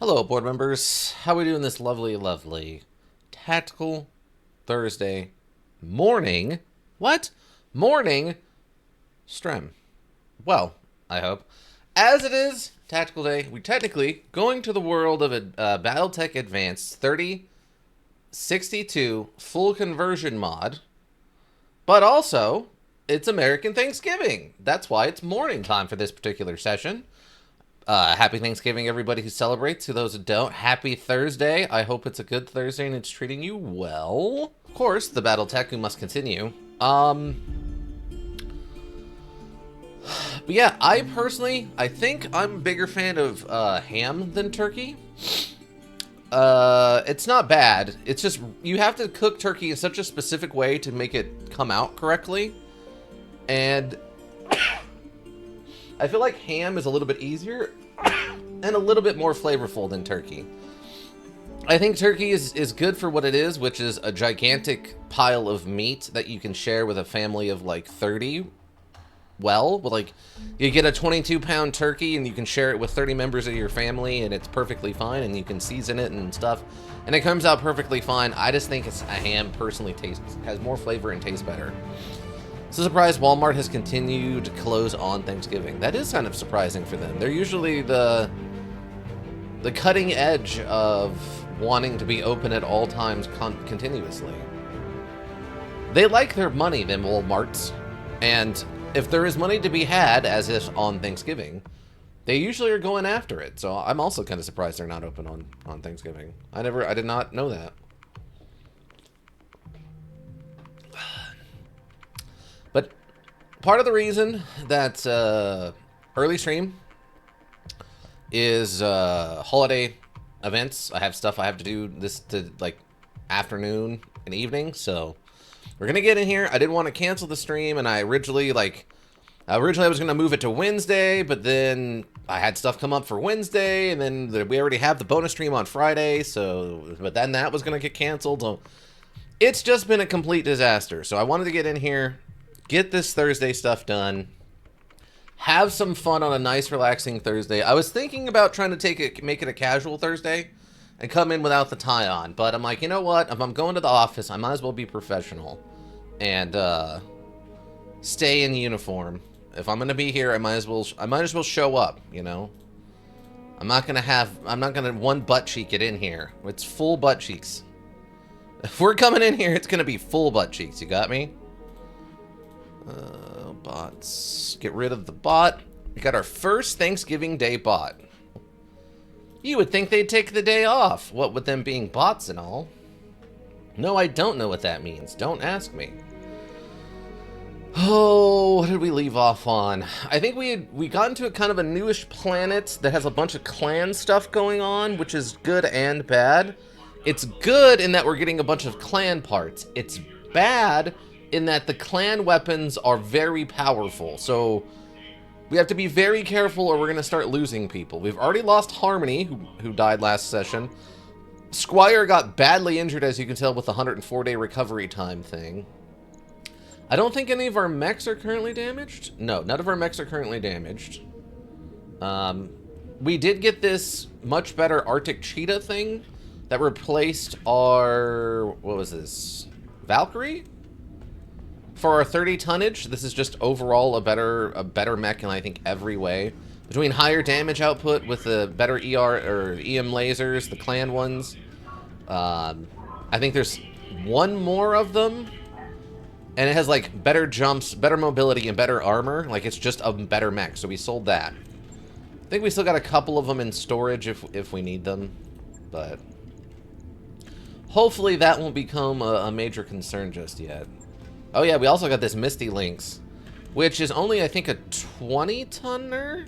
Hello, board members. How are we doing this lovely tactical Thursday morning? What? Morning stream. Well, I hope. As it is tactical day, we're technically going to the world of Battletech Advanced 3062 full conversion mod, but also it's American Thanksgiving. That's why it's morning time for this particular session. Happy Thanksgiving, everybody who celebrates. To those who don't, happy Thursday. I hope it's a good Thursday and it's treating you well. Of course, the Battletech who must continue. But yeah, I think I'm a bigger fan of ham than turkey. It's not bad. It's just you have to cook turkey in such a specific way to make it come out correctly. And I feel like ham is a little bit easier and a little bit more flavorful than turkey. I think turkey is good for what it is, which is a gigantic pile of meat that you can share with a family of like 30. Well, with like, you get a 22-pound turkey and you can share it with 30 members of your family and it's perfectly fine and you can season it and stuff. And it comes out perfectly fine. I just think a ham personally has more flavor and tastes better. It's a surprise Walmart has continued to close on Thanksgiving. That is kind of surprising for them. They're usually the cutting edge of wanting to be open at all times continuously. They like their money, them Walmarts. And if there is money to be had, as if on Thanksgiving, they usually are going after it. So I'm also kind of surprised they're not open on Thanksgiving. I did not know that. But part of the reason that early stream is holiday events. I have stuff I have to do this to like afternoon and evening, so we're gonna get in here. I didn't want to cancel the stream, and I originally I was gonna move it to Wednesday, but then I had stuff come up for Wednesday, and then we already have the bonus stream on Friday, but then that was gonna get canceled. So it's just been a complete disaster. So I wanted to get in here, get this Thursday stuff done, have some fun on a nice relaxing Thursday. I was thinking about trying to make it a casual Thursday and come in without the tie on, but I'm like, you know what? If I'm going to the office, I might as well be professional and stay in uniform. If I'm gonna be here, I might as well show up, you know? I'm not gonna one butt cheek it in here. It's full butt cheeks. If we're coming in here, it's gonna be full butt cheeks, you got me? Bots. Get rid of the bot. We got our first Thanksgiving Day bot. You would think they'd take the day off, what with them being bots and all. No, I don't know what that means. Don't ask me. Oh, what did we leave off on? I think we got into a kind of a newish planet that has a bunch of clan stuff going on, which is good and bad. It's good in that we're getting a bunch of clan parts. It's bad in that the clan weapons are very powerful, so we have to be very careful or we're going to start losing people. We've already lost Harmony, who died last session. Squire got badly injured, as you can tell, with the 104-day recovery time thing. I don't think any of our mechs are currently damaged. No, none of our mechs are currently damaged. We did get this much better Arctic Cheetah thing that replaced our, what was this, Valkyrie? For our 30 tonnage, this is just overall a better mech in I think every way. Between higher damage output with the better ER or EM lasers, the clan ones. I think there's one more of them, and it has like better jumps, better mobility, and better armor. Like it's just a better mech, so we sold that. I think we still got a couple of them in storage if we need them, but hopefully that won't become a major concern just yet. Oh yeah, we also got this Misty Lynx, which is only, I think, a 20-tonner?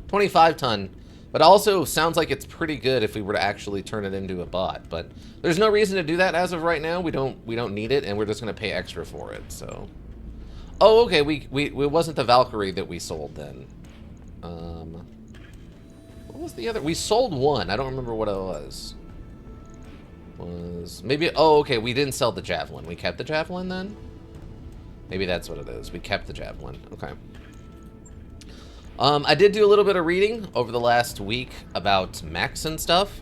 25-ton. But also sounds like it's pretty good if we were to actually turn it into a bot. But there's no reason to do that as of right now. We don't need it, and we're just going to pay extra for it, so. Oh, okay, it wasn't the Valkyrie that we sold then. What was the other? We sold one. I don't remember what it was. Maybe, oh, okay, we didn't sell the Javelin. We kept the Javelin then? Maybe that's what it is. We kept the Javelin. Okay. I did do a little bit of reading over the last week about mechs and stuff.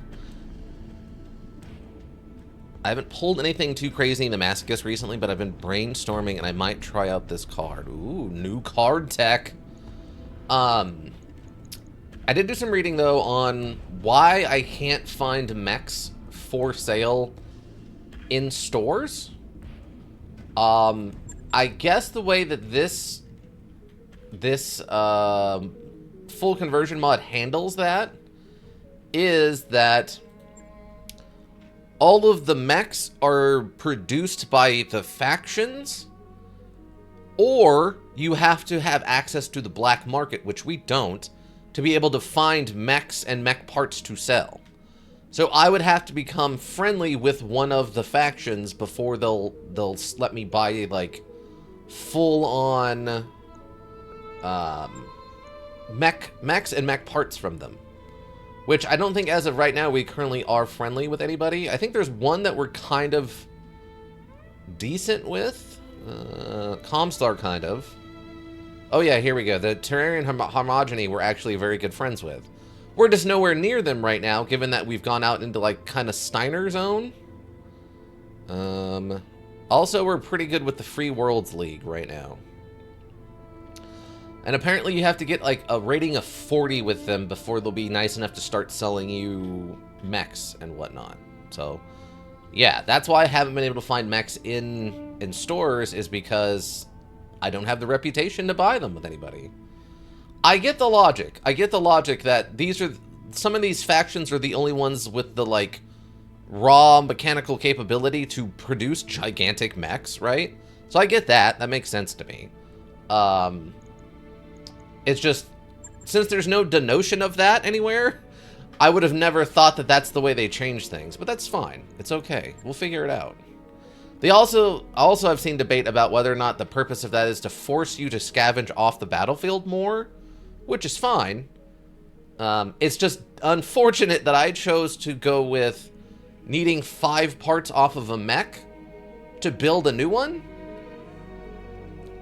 I haven't pulled anything too crazy in the Masochist recently, but I've been brainstorming, and I might try out this card. Ooh, new card tech. I did do some reading, though, on why I can't find mechs for sale in stores. I guess the way that this full conversion mod handles that is that all of the mechs are produced by the factions, or you have to have access to the black market, which we don't, to be able to find mechs and mech parts to sell. So I would have to become friendly with one of the factions before they'll let me buy, like, full-on mechs and mech parts from them. Which I don't think as of right now we currently are friendly with anybody. I think there's one that we're kind of decent with. Comstar, kind of. Oh yeah, here we go. The Terrarian Homogeny we're actually very good friends with. We're just nowhere near them right now, given that we've gone out into, like, kind of Steiner zone. Also, we're pretty good with the Free Worlds League right now. And apparently you have to get, like, a rating of 40 with them before they'll be nice enough to start selling you mechs and whatnot. So, yeah, that's why I haven't been able to find mechs in stores, is because I don't have the reputation to buy them with anybody. I get the logic. I get the logic that some of these factions are the only ones with the, like, raw mechanical capability to produce gigantic mechs, right? So I get that. That makes sense to me. It's just, since there's no denotion of that anywhere, I would have never thought that that's the way they change things. But that's fine. It's okay. We'll figure it out. They also I've seen debate about whether or not the purpose of that is to force you to scavenge off the battlefield more, which is fine. It's just unfortunate that I chose to go with needing 5 parts off of a mech to build a new one.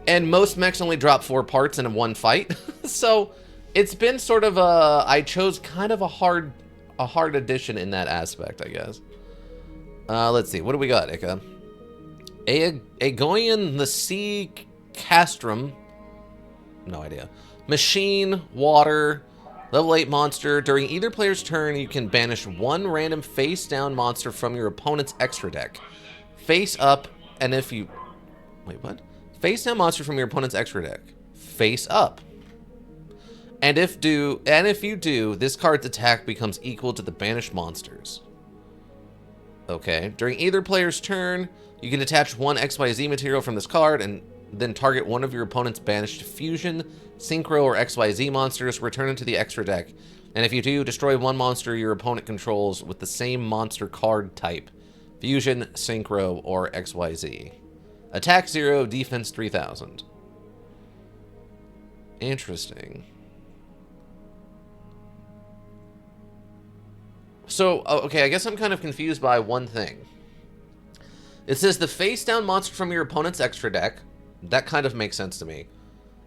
And most mechs only drop 4 parts in one fight. So it's been sort of I chose kind of a hard addition in that aspect, I guess. Let's see. What do we got, Ika? Aegoian the Sea Castrum. No idea. Machine, water, level 8 monster. During either player's turn, you can banish 1 random face-down monster from your opponent's extra deck. Face up, and if you... Wait, what? Face-down monster from your opponent's extra deck. Face up. And if you do, this card's attack becomes equal to the banished monsters. Okay. During either player's turn, you can detach 1 XYZ material from this card and then target one of your opponent's banished fusion, synchro, or XYZ monsters, return it to the extra deck. And if you do, destroy 1 monster your opponent controls with the same monster card type. Fusion, synchro, or XYZ. Attack 0, defense 3000. Interesting. So, okay, I guess I'm kind of confused by one thing. It says the face-down monster from your opponent's extra deck. That kind of makes sense to me.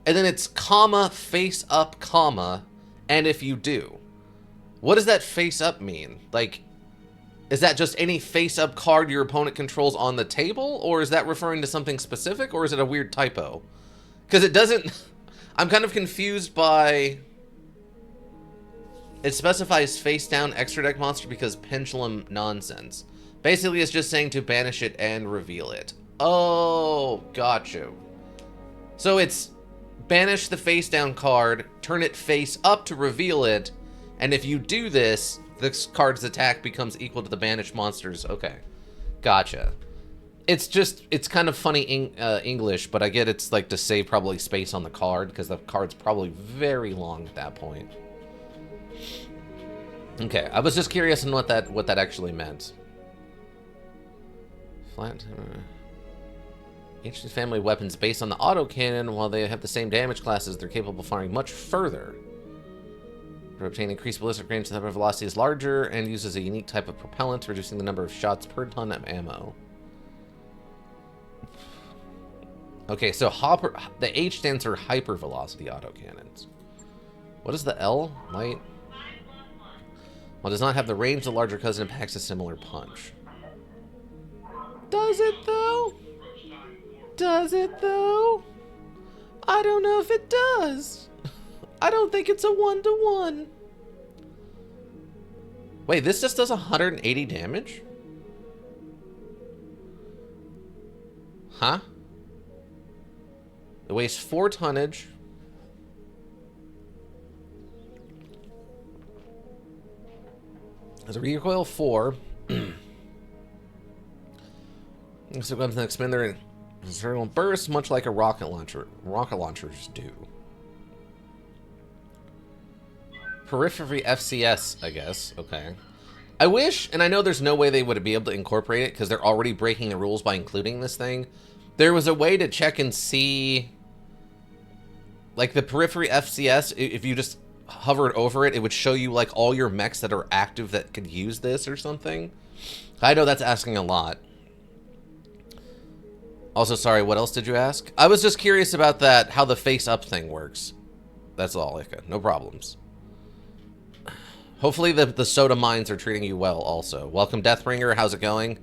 And then it's comma, face up, comma, and if you do. What does that face up mean? Like, is that just any face-up card your opponent controls on the table? Or is that referring to something specific? Or is it a weird typo? Because it doesn't... I'm kind of confused by... It specifies face-down extra deck monster because pendulum nonsense. Basically, it's just saying to banish it and reveal it. Oh, got you. So it's banish the face-down card, turn it face up to reveal it, and if you do this, this card's attack becomes equal to the banished monsters. Okay, gotcha. It's just, it's kind of funny English, but I get it's like to save probably space on the card, because the card's probably very long at that point. Okay, I was just curious on what that actually meant. Flat... Ancient family weapons based on the autocannon, while they have the same damage classes, they're capable of firing much further. To obtain increased ballistic range, the velocity is larger and uses a unique type of propellant, reducing the number of shots per ton of ammo. Okay, so the H stands for hypervelocity autocannons. What is the L? Light. Well, does not have the range the larger cousin and packs a similar punch. Does it though? Does it though? I don't know if it does. I don't think it's a 1-to-1. Wait, this just does 180 damage? Huh? It weighs 4 tonnage. Has a recoil 4. So it comes an expander and external burst, much like a rocket launcher. Rocket launchers do. Periphery FCS, I guess. Okay. I wish, and I know there's no way they would be able to incorporate it because they're already breaking the rules by including this thing. There was a way to check and see, like the periphery FCS, if you just hovered over it, it would show you like all your mechs that are active that could use this or something. I know that's asking a lot. Also, sorry, what else did you ask? I was just curious about that, how the face-up thing works. That's all, Ika. No problems. Hopefully the soda mines are treating you well also. Welcome, Deathbringer. How's it going?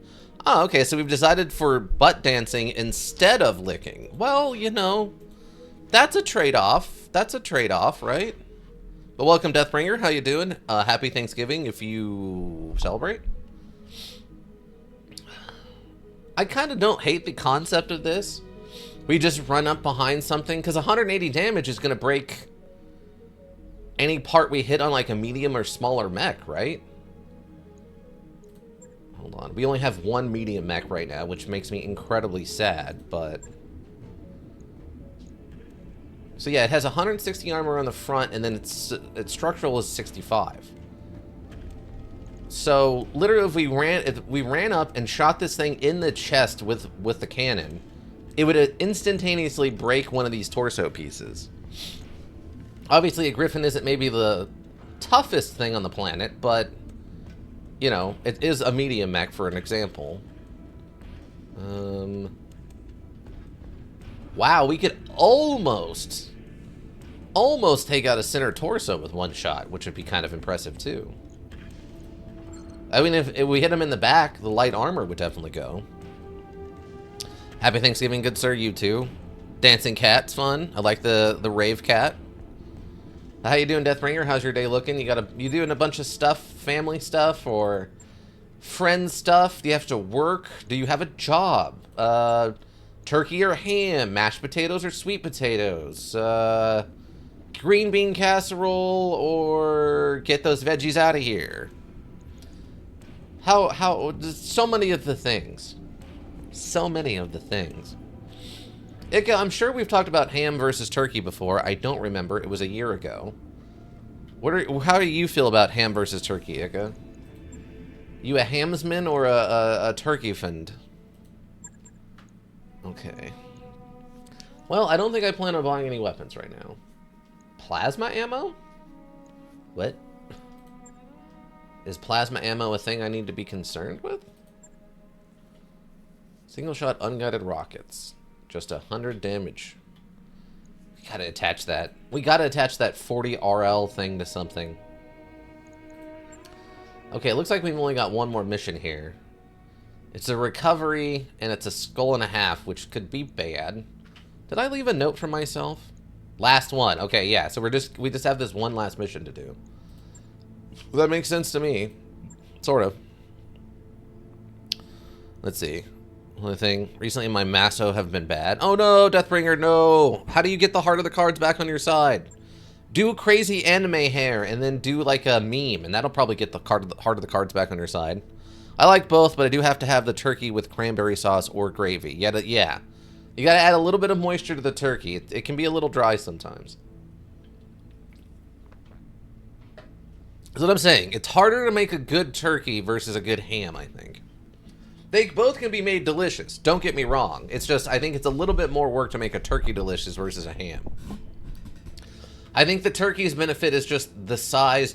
Oh, okay, so we've decided for butt dancing instead of licking. Well, you know, that's a trade-off. That's a trade-off, right? But welcome, Deathbringer. How you doing? Happy Thanksgiving if you celebrate. I kind of don't hate the concept of this. We just run up behind something, because 180 damage is going to break any part we hit on like a medium or smaller mech, right? Hold on. We only have one medium mech right now, which makes me incredibly sad, but... So yeah, it has 160 armor on the front, and then its structural is 65. So literally, if we ran up and shot this thing in the chest with the cannon, it would instantaneously break one of these torso pieces. Obviously, a griffin isn't maybe the toughest thing on the planet, but you know, it is a medium mech for an example. Wow, we could almost take out a center torso with one shot, which would be kind of impressive too. I mean, if we hit him in the back, the light armor would definitely go. Happy Thanksgiving, good sir. You too. Dancing cat's fun. I like the rave cat. How you doing, Deathbringer? How's your day looking? You doing a bunch of stuff, family stuff, or friend stuff? Do you have to work? Do you have a job? Turkey or ham? Mashed potatoes or sweet potatoes? Green bean casserole, or get those veggies out of here? So many of the things. So many of the things. Ika, I'm sure we've talked about ham versus turkey before. I don't remember. It was a year ago. How do you feel about ham versus turkey, Ika? You a hamsman or a turkey friend? Okay. Well, I don't think I plan on buying any weapons right now. Plasma ammo? What? Is plasma ammo a thing I need to be concerned with? Single shot unguided rockets. Just 100 damage. We gotta attach that. We gotta attach that 40 RL thing to something. Okay, it looks like we've only got one more mission here. It's a recovery, and it's a skull and a half, which could be bad. Did I leave a note for myself? Last one. Okay, yeah, so we just have this one last mission to do. Well, that makes sense to me. Sort of. Let's see. Only thing. Recently, my Masso have been bad. Oh no, Deathbringer, no! How do you get the heart of the cards back on your side? Do crazy anime hair, and then do like a meme, and that'll probably get the heart of the cards back on your side. I like both, but I do have to have the turkey with cranberry sauce or gravy. Yeah. You gotta add a little bit of moisture to the turkey. It can be a little dry sometimes. That's what I'm saying. It's harder to make a good turkey versus a good ham, I think. They both can be made delicious. Don't get me wrong. It's just, I think it's a little bit more work to make a turkey delicious versus a ham. I think the turkey's benefit is just the size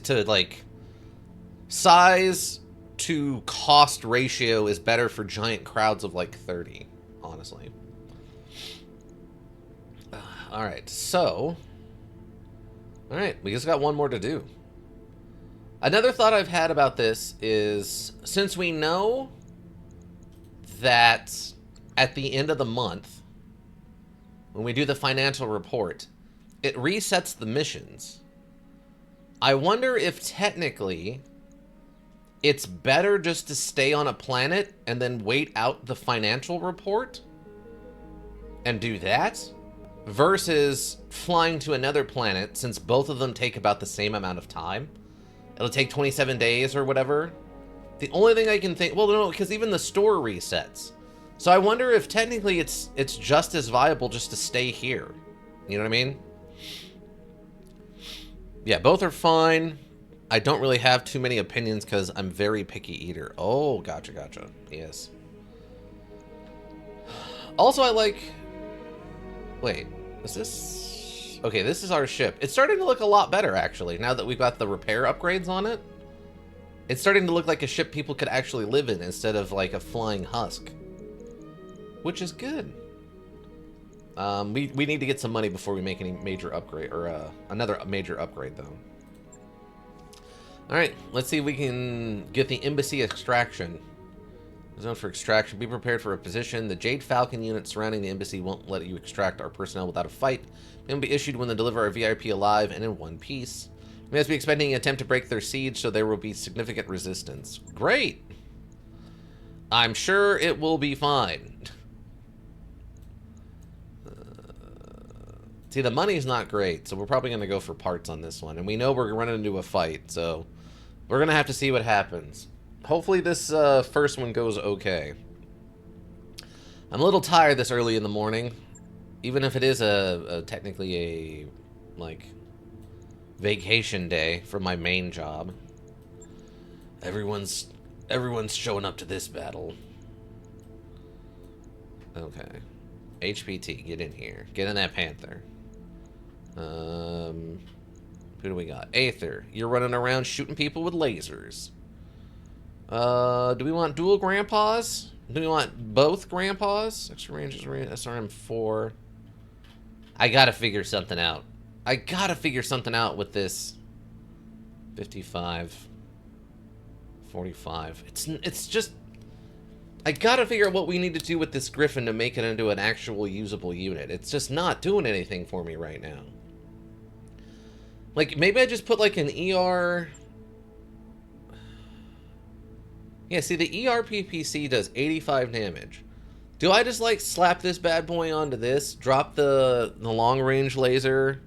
to cost ratio is better for giant crowds of like 30, honestly. Alright, so Alright, we just got one more to do. Another thought I've had about this is, since we know that at the end of the month, when we do the financial report, it resets the missions. I wonder if technically it's better just to stay on a planet and then wait out the financial report and do that versus flying to another planet, since both of them take about the same amount of time. It'll take 27 days or whatever. The only thing I can think, well, no, because even the store resets. So I wonder if technically it's just as viable just to stay here. You know what I mean? Yeah, both are fine. I don't really have too many opinions because I'm very picky eater. Oh, gotcha, gotcha. Yes. Also, I like... Wait, is this... Okay, this is our ship. It's starting to look a lot better, actually, now that we've got the repair upgrades on it. It's starting to look like a ship people could actually live in instead of, like, a flying husk. Which is good. We need to get some money before we make any major upgrade, or another major upgrade, though. Alright, let's see if we can get the embassy extraction. Zone for extraction. Be prepared for a position. The Jade Falcon unit surrounding the embassy won't let you extract our personnel without a fight. They will be issued when they deliver our VIP alive and in one piece. We must be expecting an attempt to break their siege, so there will be significant resistance. Great! I'm sure it will be fine. See, the money's not great, so we're probably going to go for parts on this one. And we know we're running into a fight, so we're going to have to see what happens. Hopefully this first one goes okay. I'm a little tired this early in the morning. Even if it is technically a, like, vacation day from my main job. Everyone's showing up to this battle. Okay. HPT, get in here. Get in that Panther. Who do we got? Aether, you're running around shooting people with lasers. Do we want dual grandpas? Do we want both grandpas? Extra range is SRM-4. I gotta figure something out. I gotta figure something out with this. 55. 45. It's just... I gotta figure out what we need to do with this Griffin to make it into an actual usable unit. It's just not doing anything for me right now. Like, maybe I just put like an ER... Yeah, see, the ERPPC does 85 damage. Do I just, like, slap this bad boy onto this, drop the long-range laser,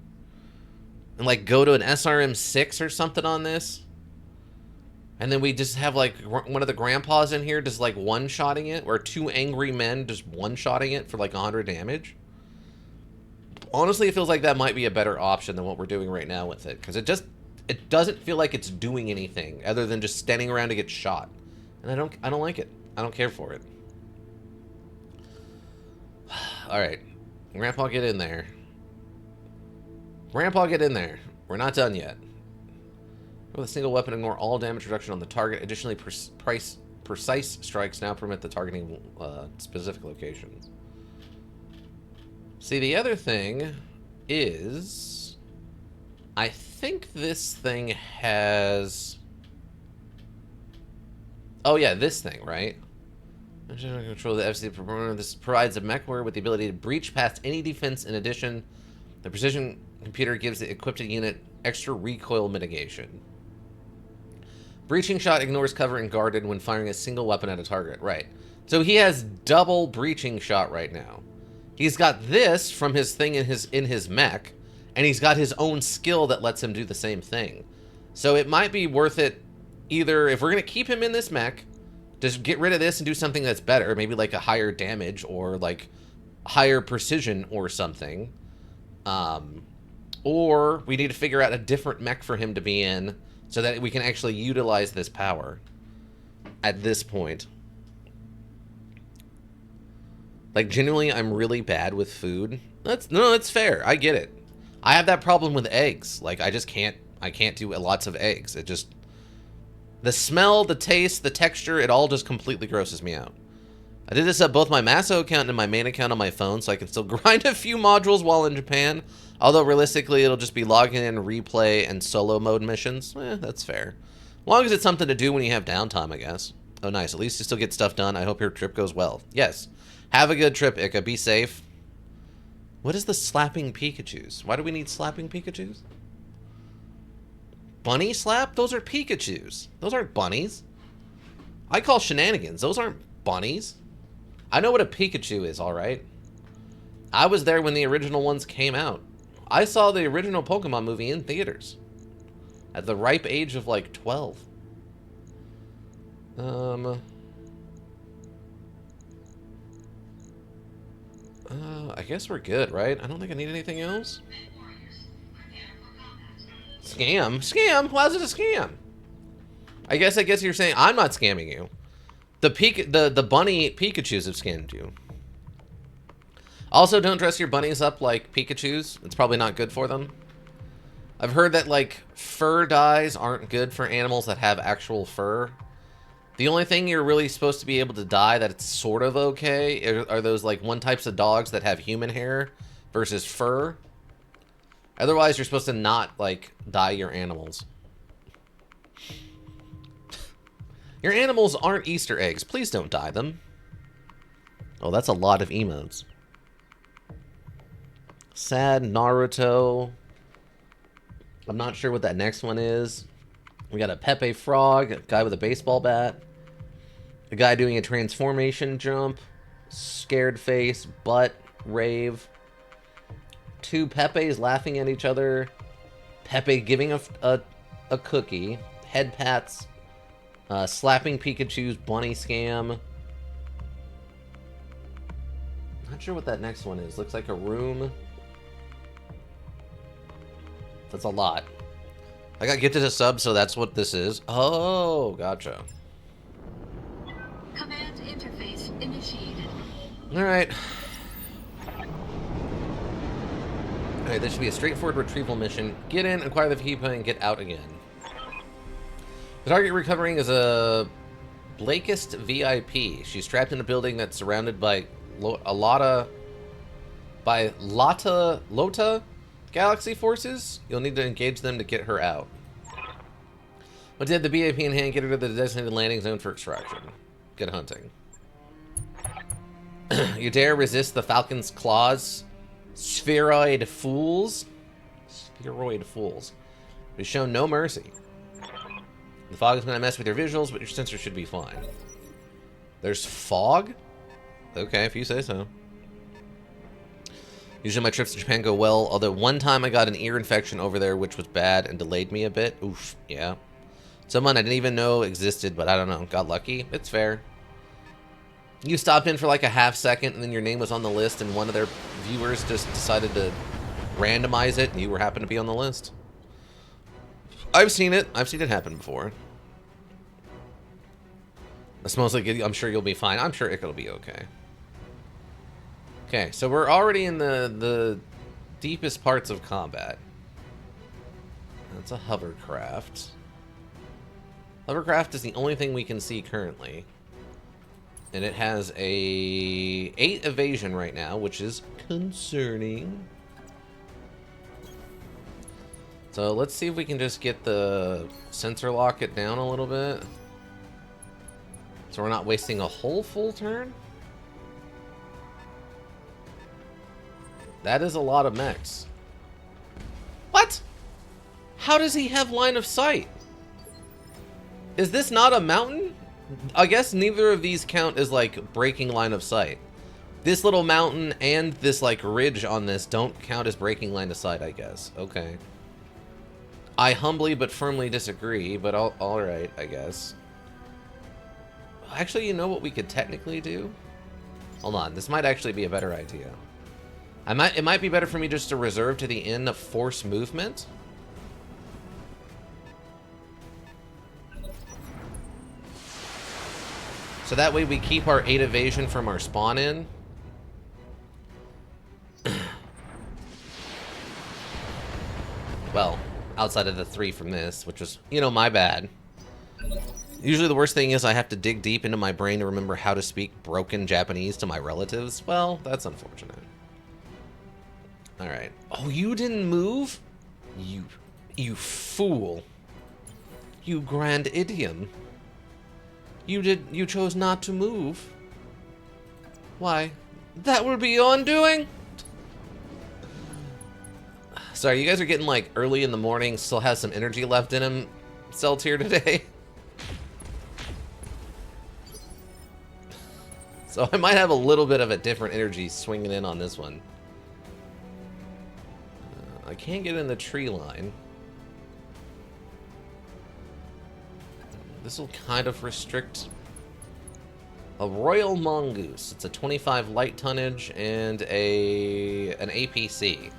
and, like, go to an SRM-6 or something on this? And then we just have, like, one of the grandpas in here just, like, one-shotting it, or two angry men just one-shotting it for, like, 100 damage? Honestly, it feels like that might be a better option than what we're doing right now with it, because it doesn't feel like it's doing anything other than just standing around to get shot. And I don't like it. I don't care for it. Alright. Grandpa, get in there. Grandpa, get in there. We're not done yet. With a single weapon, ignore all damage reduction on the target. Additionally, precise strikes now permit the targeting specific locations. See, the other thing is... I think this thing has... Oh yeah, this thing, right? Control the FC. This provides a mech warrior with the ability to breach past any defense. In addition, the precision computer gives the equipped unit extra recoil mitigation. Breaching shot ignores cover and guarded when firing a single weapon at a target. Right. So he has double breaching shot right now. He's got this from his thing in his mech, and he's got his own skill that lets him do the same thing. So it might be worth it. Either, if we're going to keep him in this mech, just get rid of this and do something that's better, maybe like a higher damage or like higher precision or something. Or we need to figure out a different mech for him to be in so that we can actually utilize this power at this point. Like, genuinely, I'm really bad with food. No, it's fair. I get it. I have that problem with eggs. Like, I can't do lots of eggs. It just... The smell, the taste, the texture, it all just completely grosses me out. I did this at both my Masso account and my main account on my phone, so I can still grind a few modules while in Japan. Although, realistically, it'll just be logging in, replay, and solo mode missions. That's fair. As long as it's something to do when you have downtime, I guess. Oh, nice. At least you still get stuff done. I hope your trip goes well. Yes. Have a good trip, Ika. Be safe. What is the slapping Pikachus? Why do we need slapping Pikachus? Bunny slap? Those are Pikachus. Those aren't bunnies. I call shenanigans. Those aren't bunnies. I know what a Pikachu is, alright? I was there when the original ones came out. I saw the original Pokemon movie in theaters. At the ripe age of, like, 12. I guess we're good, right? I don't think I need anything else. Scam? Scam? Why is it a scam? I guess you're saying I'm not scamming you. The bunny Pikachus have scammed you. Also, don't dress your bunnies up like Pikachus. It's probably not good for them. I've heard that, like, fur dyes aren't good for animals that have actual fur. The only thing you're really supposed to be able to dye that it's sort of okay are those, like, one types of dogs that have human hair versus fur. Otherwise, you're supposed to not, like, dye your animals. Your animals aren't Easter eggs. Please don't dye them. Oh, that's a lot of emotes. Sad Naruto. I'm not sure what that next one is. We got a Pepe Frog, a guy with a baseball bat, a guy doing a transformation jump, scared face, butt, rave, two Pepes laughing at each other, Pepe giving a cookie, head pats, slapping Pikachu's bunny scam. Not sure what that next one is. Looks like a room. That's a lot. I got gifted a sub, so that's what this is. Oh, gotcha. Command interface initiated. Alright. Alright, this should be a straightforward retrieval mission. Get in, acquire the Vipa, and get out again. The target recovering is a Blakist VIP. She's trapped in a building that's surrounded by Lota Galaxy forces. You'll need to engage them to get her out. Once you have the VIP in hand, get her to the designated landing zone for extraction. Good hunting. You dare resist the Falcon's claws? Spheroid fools? Spheroid fools. We've shown no mercy. The fog is going to mess with your visuals, but your sensor should be fine. There's fog? Okay, if you say so. Usually my trips to Japan go well, although one time I got an ear infection over there, which was bad and delayed me a bit. Oof, yeah. Someone I didn't even know existed, but I don't know. Got lucky. It's fair. You stopped in for like a half second, and then your name was on the list, and one of their viewers just decided to randomize it, and you happened to be on the list. I've seen it. I've seen it happen before. It smells like I'm sure you'll be fine. I'm sure it'll be okay. Okay, so we're already in the deepest parts of combat. That's a hovercraft. Hovercraft is the only thing we can see currently. And it has a 8 evasion right now, which is concerning. So let's see if we can just get the sensor lock it down a little bit. So we're not wasting a whole full turn. That is a lot of mechs. What? How does he have line of sight? Is this not a mountain? I guess neither of these count as like breaking line of sight. This little mountain and this like ridge on this don't count as breaking line of sight, I guess. Okay. I humbly but firmly disagree, but all right, I guess. Actually, you know what we could technically do? Hold on, this might actually be a better idea. It might be better for me just to reserve to the end of force movement. So that way we keep our 8 evasion from our spawn in. Well, outside of the 3 from this, which was, you know, my bad. Usually the worst thing is I have to dig deep into my brain to remember how to speak broken Japanese to my relatives. Well, that's unfortunate. Alright. Oh, you didn't move? You fool. You grand idiom. You chose not to move. Why, that would be your undoing? Sorry, you guys are getting like early in the morning, still has some energy left in him. Celt here today. So I might have a little bit of a different energy swinging in on this one. I can't get in the tree line. This will kind of restrict a Royal Mongoose. It's a 25 light tonnage and an APC.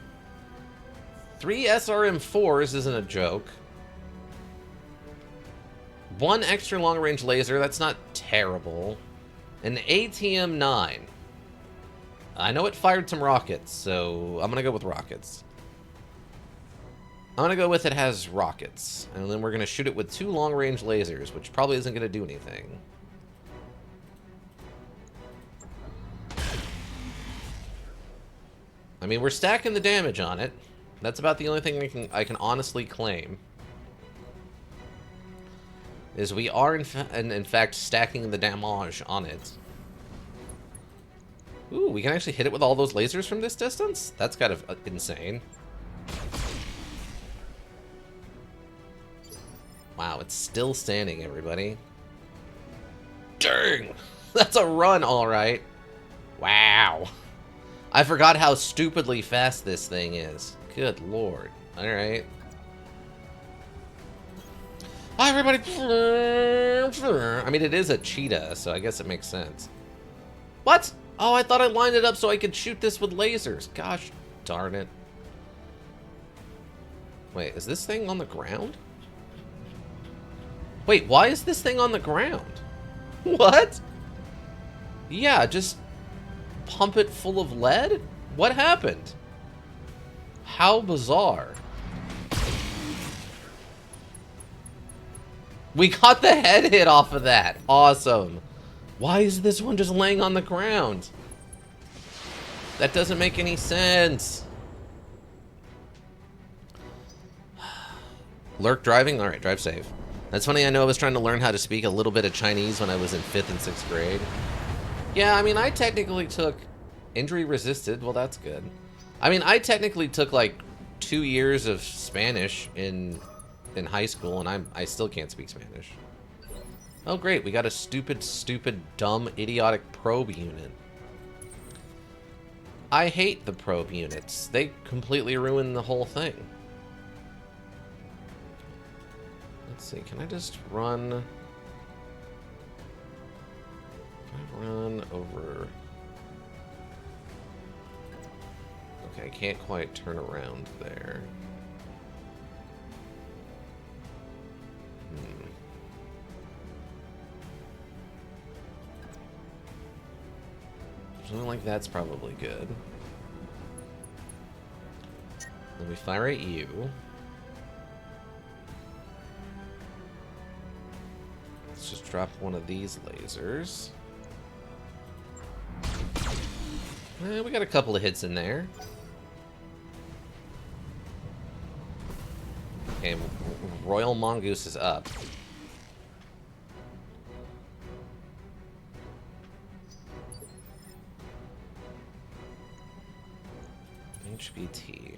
3 SRM4s isn't a joke. 1 extra long-range laser, that's not terrible. An ATM-9. I know it fired some rockets, so I'm gonna go with rockets. I'm gonna go with it has rockets. And then we're gonna shoot it with 2 long-range lasers, which probably isn't gonna do anything. I mean, we're stacking the damage on it. That's about the only thing I can honestly claim. Is we are in fact stacking the damage on it. Ooh, we can actually hit it with all those lasers from this distance? That's kind of insane. Wow, it's still standing, everybody. Dang! That's a run, alright. Wow. I forgot how stupidly fast this thing is. Good lord. Alright. Hi, everybody! I mean, it is a cheetah, so I guess it makes sense. What? Oh, I thought I lined it up so I could shoot this with lasers. Gosh darn it. Wait, is this thing on the ground? Wait, why is this thing on the ground? What? Yeah, just pump it full of lead? What happened? How bizarre. We got the head hit off of that. Awesome. Why is this one just laying on the ground? That doesn't make any sense. Lurk driving? Alright, drive safe. That's funny, I know I was trying to learn how to speak a little bit of Chinese when I was in 5th and 6th grade. Yeah, I mean, I technically took injury resisted. Well, that's good. I mean, I technically took like 2 years of Spanish in high school, and I still can't speak Spanish. Oh, great. We got a stupid, dumb, idiotic probe unit. I hate the probe units. They completely ruin the whole thing. Let's see. Can I just run... Can I run over... Okay, I can't quite turn around there. Something like that's probably good. Then we fire at you. Let's just drop one of these lasers. We got a couple of hits in there. Okay, Royal Mongoose is up. HBT.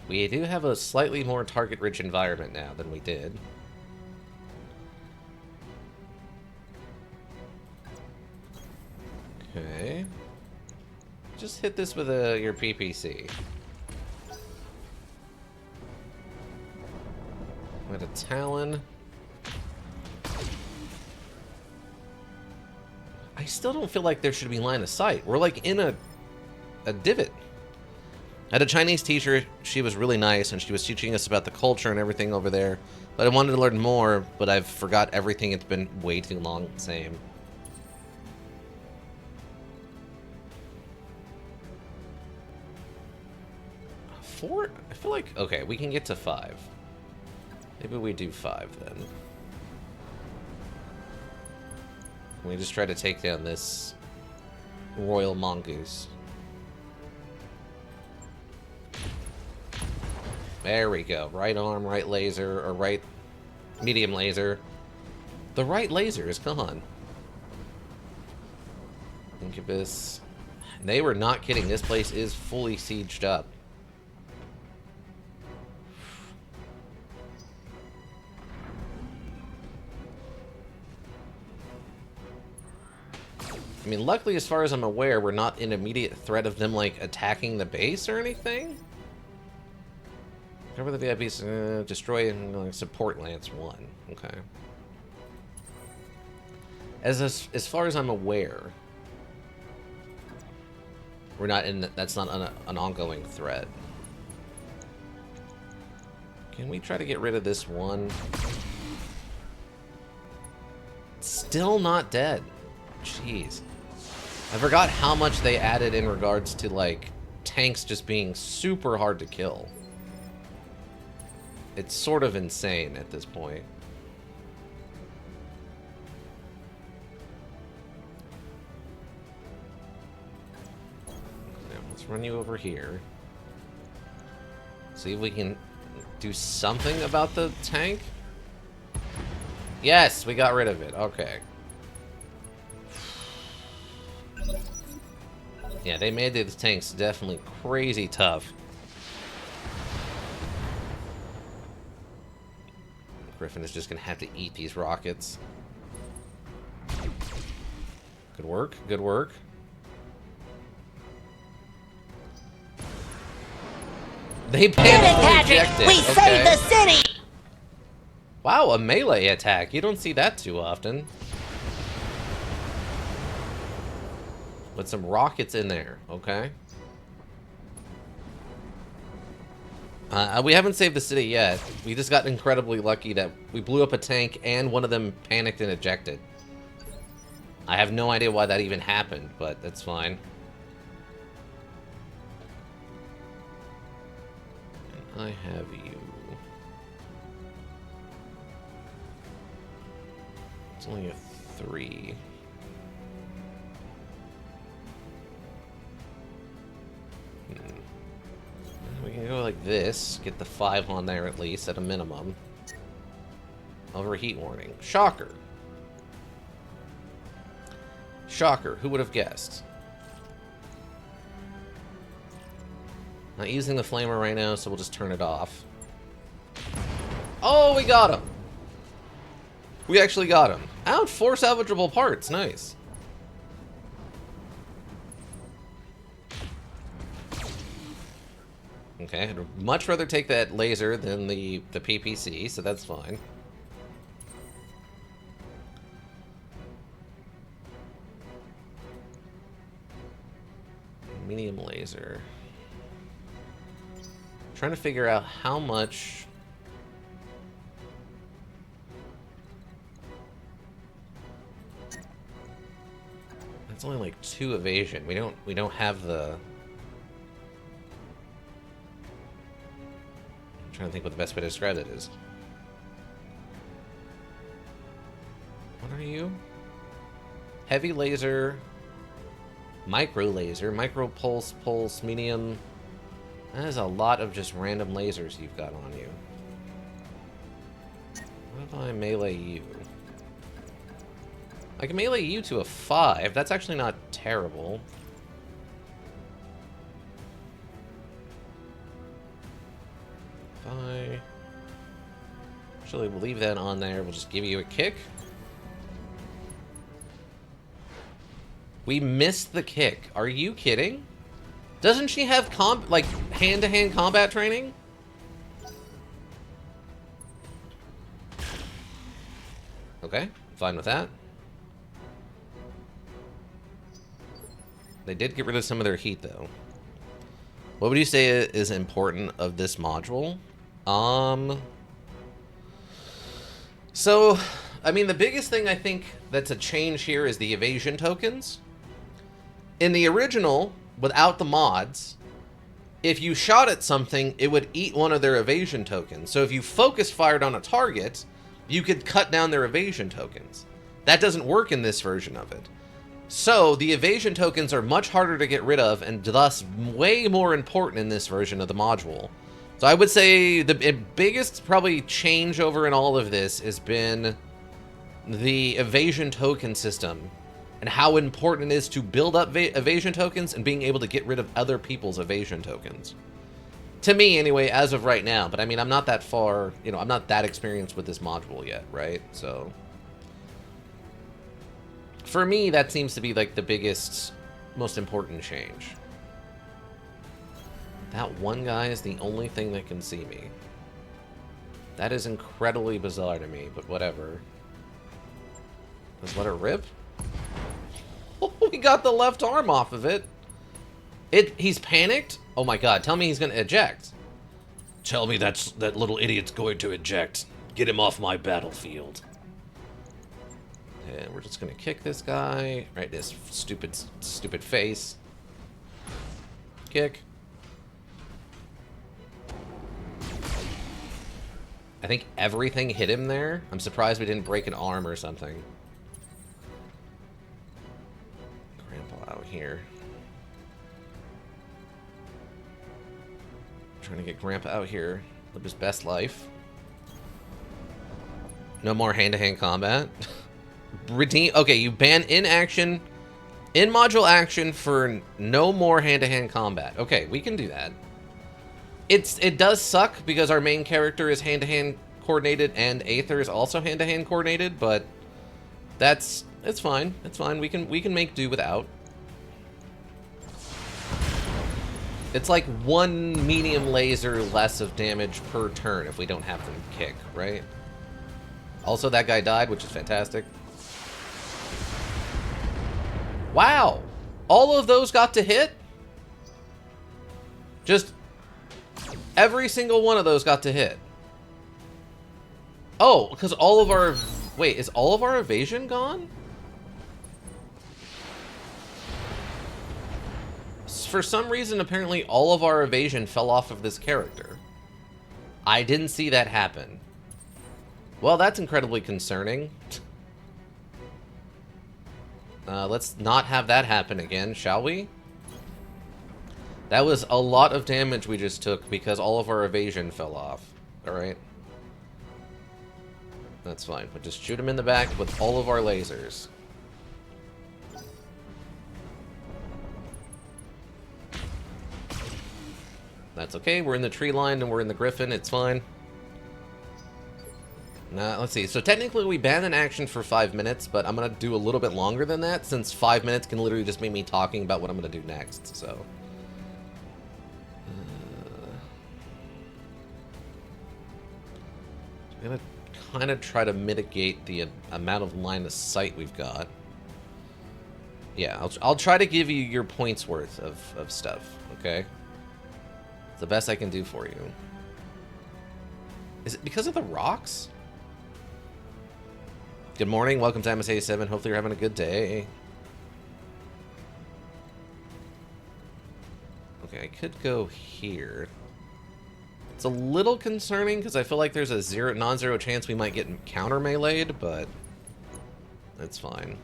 We do have a slightly more target-rich environment now than we did. Okay. Just hit this with your PPC. With a Talon. I still don't feel like there should be line of sight. We're like in a divot. I had a Chinese teacher. She was really nice, and she was teaching us about the culture and everything over there. But I wanted to learn more, but I've forgot everything. It's been way too long. Same. Four? I feel like... Okay, we can get to 5. Maybe we do 5 then. We just try to take down this Royal Mongoose. There we go. Right arm, right laser, or right medium laser. The right laser is gone. Incubus. They were not kidding. This place is fully sieged up. I mean, luckily, as far as I'm aware, we're not in immediate threat of them, like, attacking the base or anything. Cover the VIPs, destroy and support Lance 1. Okay. As far as I'm aware, we're not in. That's not an ongoing threat. Can we try to get rid of this one? Still not dead. Jeez. I forgot how much they added in regards to, like, tanks just being super hard to kill. It's sort of insane at this point. Now, let's run you over here. See if we can do something about the tank. Yes, we got rid of it. Okay. Yeah, they made these tanks definitely crazy tough. Griffin is just gonna have to eat these rockets. Good work, good work. They panicked and ejected. We saved the city! Wow, a melee attack. You don't see that too often. With some rockets in there, okay? We haven't saved the city yet. We just got incredibly lucky that we blew up a tank and one of them panicked and ejected. I have no idea why that even happened, but that's fine. And I have you. It's only a 3. We can go like this, get the 5 on there at least, at a minimum. Overheat warning. Shocker. Shocker, who would have guessed? Not using the flamer right now, so we'll just turn it off. Oh, we got him! We actually got him. Out, 4 salvageable parts, nice. Okay, I'd much rather take that laser than the PPC, so that's fine. Medium laser. Trying to figure out how much... That's only like 2 evasion. We don't have the... I'm trying to think what the best way to describe it is. What are you? Heavy laser, micro laser, micro pulse, medium. That is a lot of just random lasers you've got on you. What if I melee you? I can melee you to a 5. That's actually not terrible. Actually, we'll leave that on there. We'll just give you a kick. We missed the kick. Are you kidding? Doesn't she have like hand-to-hand combat training? Okay, fine with that. They did get rid of some of their heat, though. What would you say is important of this module? So, I mean, the biggest thing I think that's a change here is the evasion tokens. In the original, without the mods, if you shot at something, it would eat one of their evasion tokens. So if you focus fired on a target, you could cut down their evasion tokens. That doesn't work in this version of it. So the evasion tokens are much harder to get rid of, and thus way more important in this version of the module. So I would say the biggest probably changeover in all of this has been the evasion token system and how important it is to build up evasion tokens and being able to get rid of other people's evasion tokens. To me, anyway, as of right now. But I mean, I'm not that far, you know, I'm not that experienced with this module yet, right? So for me, that seems to be like the biggest, most important change. That one guy is the only thing that can see me. That is incredibly bizarre to me, but whatever. Let's let it rip. Oh, we got the left arm off of it. He's panicked? Oh my god, tell me he's gonna eject. Tell me that little idiot's going to eject. Get him off my battlefield. And we're just gonna kick this guy. Right, this stupid face. Kick. I think everything hit him there. I'm surprised we didn't break an arm or something. Grandpa out here. Trying to get Grandpa out here. Live his best life. No more hand-to-hand combat. Redeem. Okay, you ban in-action, in-module action for no more hand-to-hand combat. Okay, we can do that. It does suck because our main character is hand-to-hand coordinated and Aether is also hand-to-hand coordinated, but it's fine. It's fine. We can make do without. It's like one medium laser less of damage per turn if we don't have them kick, right? Also, that guy died, which is fantastic. Wow! All of those got to hit? Just every single one of those got to hit. Oh, because all of our... Wait, is all of our evasion gone? For some reason, apparently, all of our evasion fell off of this character. I didn't see that happen. Well, that's incredibly concerning. Let's not have that happen again, shall we? That was a lot of damage we just took because all of our evasion fell off. Alright. That's fine. We'll just shoot him in the back with all of our lasers. That's okay. We're in the tree line and we're in the griffin. It's fine. Now, let's see. So technically we ban an action for 5 minutes, but I'm going to do a little bit longer than that since 5 minutes can literally just make me talking about what I'm going to do next. So... I'm going to kind of try to mitigate the amount of line of sight we've got. Yeah, I'll try to give you your points worth of stuff, okay? It's the best I can do for you. Is it because of the rocks? Good morning, welcome to MS87. Hopefully you're having a good day. Okay, I could go here. It's a little concerning because I feel like there's a non-zero chance we might get counter melee'd, but that's fine.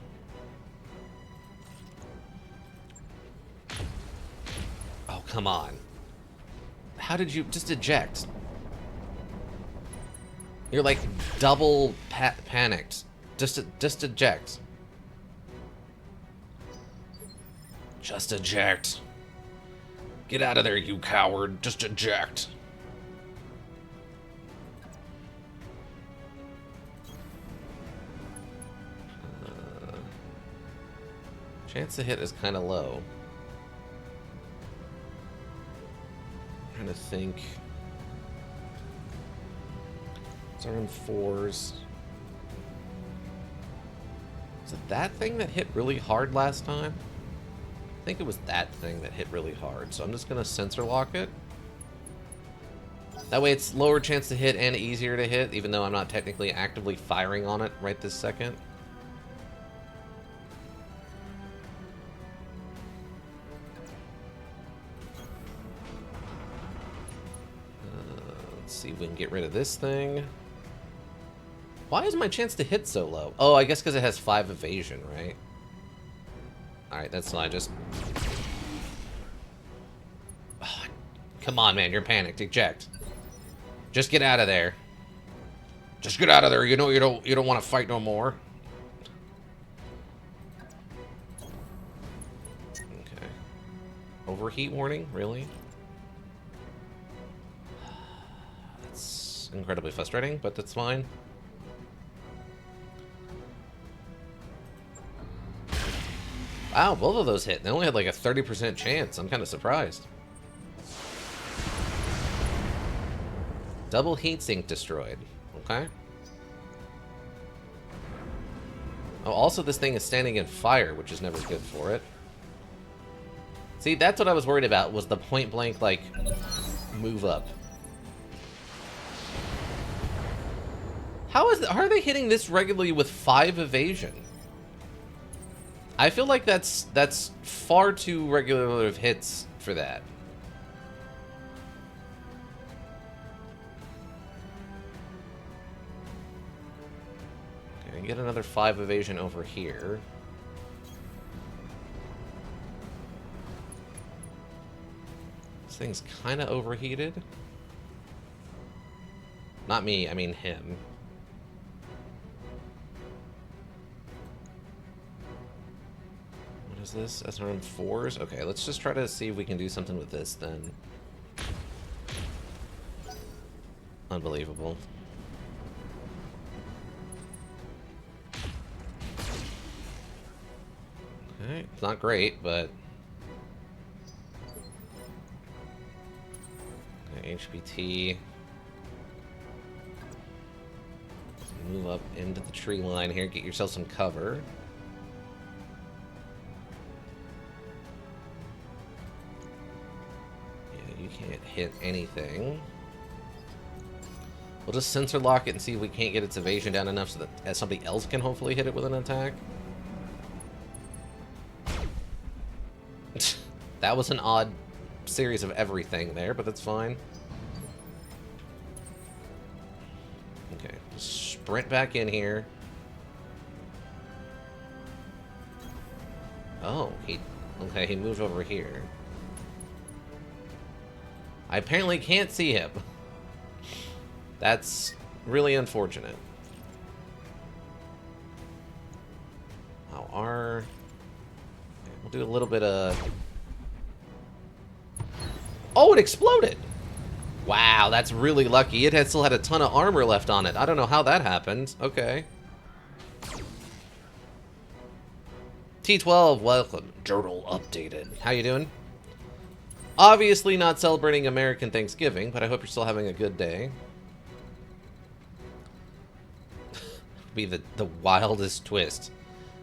Oh, come on. How did you just eject? You're like double panicked. Just eject. Just eject. Get out of there, you coward. Just eject. Chance to hit is kind of low. I'm trying to think. So we're in 4s. Is it that thing that hit really hard last time? I think it was that thing that hit really hard. So I'm just going to sensor lock it. That way it's lower chance to hit and easier to hit, even though I'm not technically actively firing on it right this second. see if we can get rid of this thing. Why is my chance to hit so low? Oh, I guess because it has 5 evasion, right? Alright, that's fine. Just... Oh, come on, man. You're panicked. Eject. Just get out of there. Just get out of there. You know you don't want to fight no more. Okay. Overheat warning? Really? That's incredibly frustrating, but that's fine. Wow, both of those hit. They only had like a 30% chance. I'm kind of surprised. Double heatsink destroyed. Okay. Oh, also this thing is standing in fire, which is never good for it. See, that's what I was worried about, was the point blank, like, move up. How are they hitting this regularly with 5 evasion? I feel like that's far too regular of hits for that. Okay, get another 5 evasion over here. This thing's kind of overheated. Not me, I mean him. What is this? SRM 4s? Okay, let's just try to see if we can do something with this then. Unbelievable. Okay, it's not great, but... Okay, HPT. Move up into the tree line here, get yourself some cover. Yeah, you can't hit anything. We'll just sensor lock it and see if we can't get its evasion down enough so that somebody else can hopefully hit it with an attack. That was an odd series of everything there, but that's fine. Okay, just sprint back in here. Oh, okay, he moved over here. I apparently can't see him. That's really unfortunate. We'll do a little bit of... Oh, it exploded! Wow, that's really lucky. It still had a ton of armor left on it. I don't know how that happened. Okay. T12, welcome. Journal updated. How you doing? Obviously not celebrating American Thanksgiving, but I hope you're still having a good day. Be the wildest twist.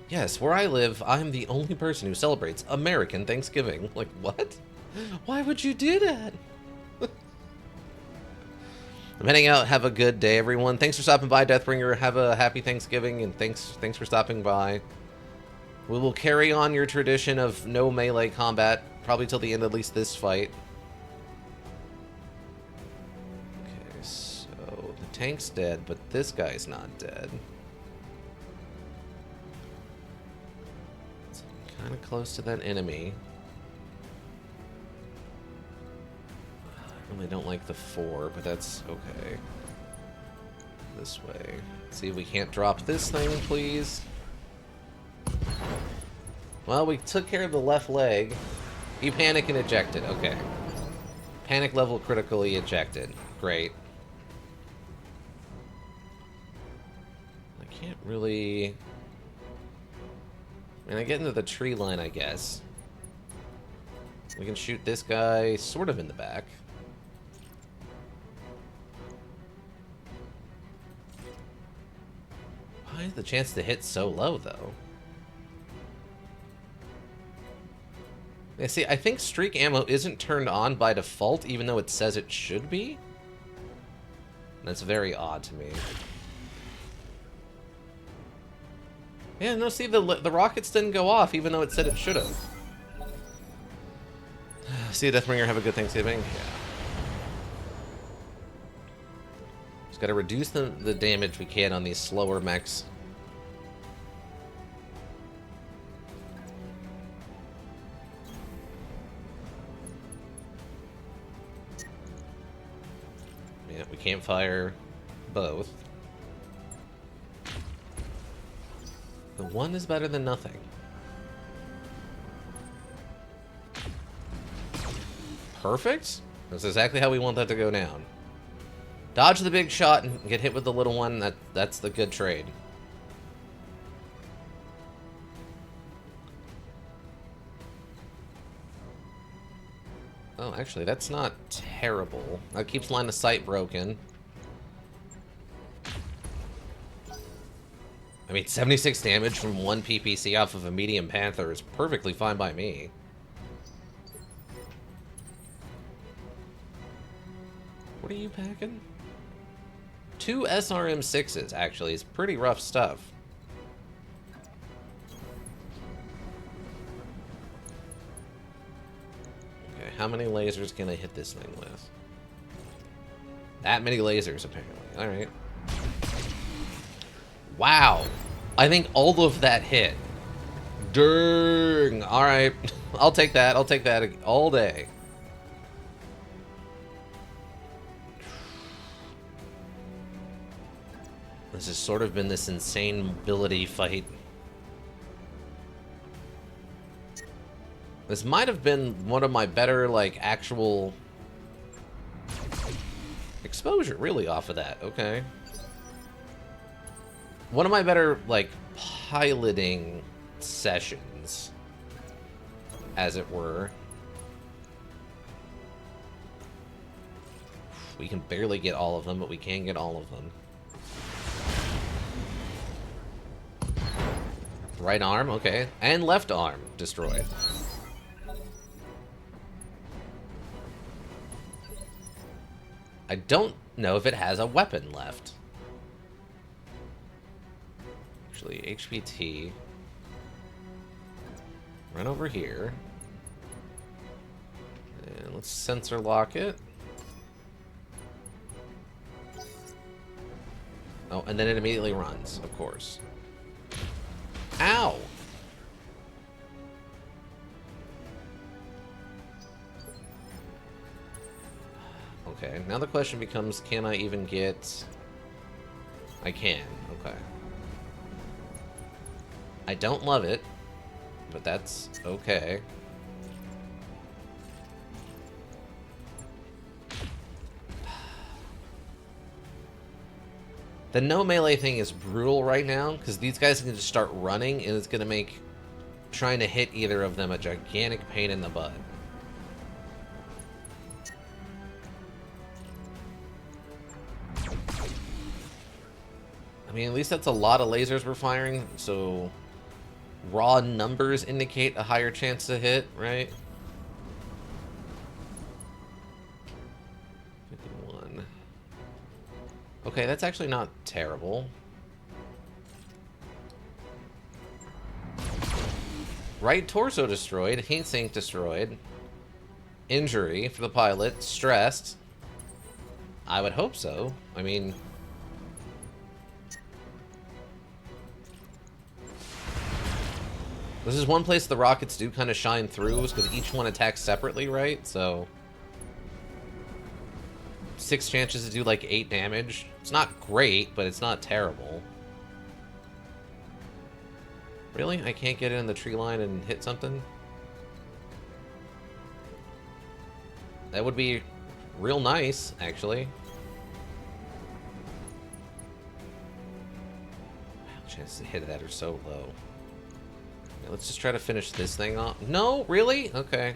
Yes, where I live, I'm the only person who celebrates American Thanksgiving. Like, what? Why would you do that? I'm heading out. Have a good day, everyone. Thanks for stopping by, Deathbringer. Have a happy Thanksgiving, and thanks for stopping by. We will carry on your tradition of no melee combat, probably till the end of at least this fight. Okay, so the tank's dead, but this guy's not dead. It's kind of close to that enemy. I really don't like the 4, but that's okay. This way. Let's see if we can't drop this thing, please. Well, we took care of the left leg. He panicked and ejected. Okay. Panic level critically ejected. Great. I can't really... I mean, I get into the tree line, I guess. We can shoot this guy sort of in the back. Why is the chance to hit so low, though? Yeah, see, I think streak ammo isn't turned on by default, even though it says it should be. That's very odd to me. Yeah, no, see, the rockets didn't go off, even though it said it should have. See you, Deathbringer. Have a good Thanksgiving. Yeah. Just gotta reduce the damage we can on these slower mechs. Yeah, we can't fire both. The one is better than nothing. Perfect. That's exactly how we want that to go down. Dodge the big shot and get hit with the little one. That's the good trade. Oh, actually, that's not terrible. That keeps line of sight broken. I mean, 76 damage from one PPC off of a medium panther is perfectly fine by me. What are you packing? 2 SRM6s, actually. It's pretty rough stuff. Okay, how many lasers can I hit this thing with? That many lasers, apparently. Alright. Wow. I think all of that hit. Dang. Alright. I'll take that. I'll take that all day. This has sort of been this insane mobility fight. This might have been one of my better, like, actual exposure, really, off of that. Okay. One of my better, like, piloting sessions, as it were. We can barely get all of them, but we can get all of them. Right arm, okay. And left arm destroyed. I don't know if it has a weapon left. Actually, HPT. Run over here. And let's sensor lock it. Oh, and then it immediately runs, of course. Ow! Okay, now the question becomes, can I even get... I can, okay. I don't love it, but that's okay. The no melee thing is brutal right now, because these guys can just start running, and it's going to make trying to hit either of them a gigantic pain in the butt. I mean, at least that's a lot of lasers we're firing, so raw numbers indicate a higher chance to hit, right? 51. Okay, that's actually not terrible. Right torso destroyed, heat sink destroyed. Injury for the pilot, stressed. I would hope so. I mean... This is one place the rockets do kind of shine through, because each one attacks separately, right? So... 6 chances to do like 8 damage. It's not great, but it's not terrible. Really? I can't get in the tree line and hit something? That would be real nice, actually. Wow, chances to hit that are so low. Okay, let's just try to finish this thing off. No? Really? Okay.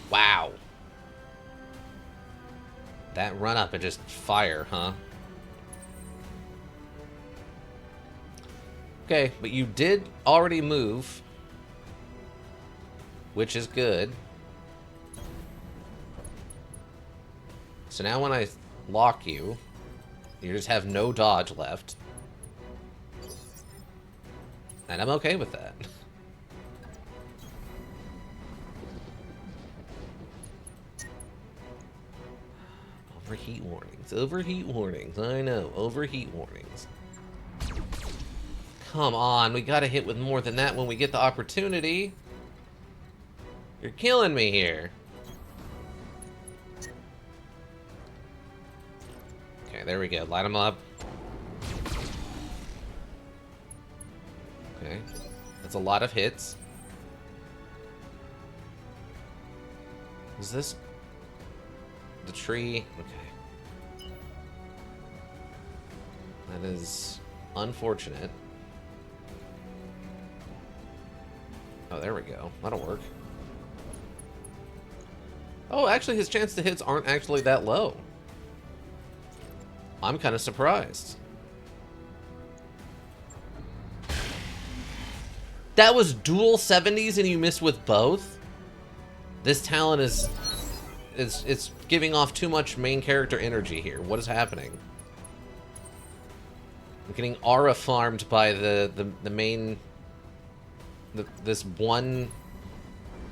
Wow. That run up and just fire, huh? Okay, but you did already move, which is good. So now when I lock you, you just have no dodge left. And I'm okay with that. Overheat warnings. Overheat warnings. I know. Overheat warnings. Come on. We gotta hit with more than that when we get the opportunity. You're killing me here. Okay, there we go. Light them up. Okay. That's a lot of hits. Is this the tree? Okay. That is unfortunate. Oh, there we go. That'll work. Oh, actually, his chance to hits aren't actually that low. I'm kind of surprised. That was dual 70s and you missed with both? This talent is it's giving off too much main character energy here. What is happening? I'm getting aura farmed by the main this one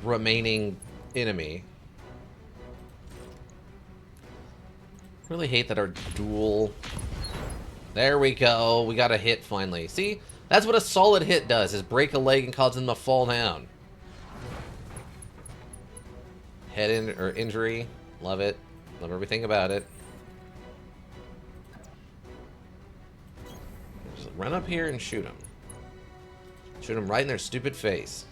remaining enemy. Really hate that our duel. There we go. We got a hit finally. See? That's what a solid hit does, is break a leg and cause them to fall down. Injury. Love it. Love everything about it. Just run up here and shoot them. Shoot them right in their stupid face.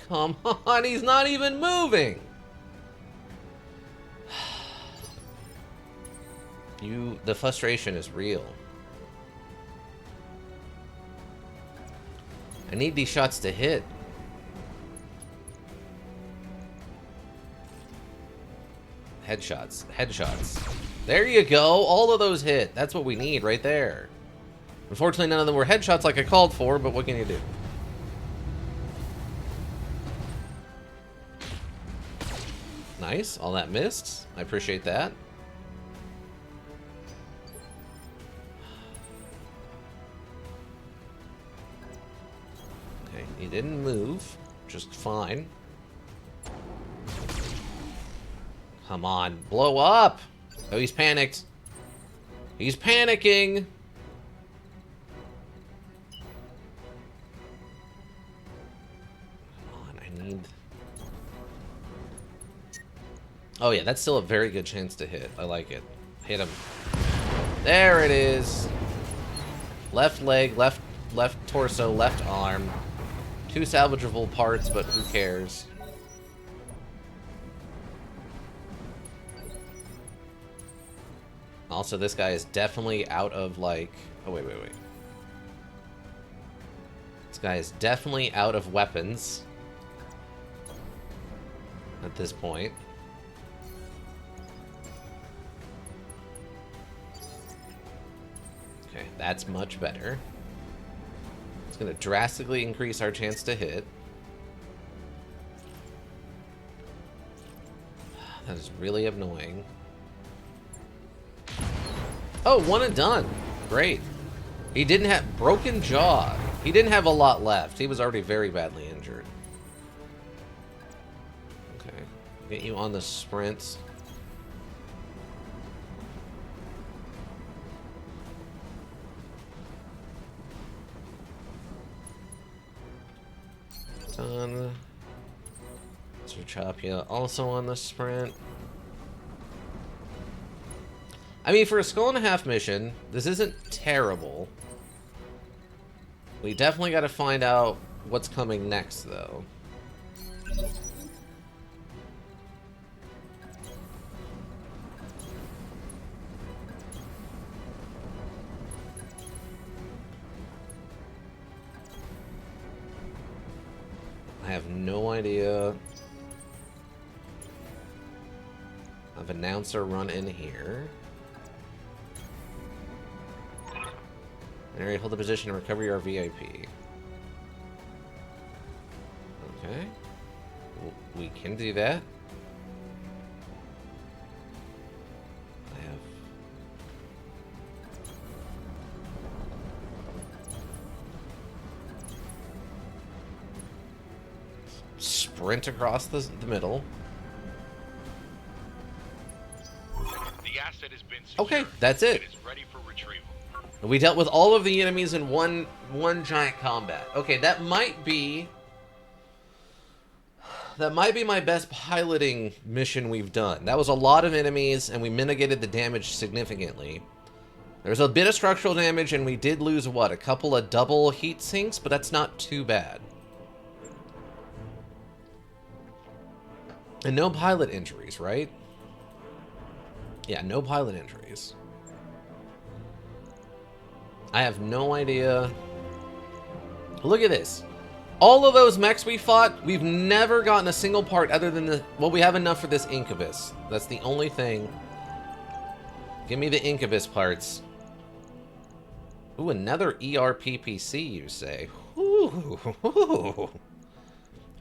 Come on, he's not even moving. The frustration is real. I need these shots to hit. Headshots. Headshots. There you go. All of those hit. That's what we need right there. Unfortunately, none of them were headshots like I called for, but what can you do? Nice. All that missed. I appreciate that. Okay, he didn't move. Just fine. Come on, blow up! Oh, he's panicked. He's panicking! Come on, I need... Oh yeah, that's still a very good chance to hit. I like it. Hit him. There it is! Left leg, left torso, left arm. 2 salvageable parts, but who cares? Also, this guy is definitely out of, like... Oh, wait. This guy is definitely out of weapons. At this point. Okay, that's much better. It's going to drastically increase our chance to hit. That is really annoying. Oh, one and done. Great. He didn't have... Broken jaw. He didn't have a lot left. He was already very badly injured. Okay. Get you on the sprint. Done. Sir Chopia also on the sprint. I mean, for a skull-and-a-half mission, this isn't terrible. We definitely got to find out what's coming next, though. I have no idea. I've announcer run in here. Alright, hold the position and recover your VIP. Okay. We can do that. I have... sprint across the middle. The asset has been secured. Okay, that's it. It is ready for retrieval. We dealt with all of the enemies in one giant combat. Okay, that might be my best piloting mission we've done. That was a lot of enemies, and we mitigated the damage significantly. There's a bit of structural damage, and we did lose, what, a couple of double heat sinks, but that's not too bad. And no pilot injuries, right? Yeah, no pilot injuries. I have no idea. Look at this. All of those mechs we fought, we've never gotten a single part other than the... Well, we have enough for this Incubus. That's the only thing. Give me the Incubus parts. Ooh, another ERPPC, you say? Ooh.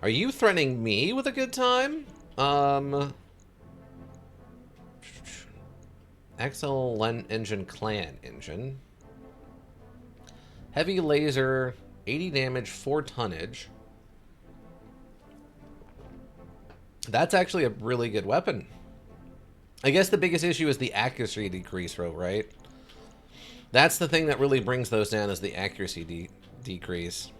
Are you threatening me with a good time? XL engine clan engine. Heavy laser, 80 damage, 4 tonnage. That's actually a really good weapon. I guess the biggest issue is the accuracy decrease, right? That's the thing that really brings those down, is the accuracy decrease.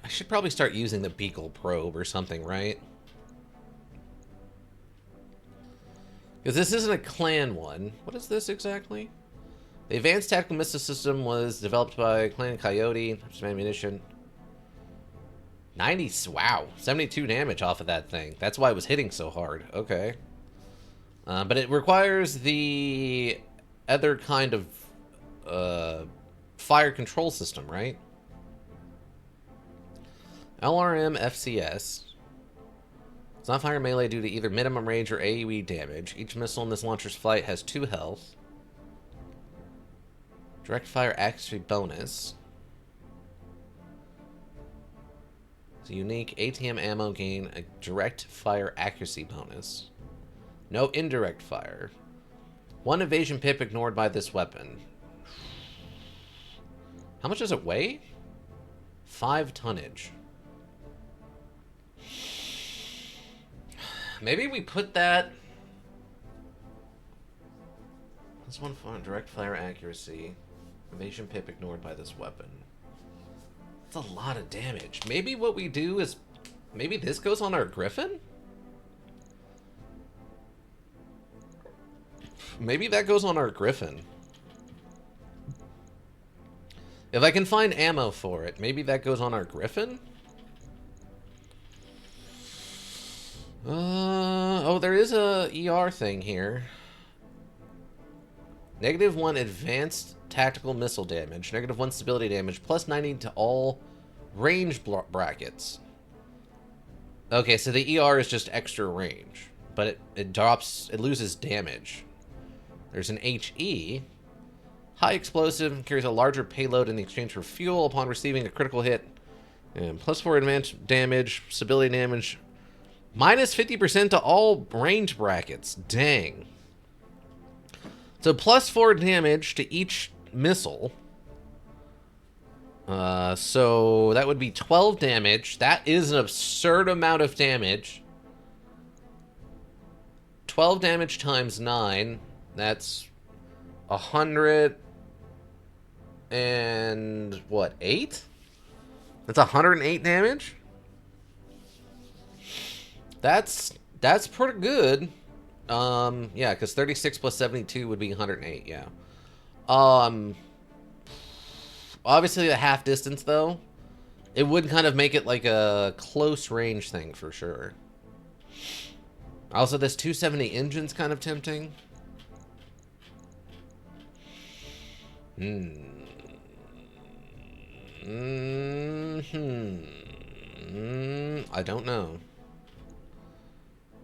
I should probably start using the Beagle probe or something, right? Because this isn't a clan one. What is this exactly? The Advanced Tactical Missile System was developed by Clan Coyote. Some ammunition. 90, wow. 72 damage off of that thing. That's why it was hitting so hard. Okay. But it requires the other kind of fire control system, right? LRM FCS. It's not fire melee due to either minimum range or AoE damage. Each missile in this launcher's flight has 2 health. Direct fire accuracy bonus. It's a unique ATM ammo gain, a direct fire accuracy bonus. No indirect fire. 1 evasion pip ignored by this weapon. How much does it weigh? 5 tonnage. Maybe we put that... This one for direct fire accuracy. Evasion pip ignored by this weapon. That's a lot of damage. Maybe what we do is... Maybe this goes on our Griffin? Maybe that goes on our Griffin. If I can find ammo for it, maybe that goes on our Griffin? Oh, there is a ER thing here. -1 advanced tactical missile damage. -1 stability damage. Plus 90 to all range brackets. Okay, so the ER is just extra range. But it drops, it loses damage. There's an HE. High explosive. Carries a larger payload in exchange for fuel upon receiving a critical hit. And +4 advanced damage. Stability damage. Minus 50% to all range brackets. Dang. So +4 damage to each missile. So that would be 12 damage. That is an absurd amount of damage. 12 damage times 9. That's 100 and what, 8? That's 108 damage? That's pretty good. Yeah, because 36 plus 72 would be 108, yeah. Obviously a half distance, though. It would kind of make it like a close range thing, for sure. Also, this 270 engine's kind of tempting. I don't know.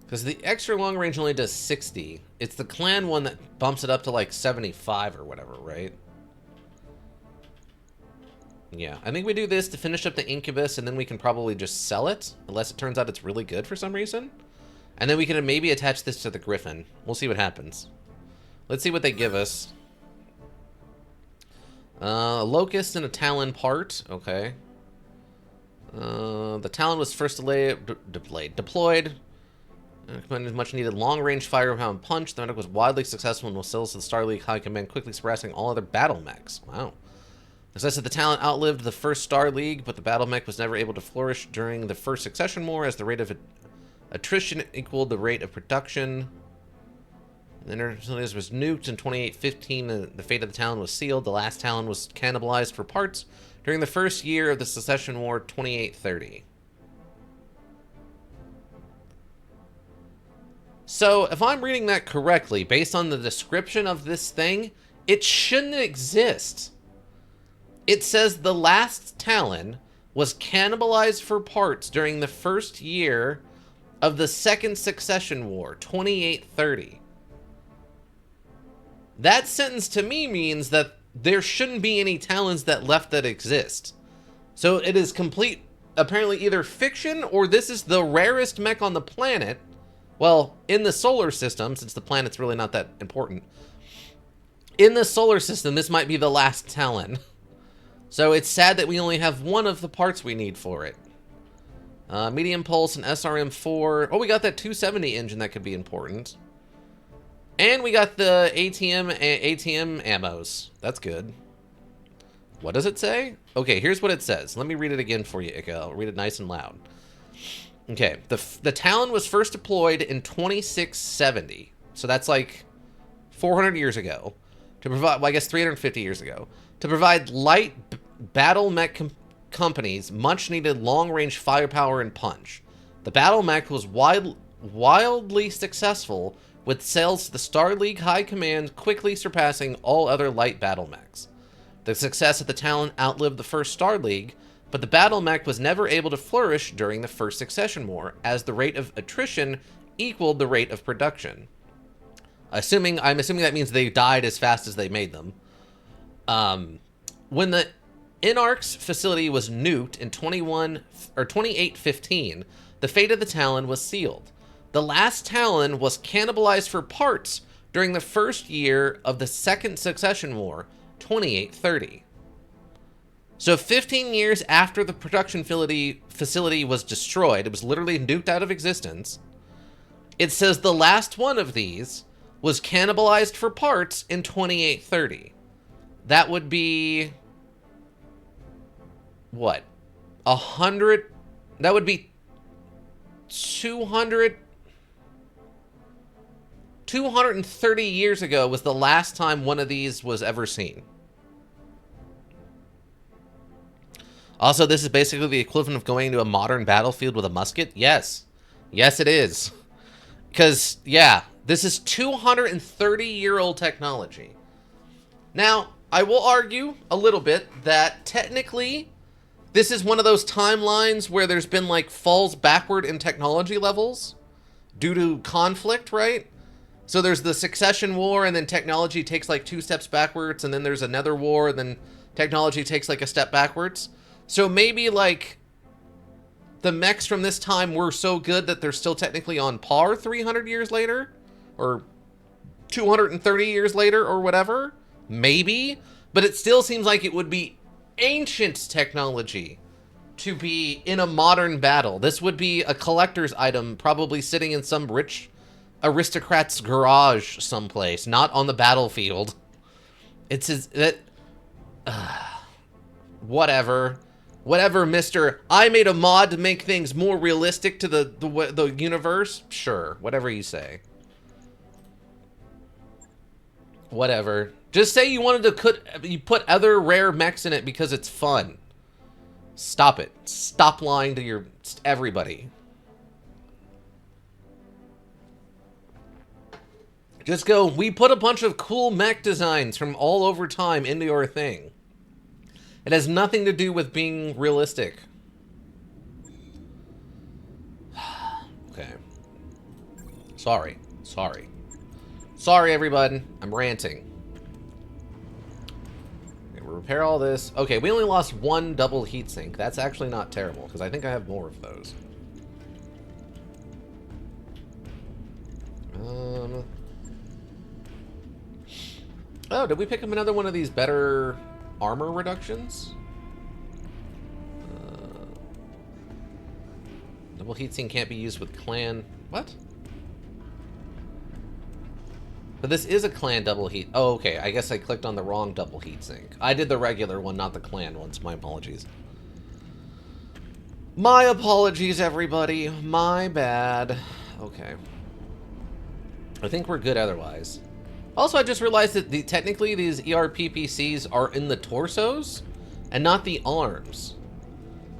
Because the extra long range only does 60. It's the clan one that bumps it up to like 75 or whatever, right? Yeah, I think we do this to finish up the Incubus, and then we can probably just sell it, unless it turns out it's really good for some reason. And then we can maybe attach this to the Griffin. We'll see what happens. Let's see what they give us. A locust and a talon part. Okay. The talon was first deployed. Commanded much needed long-range firepower and punch. The medic was widely successful and was sales to the Star League High Command, quickly surpassing all other battle mechs. Wow. The success of the talent outlived the first Star League, but the battle mech was never able to flourish during the first succession war, as the rate of attrition equaled the rate of production. The inner facilities was nuked in 2815. The fate of the Talon was sealed. The last Talon was cannibalized for parts during the first year of the Secession War, 2830. So, if I'm reading that correctly, based on the description of this thing, it shouldn't exist. It says the last Talon was cannibalized for parts during the first year of the Second Succession War, 2830. That sentence to me means that there shouldn't be any Talons that exist. So it is complete, apparently either fiction, or this is the rarest mech on the planet. Well, in the solar system, since the planet's really not that important. In the solar system, this might be the last Talon. So it's sad that we only have one of the parts we need for it. Medium pulse and SRM4. Oh, we got that 270 engine that could be important. And we got the ATM ammos. That's good. What does it say? Okay, here's what it says. Let me read it again for you, Ika. I'll read it nice and loud. Okay, the Talon was first deployed in 2670. So that's like 400 years ago. To provide, well, I guess 350 years ago. To provide light battle mech companies much needed long-range firepower and punch. The battle mech was wildly successful, with sales to the Star League High Command quickly surpassing all other light battle mechs. The success of the Talon outlived the first Star League, but the battle mech was never able to flourish during the first Succession War, as the rate of attrition equaled the rate of production. I'm assuming that means they died as fast as they made them. When the Inarch's facility was nuked in 2815, the fate of the Talon was sealed. The last Talon was cannibalized for parts during the first year of the Second Succession War, 2830. So 15 years after the production facility was destroyed, it was literally nuked out of existence, it says the last one of these was cannibalized for parts in 2830. That would be... what? 100... that would be 230 years ago was the last time one of these was ever seen. Also, this is basically the equivalent of going to a modern battlefield with a musket? Yes. Yes, it is. Because, yeah, this is 230-year-old technology. Now, I will argue a little bit that technically this is one of those timelines where there's been like falls backward in technology levels due to conflict, right? So there's the Succession War, and then technology takes like 2 steps backwards, and then there's another war, and then technology takes like a step backwards. So maybe like the mechs from this time were so good that they're still technically on par 300 years later, or 230 years later, or whatever. Maybe, but it still seems like it would be ancient technology to be in a modern battle. This would be a collector's item, probably sitting in some rich aristocrat's garage someplace, not on the battlefield. It's that whatever, Mister. I made a mod to make things more realistic to the universe. Sure, whatever you say. Whatever. Just say you wanted to put other rare mechs in it because it's fun. Stop it. Stop lying to everybody. Just go, we put a bunch of cool mech designs from all over time into your thing. It has nothing to do with being realistic. Okay. Sorry, everybody. I'm ranting. Okay, we'll repair all this. Okay, we only lost 1 double heatsink. That's actually not terrible, because I think I have more of those. Oh, did we pick up another one of these better armor reductions. Double heatsink can't be used with clan. What? But this is a clan double heat. Oh, okay. I guess I clicked on the wrong double heatsink. I did the regular one, not the clan ones. My apologies. My apologies, everybody. My bad. Okay. I think we're good otherwise. Also, I just realized that technically these ERPPCs are in the torsos and not the arms.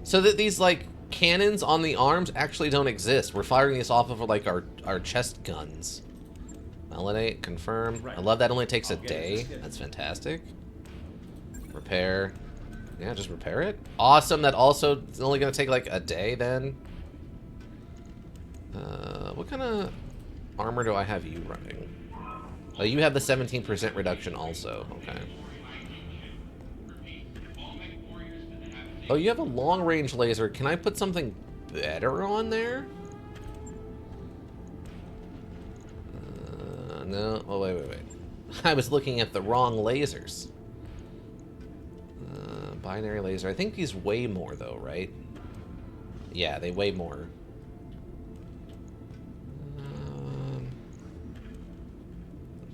So that these, like, cannons on the arms actually don't exist. We're firing these off of, like, our chest guns. Validate, confirm. Right. I love that only takes a day. That's fantastic. Repair. Yeah, just repair it. Awesome. That also is only going to take, like, a day then. What kind of armor do I have you running? Oh, you have the 17% reduction also. Okay. Oh, you have a long-range laser. Can I put something better on there? No. Oh, wait. I was looking at the wrong lasers. Binary laser. I think these weigh more, though, right? Yeah, they weigh more.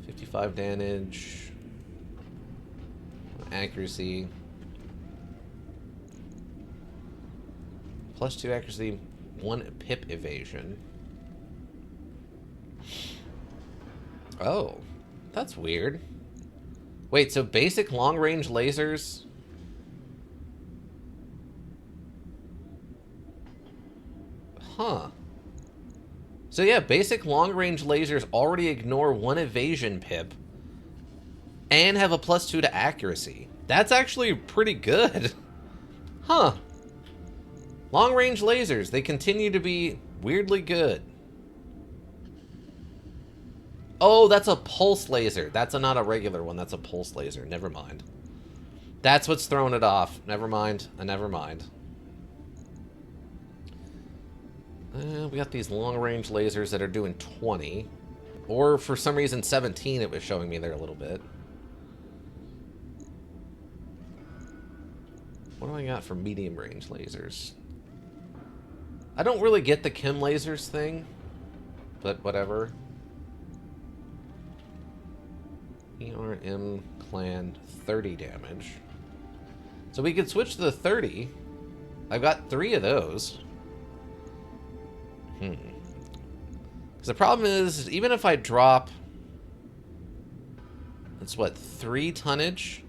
55 damage. Accuracy. +2 accuracy, 1 pip evasion. Oh, that's weird. Wait, so basic long-range lasers... Huh. So yeah, basic long-range lasers already ignore 1 evasion pip and have a +2 to accuracy. That's actually pretty good. Huh. Long-range lasers, they continue to be weirdly good. Oh, that's a pulse laser. That's not a regular one. That's a pulse laser. Never mind. That's what's throwing it off. Never mind. Never mind. We got these long-range lasers that are doing 20. Or, for some reason, 17 it was showing me there a little bit. What do I got for medium-range lasers? I don't really get the chem lasers thing, but whatever. ERM clan 30 damage. So we could switch to the 30. I've got 3 of those. Because the problem is, even if I drop... That's what, 3 tonnage?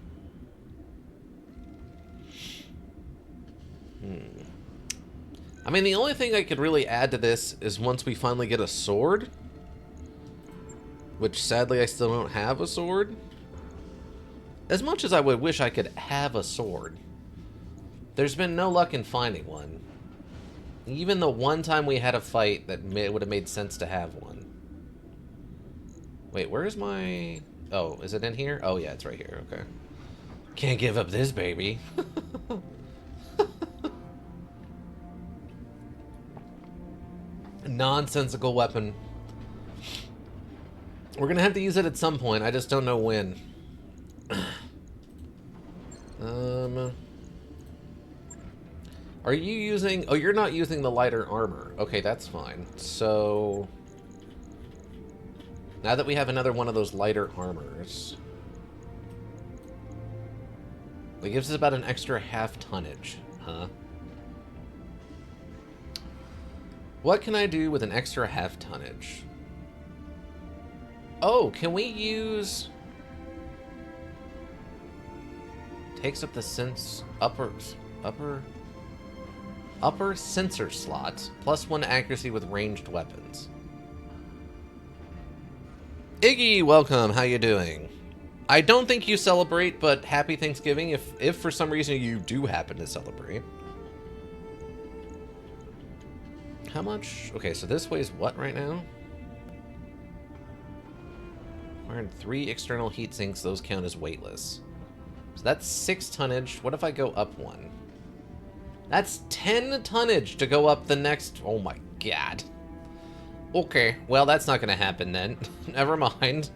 I mean, the only thing I could really add to this is once we finally get a sword. Which, sadly, I still don't have a sword. As much as I would wish I could have a sword, there's been no luck in finding one. Even the one time we had a fight that would have made sense to have one. Wait, where's my... Oh, is it in here? Oh, yeah, it's right here. Okay. Can't give up this baby. Nonsensical weapon. We're gonna have to use it at some point. I just don't know when. Are you using... Oh, you're not using the lighter armor. Okay, that's fine. So... Now that we have another one of those lighter armors... It gives us about an extra half tonnage. Huh? What can I do with an extra half tonnage? Oh, can we use... Takes up the upper sensor slot, +1 accuracy with ranged weapons. Iggy, welcome. How you doing? I don't think you celebrate, but happy Thanksgiving if for some reason you do happen to celebrate. How much? Okay, so this weighs what right now? We're in 3 external heat sinks. Those count as weightless. So that's 6 tonnage. What if I go up 1? That's 10 tonnage to go up the next... Oh my god. Okay, well that's not gonna happen then. Never mind.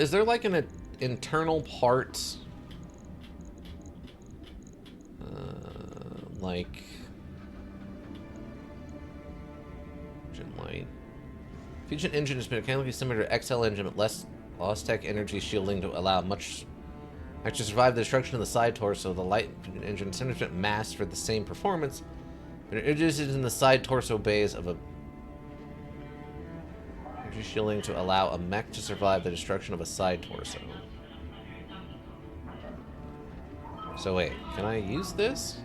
Is there like an internal parts, like engine light. Fusion engine is mechanically similar to XL engine, but less tech energy shielding to allow much to survive the destruction of the side torso. The light engine 70% mass for the same performance, but it is in the side torso bays of a energy shielding to allow a mech to survive the destruction of a side torso. So wait, can I use this?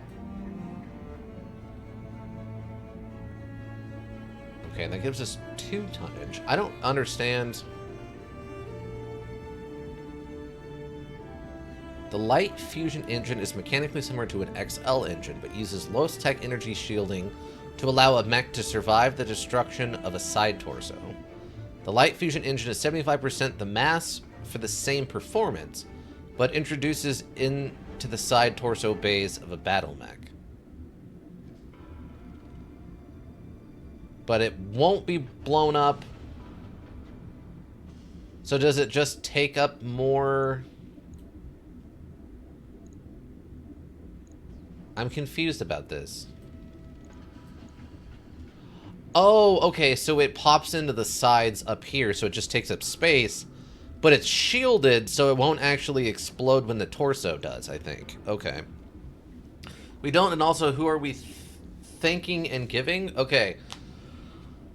Okay, that gives us 2 tonnage. I don't understand. The light fusion engine is mechanically similar to an XL engine, but uses lowest tech energy shielding to allow a mech to survive the destruction of a side torso. The light fusion engine is 75% the mass for the same performance, but introduces into the side torso bays of a battle mech. But it won't be blown up. So does it just take up more? I'm confused about this. Oh, okay, so it pops into the sides up here, so it just takes up space, but it's shielded, so it won't actually explode when the torso does, I think. Okay. We don't, and also, who are we thanking and giving? Okay.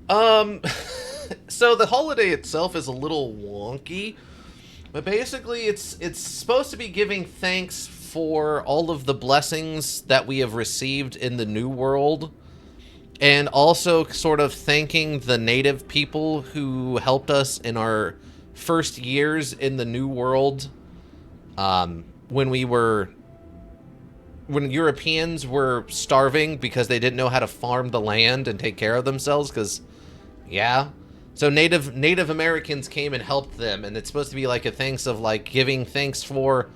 So the holiday itself is a little wonky, but basically it's supposed to be giving thanks for all of the blessings that we have received in the New World, and also sort of thanking the native people who helped us in our first years in the New World, when Europeans were starving because they didn't know how to farm the land and take care of themselves, because, yeah. So Native Americans came and helped them, and it's supposed to be like a thanks of, like, giving thanks for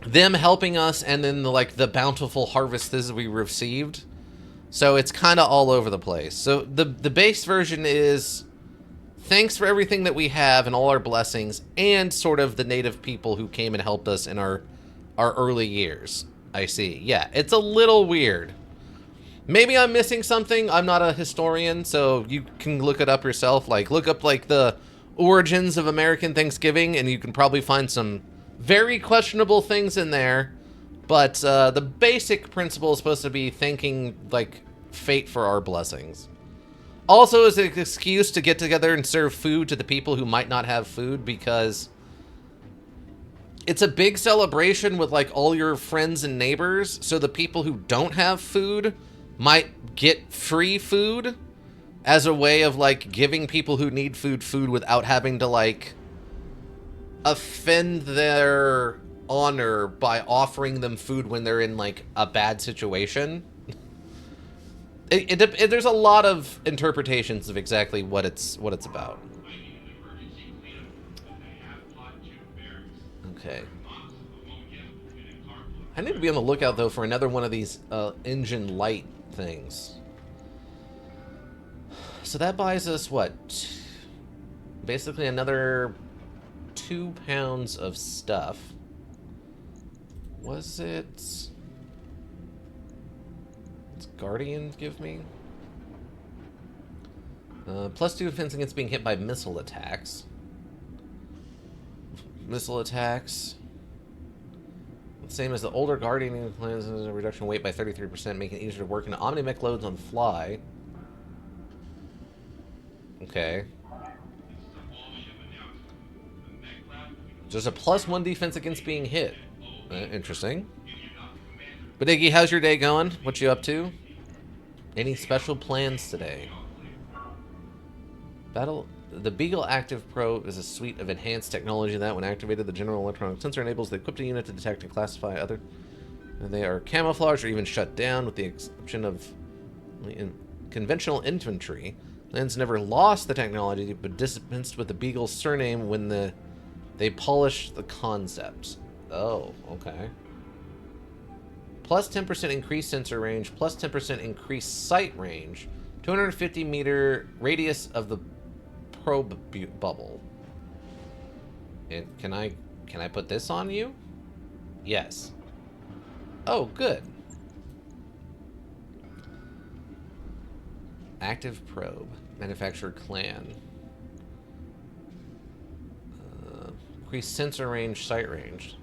them helping us, and then the bountiful harvests we received. So it's kind of all over the place. So the base version is thanks for everything that we have and all our blessings, and sort of the native people who came and helped us in our early years. I see. Yeah, it's a little weird. Maybe I'm missing something. I'm not a historian, so you can look it up yourself. Like, look up, like, the origins of American Thanksgiving, and you can probably find some very questionable things in there. But the basic principle is supposed to be thanking, like, fate for our blessings. Also, as an excuse to get together and serve food to the people who might not have food, because it's a big celebration with, like, all your friends and neighbors, so the people who don't have food might get free food as a way of, like, giving people who need food without having to, like, offend their honor by offering them food when they're in, like, a bad situation. There's a lot of interpretations of exactly what it's about. Okay. I need to be on the lookout, though, for another one of these engine light things. So that buys us, what? Basically another 2 pounds of stuff. Was it... What's Guardian give me? +2 defense against being hit by missile attacks. Missile attacks. Same as the older Guardian plans, a reduction in weight by 33%, making it easier to work in Omni-Mech loads on fly. Okay. There's a +1 defense against being hit. Interesting. But Iggy, how's your day going? What you up to? Any special plans today? The Beagle Active Pro is a suite of enhanced technology that, when activated, the general electronic sensor enables the equipped unit to detect and classify other. They are camouflaged or even shut down, with the exception of conventional infantry. Lands never lost the technology, but dispensed with the Beagle's surname when they polished the concept. Oh, okay. +10% increased sensor range, +10% increased sight range, 250-meter radius of the probe bubble. And can I Can I put this on you? Yes. Oh, good. Active probe. Manufacturer clan. Increase sensor range, sight range.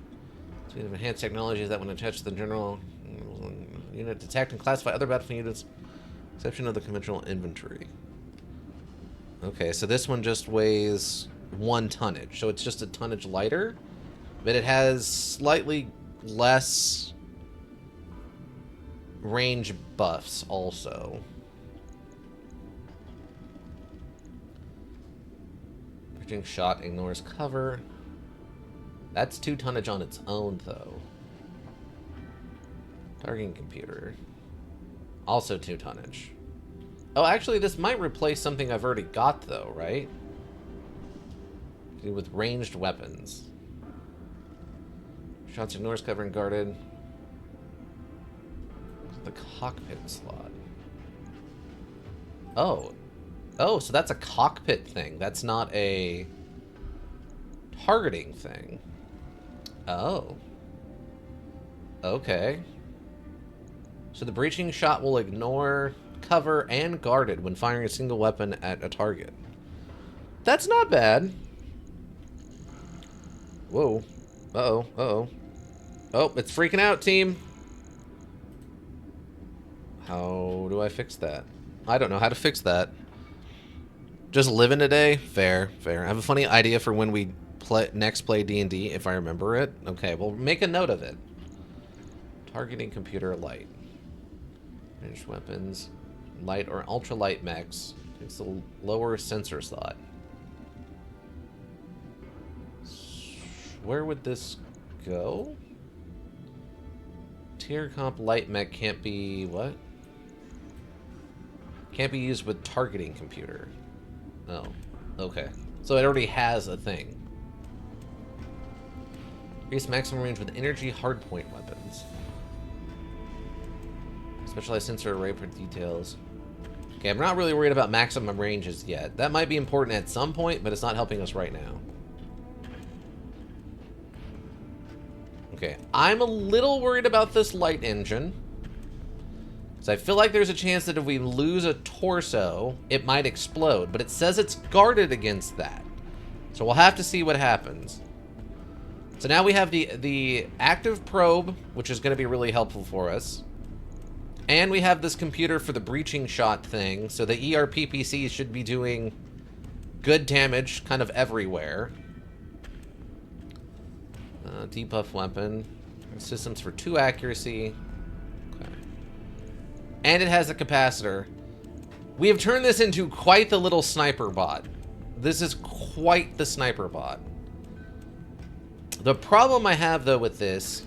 So we have enhanced technologies that when attached to the general unit, detect and classify other battlefield units, exception of the conventional inventory. Okay, so this one just weighs 1 tonnage, so it's just a tonnage lighter, but it has slightly less range buffs also. Bridging shot ignores cover. That's 2 tonnage on its own, though. Targeting computer. Also 2 tonnage. Oh, actually, this might replace something I've already got, though, right? To do with ranged weapons. Shots ignores cover and guarded. The cockpit slot. Oh. Oh, so that's a cockpit thing. That's not a targeting thing. Oh. Okay. So the breaching shot will ignore cover and guarded when firing a single weapon at a target. That's not bad. Whoa. Uh-oh. Uh-oh. Oh, it's freaking out, team. How do I fix that? I don't know how to fix that. Just living today? Fair, fair. I have a funny idea for when we next play D&D, if I remember it. Okay, well, make a note of it. Targeting computer light. Ranged weapons. Light or ultralight mechs. It's the lower sensor slot. Where would this go? Tier comp light mech can't be... what? Can't be used with targeting computer. Oh, okay. So it already has a thing. Increase maximum range with energy hardpoint weapons. Specialized sensor array for details. Okay, I'm not really worried about maximum ranges yet. That might be important at some point, but it's not helping us right now. Okay, I'm a little worried about this light engine. So I feel like there's a chance that if we lose a torso, it might explode. But it says it's guarded against that. So we'll have to see what happens. So now we have the active probe, which is going to be really helpful for us. And we have this computer for the breaching shot thing. So the ERPPC should be doing good damage kind of everywhere. Debuff weapon. Systems for 2 accuracy. Okay. And it has a capacitor. We have turned this into quite the little sniper bot. This is quite the sniper bot. The problem I have, though, with this...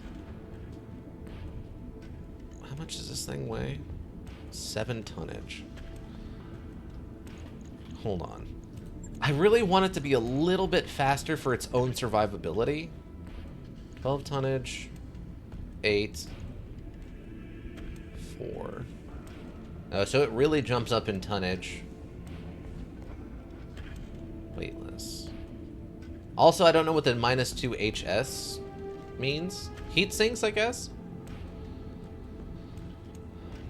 How much does this thing weigh? 7 tonnage. Hold on. I really want it to be a little bit faster for its own survivability. 12 tonnage. 8. 4. So it really jumps up in tonnage. Weightless. Also, I don't know what the -2 HS means. Heat sinks, I guess?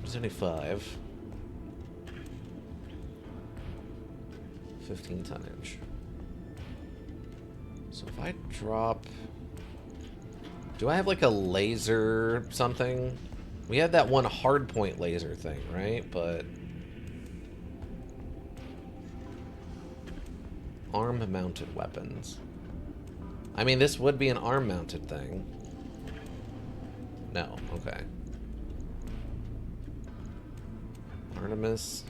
75. 15 tonnage. So if I drop... Do I have like a laser something? We had that one hardpoint laser thing, right? But... Arm-mounted weapons. I mean, this would be an arm-mounted thing. No, okay. Artemis.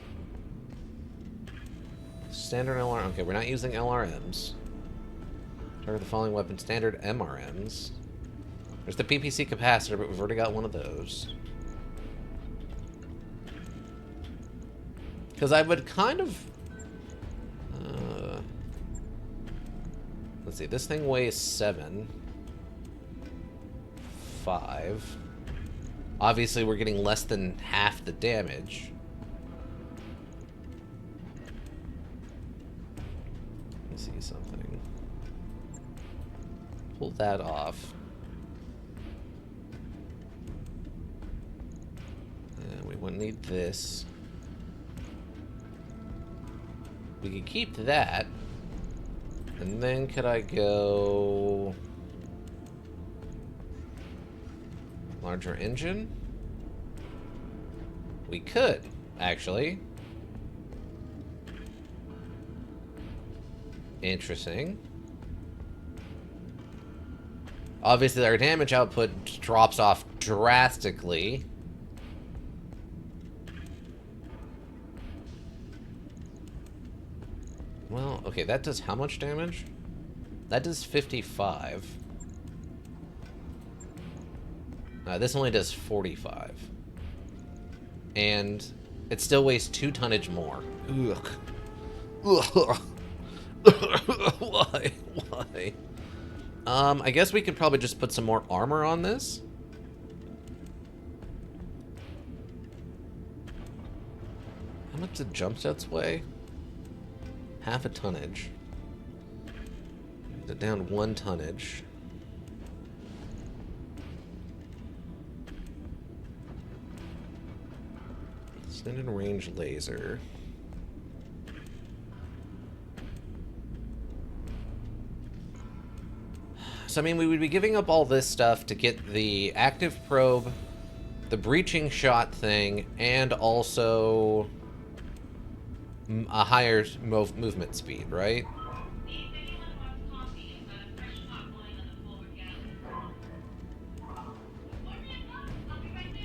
Standard LR. Okay, we're not using LRMs. Target the following weapon. Standard MRMs. There's the PPC capacitor, but we've already got one of those. Because I would kind of... let's see, this thing weighs 7. 5. Obviously, we're getting less than half the damage. Let me see something. pull that off. We wouldn't need this. We could keep that. And then could I go... larger engine? We could, actually. Interesting. Obviously, our damage output drops off drastically. Well, okay, that does how much damage? That does 55. This only does 45. And it still weighs 2 tonnage more. Ugh. Ugh. Why? Why? I guess we could probably just put some more armor on this. How much did jump sets weigh? Half a tonnage. Down 1 tonnage. Extended range laser. So, I mean, we would be giving up all this stuff to get the active probe, the breaching shot thing, and also a higher movement speed, right?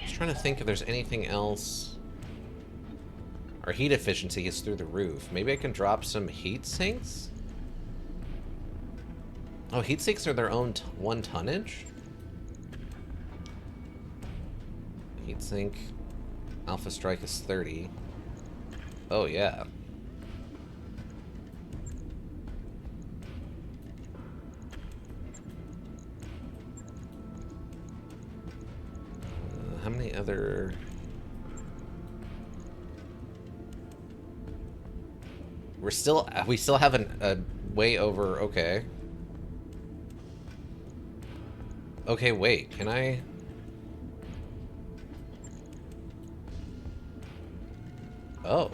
Just trying to think if there's anything else. Our heat efficiency is through the roof. Maybe I can drop some heat sinks? Oh, heat sinks are their own 1 tonnage? Heat sink. Alpha strike is 30. Oh, yeah. How many other... we still have a way over, okay. Okay, wait, can I... oh.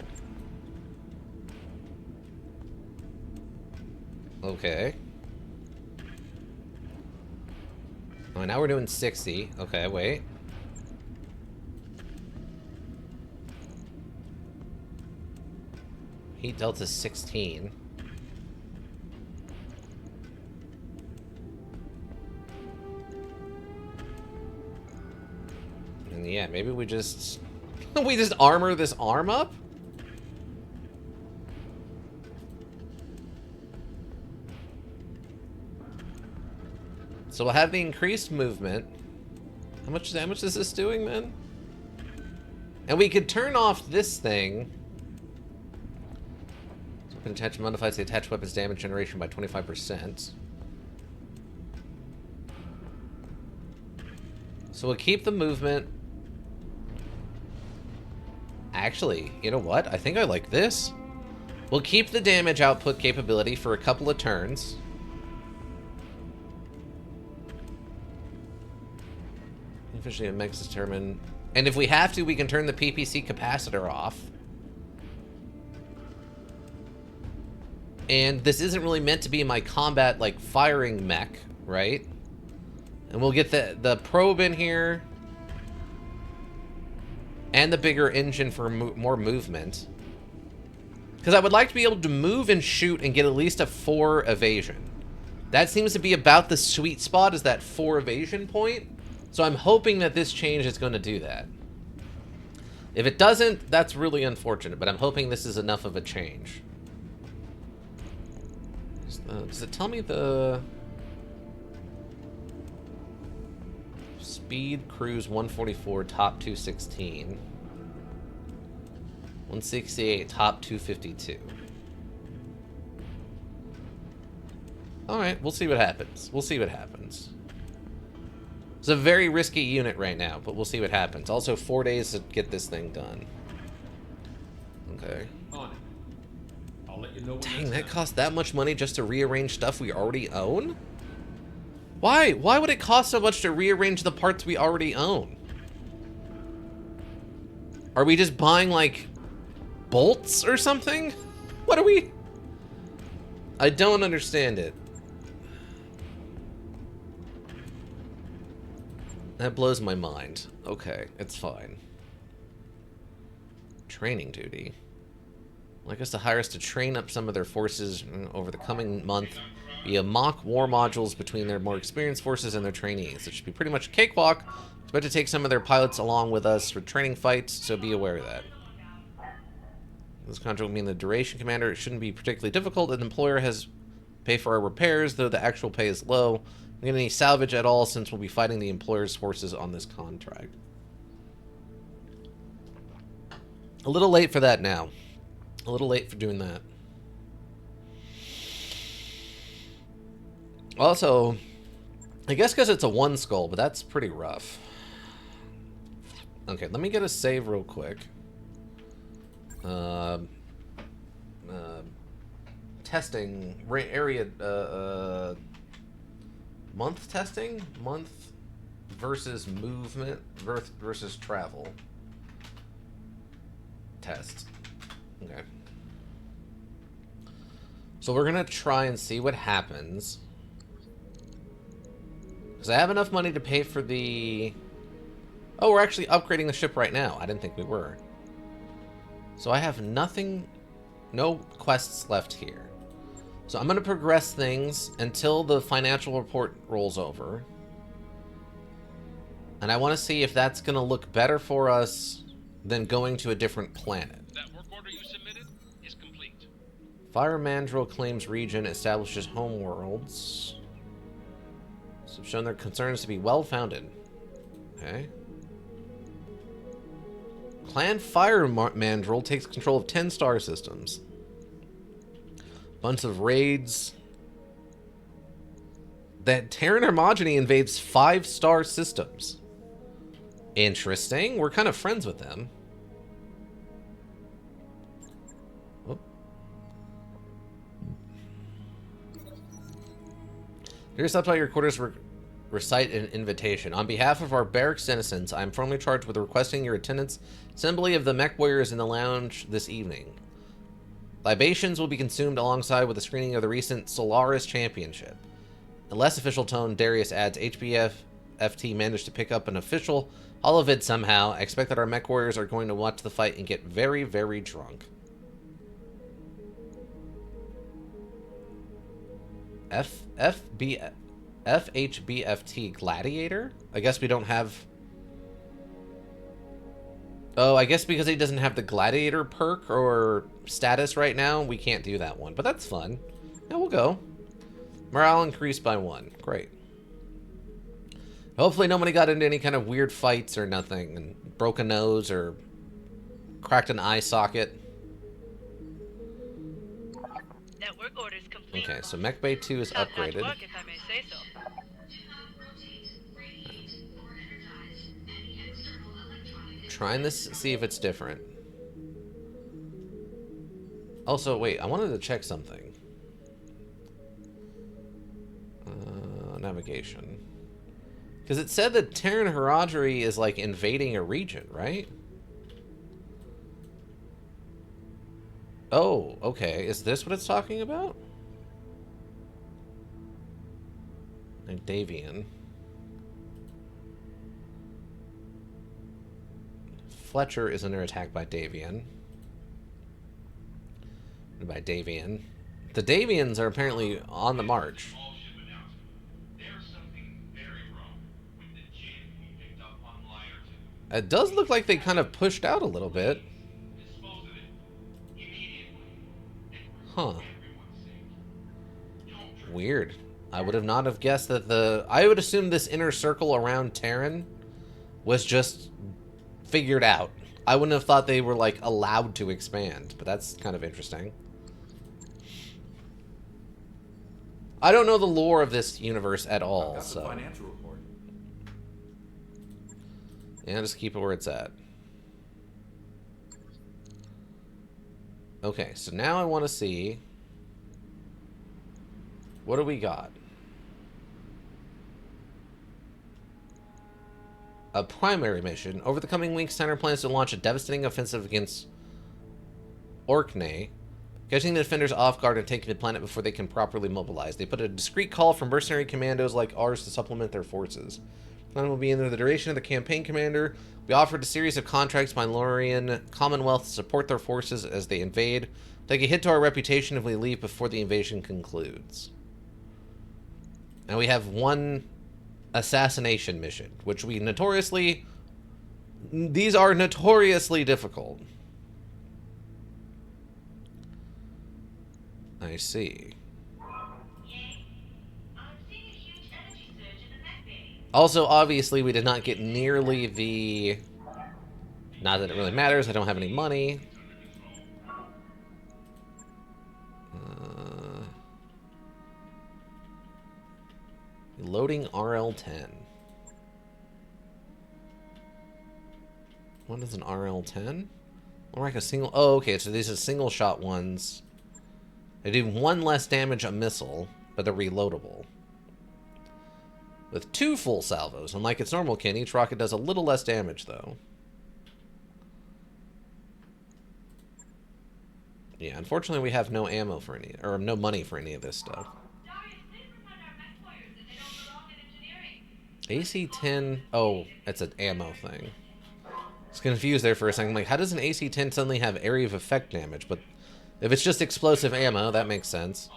Okay. Oh, now we're doing 60. Okay, wait. Heat delta 16. And yeah, maybe we just... we just armor this arm up? So we'll have the increased movement. How much damage is this doing, then? And we could turn off this thing. So weapon attachment modifies the attached weapon's damage generation by 25%. So we'll keep the movement. Actually, you know what? I think I like this. We'll keep the damage output capability for a couple of turns. Officially, it makes us determine. And if we have to, we can turn the PPC capacitor off. And this isn't really meant to be my combat, like, firing mech, right? And we'll get the probe in here. And the bigger engine for more movement. Because I would like to be able to move and shoot and get at least a 4 evasion. That seems to be about the sweet spot, is that 4 evasion point. So I'm hoping that this change is going to do that. If it doesn't, that's really unfortunate, but I'm hoping this is enough of a change. Does it tell me the... speed, cruise, 144, top 216. 168, top 252. Alright, we'll see what happens. We'll see what happens. It's a very risky unit right now, but we'll see what happens. Also, 4 days to get this thing done. Okay. On it. I'll let you know. Dang, that cost that much money just to rearrange stuff we already own? Why? Why would it cost so much to rearrange the parts we already own? Are we just buying, like, bolts or something? What are we... I don't understand it. That blows my mind. Okay, it's fine. Training duty. Well, I guess to hire us to train up some of their forces over the coming month via mock war modules between their more experienced forces and their trainees. It should be pretty much a cakewalk. Expect to take some of their pilots along with us for training fights, so be aware of that. This contract will mean the duration, Commander. It shouldn't be particularly difficult. An employer has pay for our repairs, though the actual pay is low. We don't get any salvage at all since we'll be fighting the employer's forces on this contract. A little late for that now. A little late for doing that. Also, I guess because it's a one skull, but that's pretty rough. Okay, let me get a save real quick. Testing area month testing, month versus movement versus travel test. Okay, so we're gonna try and see what happens, because I have enough money to pay for the... Oh, we're actually upgrading the ship right now. I didn't think we were. So I have nothing, no quests left here. So I'm going to progress things until the financial report rolls over. And I want to see if that's going to look better for us than going to a different planet. That work order you submitted is complete. Fire Mandrill claims region establishes home worlds. So have shown their concerns to be well-founded. Okay. Clan Fire Mandrill takes control of 10 star systems. Bunch of raids. That Terran Homogeny invades 5-star systems. Interesting. We're kind of friends with them. Oh. Dear Subtitle, your quarters recite an invitation. On behalf of our barracks citizens, I am formally charged with requesting your attendance assembly of the mech warriors in the lounge this evening. Libations will be consumed alongside with a screening of the recent Solaris Championship. In a less official tone, Darius adds, HBF FT managed to pick up an official holovid somehow. I expect that our mech warriors are going to watch the fight and get very, very drunk. FHBFT Gladiator? I guess we don't have... Oh, I guess because he doesn't have the Gladiator perk or status right now, we can't do that one. But that's fun. Yeah, we'll go. Morale increased by 1. Great. Hopefully nobody got into any kind of weird fights or nothing and broke a nose or cracked an eye socket. That work order is complete. Okay, so Mech Bay 2 is Top-notch upgraded. work, if I may say so. Trying this, see if it's different. Also, wait, I wanted to check something. Navigation. Because it said that Terran Heraldry is like invading a region, right? Oh, okay. Is this what it's talking about? Like Davian. Fletcher is under attack by Davian. By Davian. The Davians are apparently on the march. It does look like they kind of pushed out a little bit. Huh. Weird. I would have not have guessed that the... I would assume this inner circle around Terran was just figured out. I wouldn't have thought they were, like, allowed to expand, but that's kind of interesting. I don't know the lore of this universe at all, so... Financial report. Yeah, just keep it where it's at. Okay, so now I want to see... What do we got? A primary mission. Over the coming weeks, Steiner plans to launch a devastating offensive against Orkney, catching the defenders off guard and taking the planet before they can properly mobilize. They put a discreet call for mercenary commandos like ours to supplement their forces. The plan will be under the duration of the campaign, Commander. We offered a series of contracts by Lorian Commonwealth to support their forces as they invade. Take a hit to our reputation if we leave before the invasion concludes. And we have one assassination mission, which we notoriously... These are notoriously difficult. I see. Also, obviously, we did not get nearly the... Not that it really matters, I don't have any money. Loading RL-10. What is an RL-10? More like a single... Oh, okay, so these are single-shot ones. They do 1 less damage a missile, but they're reloadable. With 2 full salvos. Unlike its normal kin, each rocket does a little less damage, though. Yeah, unfortunately we have no ammo for any... Or no money for any of this stuff. AC-10... Oh, it's an ammo thing. I was confused there for a second. I'm like, how does an AC-10 suddenly have area of effect damage? But if it's just explosive ammo, that makes sense.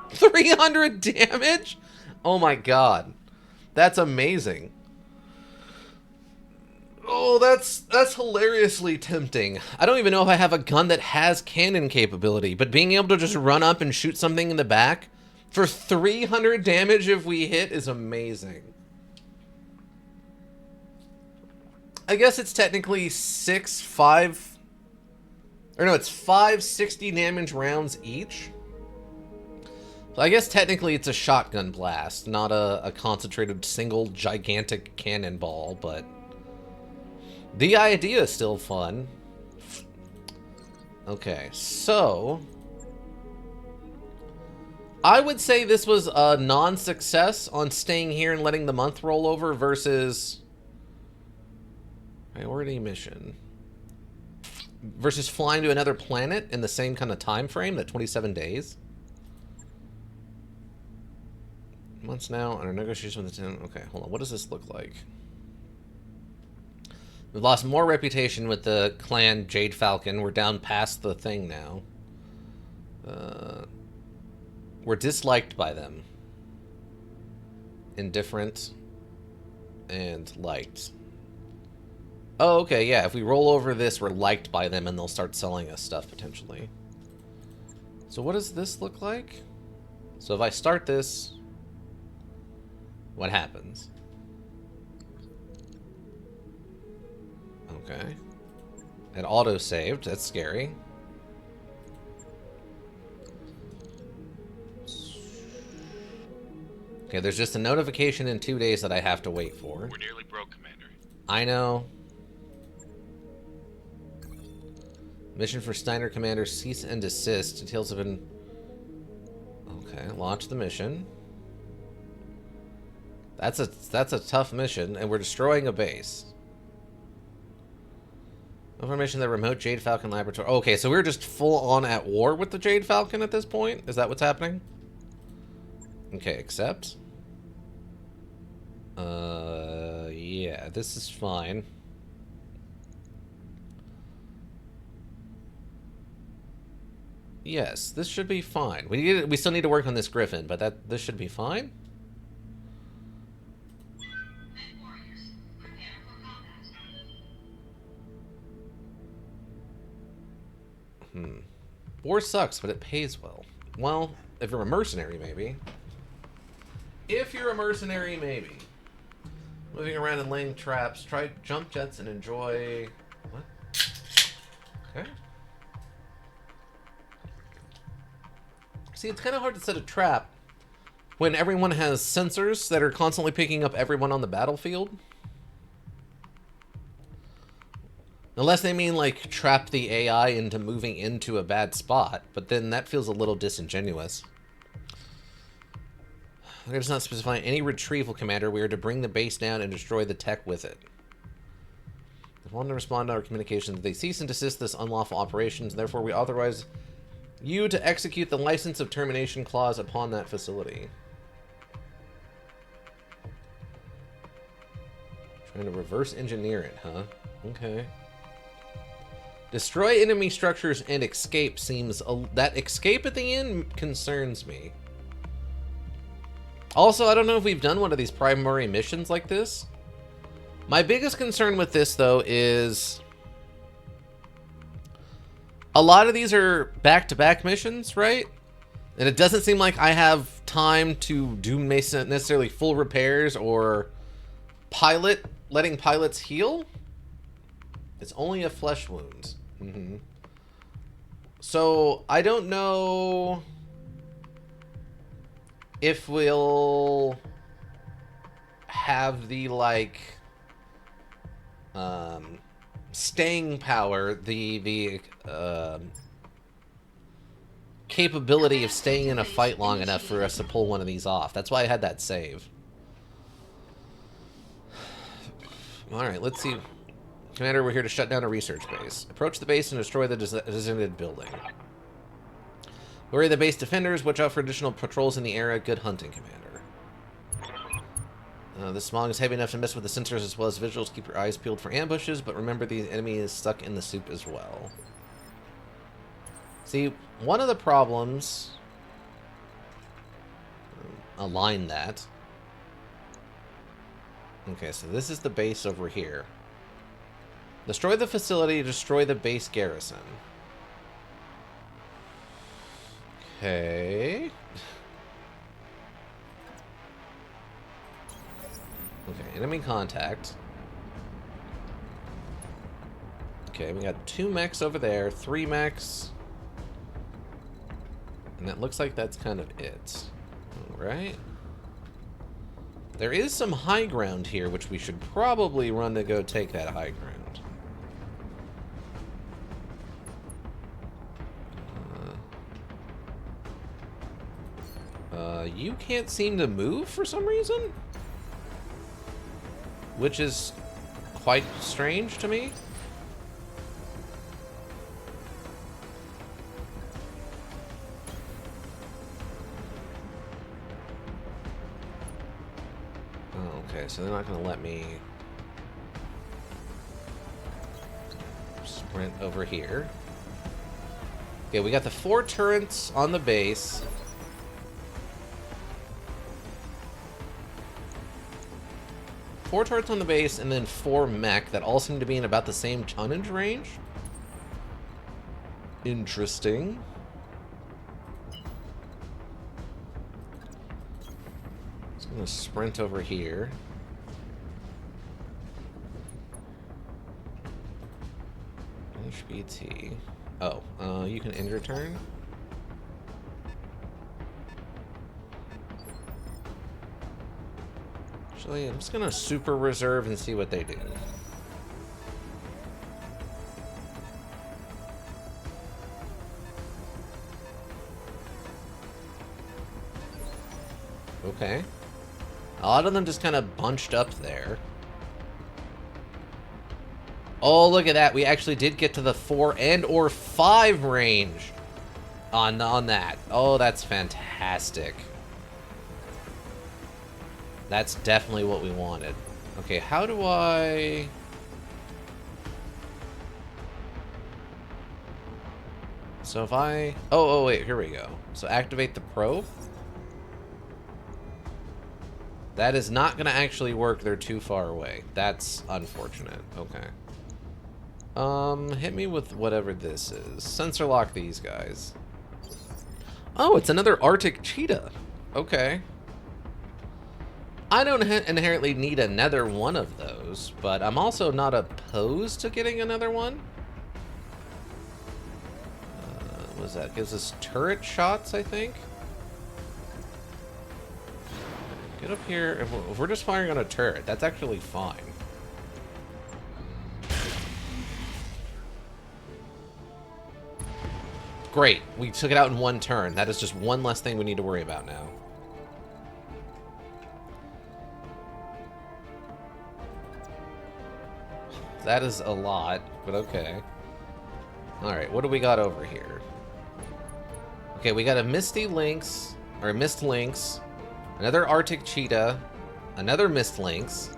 300 damage? Oh my god. That's amazing. Oh, that's hilariously tempting. I don't even know if I have a gun that has cannon capability, but being able to just run up and shoot something in the back for 300 damage if we hit is amazing. I guess it's technically 5 60 damage rounds each. So I guess technically it's a shotgun blast, not a concentrated single gigantic cannonball, but the idea is still fun. Okay, so I would say this was a non-success on staying here and letting the month roll over versus priority mission. Versus flying to another planet in the same kind of time frame, that 27 days. Months now, under negotiation with the town. Okay, hold on. What does this look like? We've lost more reputation with the clan Jade Falcon. We're down past the thing now. We're disliked by them. Indifferent. And liked. Oh, okay, yeah. If we roll over this, we're liked by them and they'll start selling us stuff, potentially. So what does this look like? So if I start this, what happens? Okay. It auto-saved. That's scary. Okay, there's just a notification in 2 days that I have to wait for. We're nearly broke, Commander. I know. Mission for Steiner Commander, cease and desist. Details have been... Okay, launch the mission. That's a tough mission, and we're destroying a base. Information that remote Jade Falcon laboratory... Okay, so we're just full on at war with the Jade Falcon at this point? Is that what's happening? Okay, accept. Yeah, this is fine. Yes, this should be fine. We still need to work on this Griffin, but this should be fine. War sucks, but it pays well. Well, if you're a mercenary, maybe. If you're a mercenary, maybe. Moving around and laying traps. Try jump jets and enjoy... What? Okay. See, it's kind of hard to set a trap when everyone has sensors that are constantly picking up everyone on the battlefield. Unless they mean, like, trap the AI into moving into a bad spot, but then that feels a little disingenuous. It does not specify any retrieval, Commander. We are to bring the base down and destroy the tech with it. If one to respond to our communications, they cease and desist this unlawful operations. Therefore, we authorize you to execute the license of termination clause upon that facility. Trying to reverse engineer it, huh? Okay. Destroy enemy structures and escape seems... that escape at the end concerns me. Also, I don't know if we've done one of these primary missions like this. My biggest concern with this, though, is... a lot of these are back-to-back missions, right? And it doesn't seem like I have time to do necessarily full repairs or letting pilots heal. It's only a flesh wound. Mm-hmm. So, I don't know if we'll have the, like, staying power, the capability of staying in a fight long enough for us to pull one of these off. That's why I had that save. Alright, let's see. Commander, we're here to shut down a research base. Approach the base and destroy the designated building. Worry the base defenders. Watch out for additional patrols in the area. Good hunting, Commander. This smog is heavy enough to mess with the sensors as well as visuals. Keep your eyes peeled for ambushes, but remember the enemy is stuck in the soup as well. See, one of the problems... align that. Okay, so this is the base over here. Destroy the facility, destroy the base garrison. Okay. Okay, enemy contact. Okay, we got 2 mechs over there, 3 mechs. And that looks like that's kind of it. Alright. There is some high ground here, which we should probably run to go take that high ground. You can't seem to move for some reason? Which is quite strange to me. Okay, so they're not going to let me sprint over here. Okay, we got the 4 turrets on the base. Four turrets on the base, and then 4 mech that all seem to be in about the same tonnage range. Interesting. Just gonna sprint over here. HBT. Oh, you can end your turn. Actually, I'm just gonna super reserve and see what they do. Okay. A lot of them just kind of bunched up there. Oh, look at that. We actually did get to the 4 and or 5 range on that. Oh, that's fantastic. That's definitely what we wanted. Okay, how do I... So if I... Oh, wait, here we go. So activate the probe. That is not going to actually work. They're too far away. That's unfortunate. Okay. Hit me with whatever this is. Sensor lock these guys. Oh, it's another Arctic cheetah. Okay. I don't inherently need another one of those, but I'm also not opposed to getting another one. What was that? Gives us turret shots, I think. Get up here. If we're just firing on a turret, that's actually fine. Great. We took it out in 1 turn. That is just one less thing we need to worry about now. That is a lot, but okay. Alright, what do we got over here? Okay, we got a Misty Lynx, or a Mist Lynx, another Arctic Cheetah, another Mist Lynx.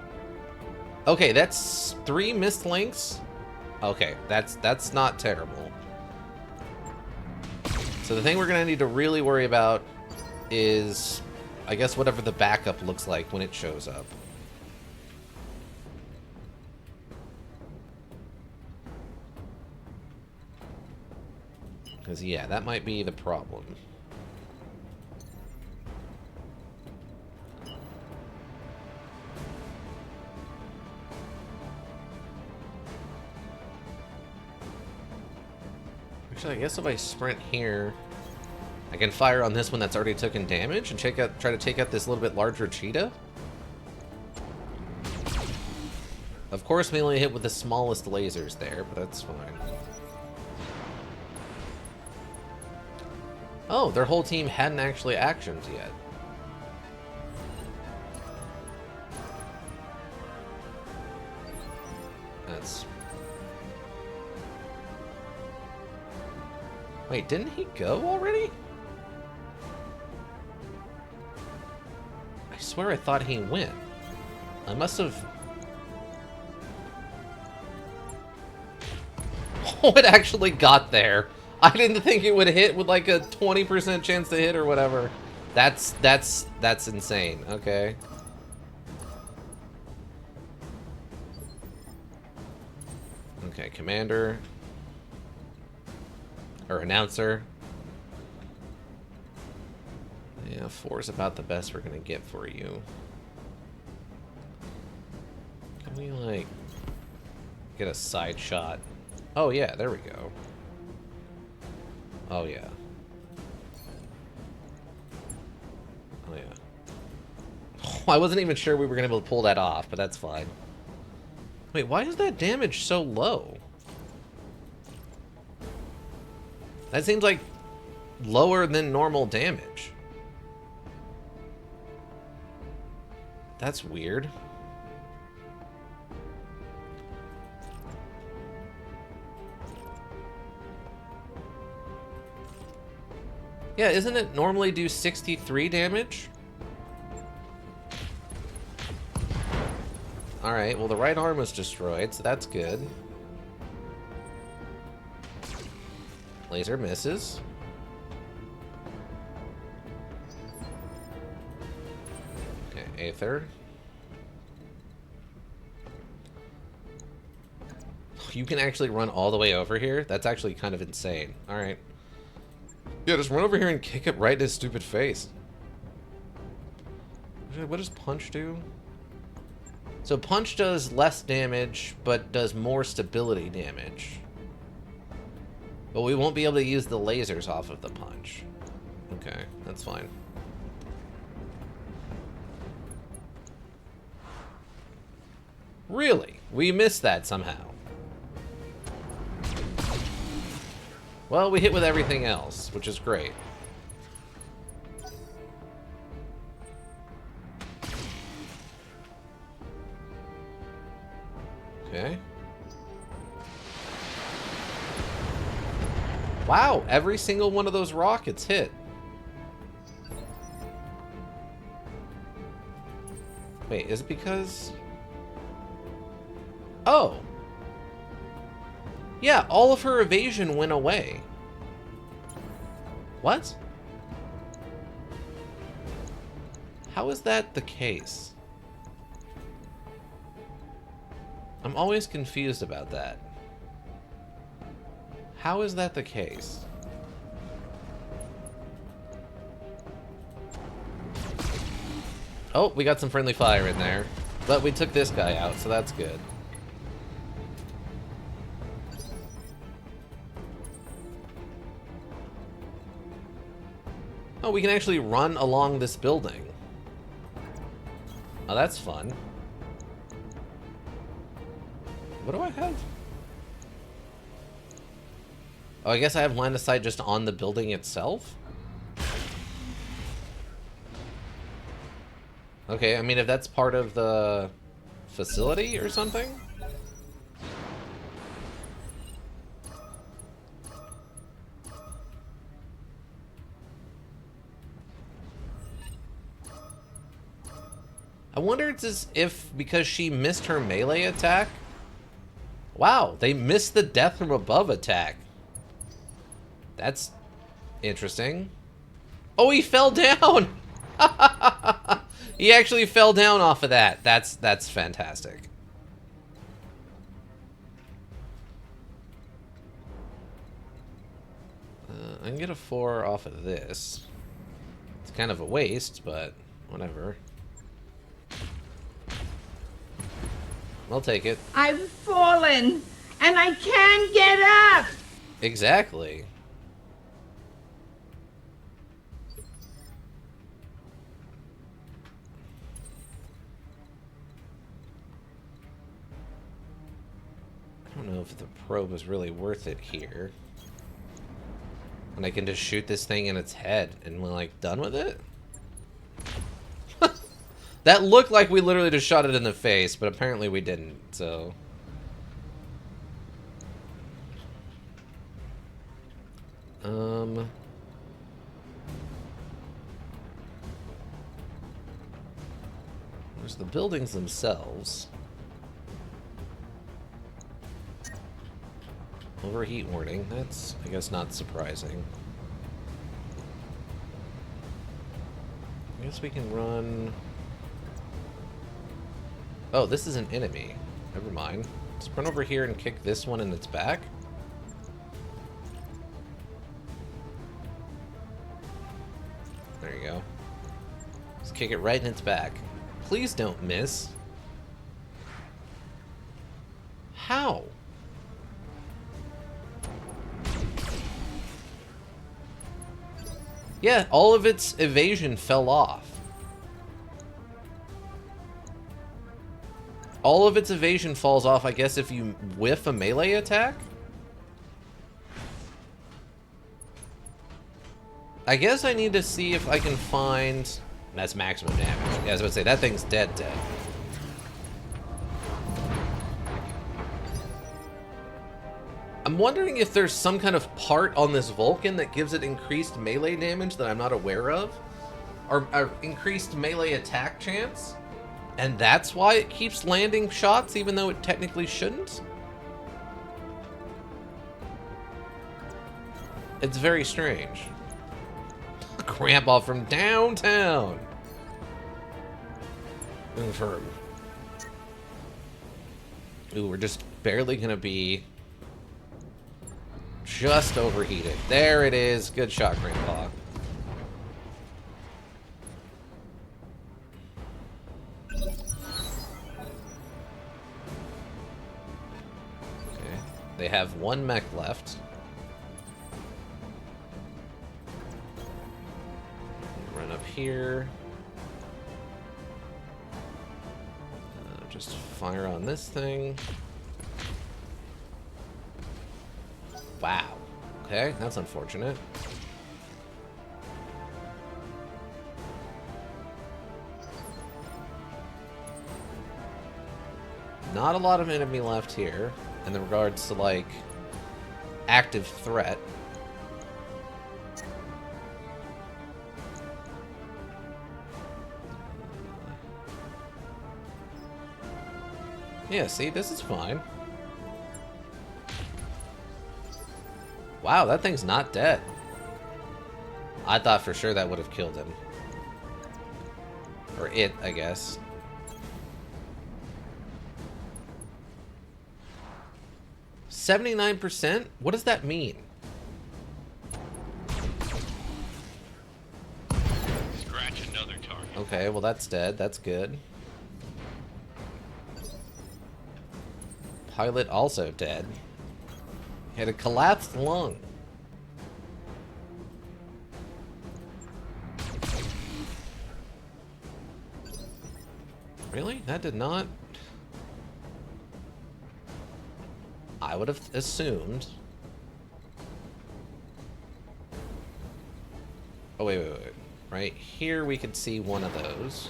Okay, that's 3 Mist Lynx. Okay, that's not terrible. So the thing we're gonna need to really worry about is, I guess, whatever the backup looks like when it shows up. Because, yeah, that might be the problem. Actually, I guess if I sprint here, I can fire on this one that's already taken damage and try to take out this little bit larger cheetah. Of course, we only hit with the smallest lasers there, but that's fine. Oh, their whole team hadn't actually actioned yet. That's... Wait, didn't he go already? I swear I thought he went. I must have... Oh, it actually got there. I didn't think it would hit with like a 20% chance to hit or whatever. That's insane. Okay. Okay, commander. Or announcer. Yeah, 4 is about the best we're gonna get for you. Can we, like, get a side shot? Oh, yeah, there we go. Oh, yeah. Oh, yeah. Oh, I wasn't even sure we were gonna be able to pull that off, but that's fine. Wait, why is that damage so low? That seems like lower than normal damage. That's weird. Yeah, isn't it normally do 63 damage? Alright, well the right arm was destroyed, so that's good. Laser misses. Okay, Aether. You can actually run all the way over here? That's actually kind of insane. Alright. Yeah, just run over here and kick it right in his stupid face. What does Punch do? So Punch does less damage, but does more stability damage. But we won't be able to use the lasers off of the Punch. Okay, that's fine. Really? We missed that somehow. Well, we hit with everything else, which is great. Okay. Wow, every single one of those rockets hit. Wait, is it because... Oh. Yeah, all of her evasion went away. What? How is that the case? I'm always confused about that. How is that the case? Oh, we got some friendly fire in there. But we took this guy out, so that's good. Oh, we can actually run along this building. Oh, that's fun. What do I have? Oh, I guess I have line of sight just on the building itself? Okay, I mean, if that's part of the facility or something? I wonder if because she missed her melee attack. Wow, they missed the death from above attack. That's interesting. Oh, he fell down! He actually fell down off of that. That's fantastic. I can get a 4 off of this. It's kind of a waste, but whatever. I'll take it. I've fallen, and I can't get up! Exactly. I don't know if the probe is really worth it here. And I can just shoot this thing in its head and we're like done with it? That looked like we literally just shot it in the face, but apparently we didn't, so. There's the buildings themselves. Overheat warning. That's, I guess, not surprising. I guess we can run... Oh, this is an enemy. Never mind. Let's run over here and kick this one in its back. There you go. Let's kick it right in its back. Please don't miss. How? Yeah, all of its evasion fell off. All of its evasion falls off, I guess, if you whiff a melee attack? I guess I need to see if I can find... That's maximum damage. Yeah, I was about to say, that thing's dead. I'm wondering if there's some kind of part on this Vulcan that gives it increased melee damage that I'm not aware of. Or increased melee attack chance. And that's why it keeps landing shots even though it technically shouldn't? It's very strange. Grandpa from downtown. Confirm. Ooh, we're just barely gonna be just overheated. There it is. Good shot, Grandpa. Okay. They have one mech left. Run up here. Just fire on this thing. Wow. Okay, that's unfortunate. Not a lot of enemy left here in regards to, like, active threat. Yeah, see, this is fine. Wow, that thing's not dead. I thought for sure that would have killed him. Or it, I guess. $79%? What does that mean? Scratch another target. Okay, well that's dead. That's good. Pilot also dead. Had a collapsed lung. Really? That did not... I would have assumed... Oh, wait. Right here we could see one of those.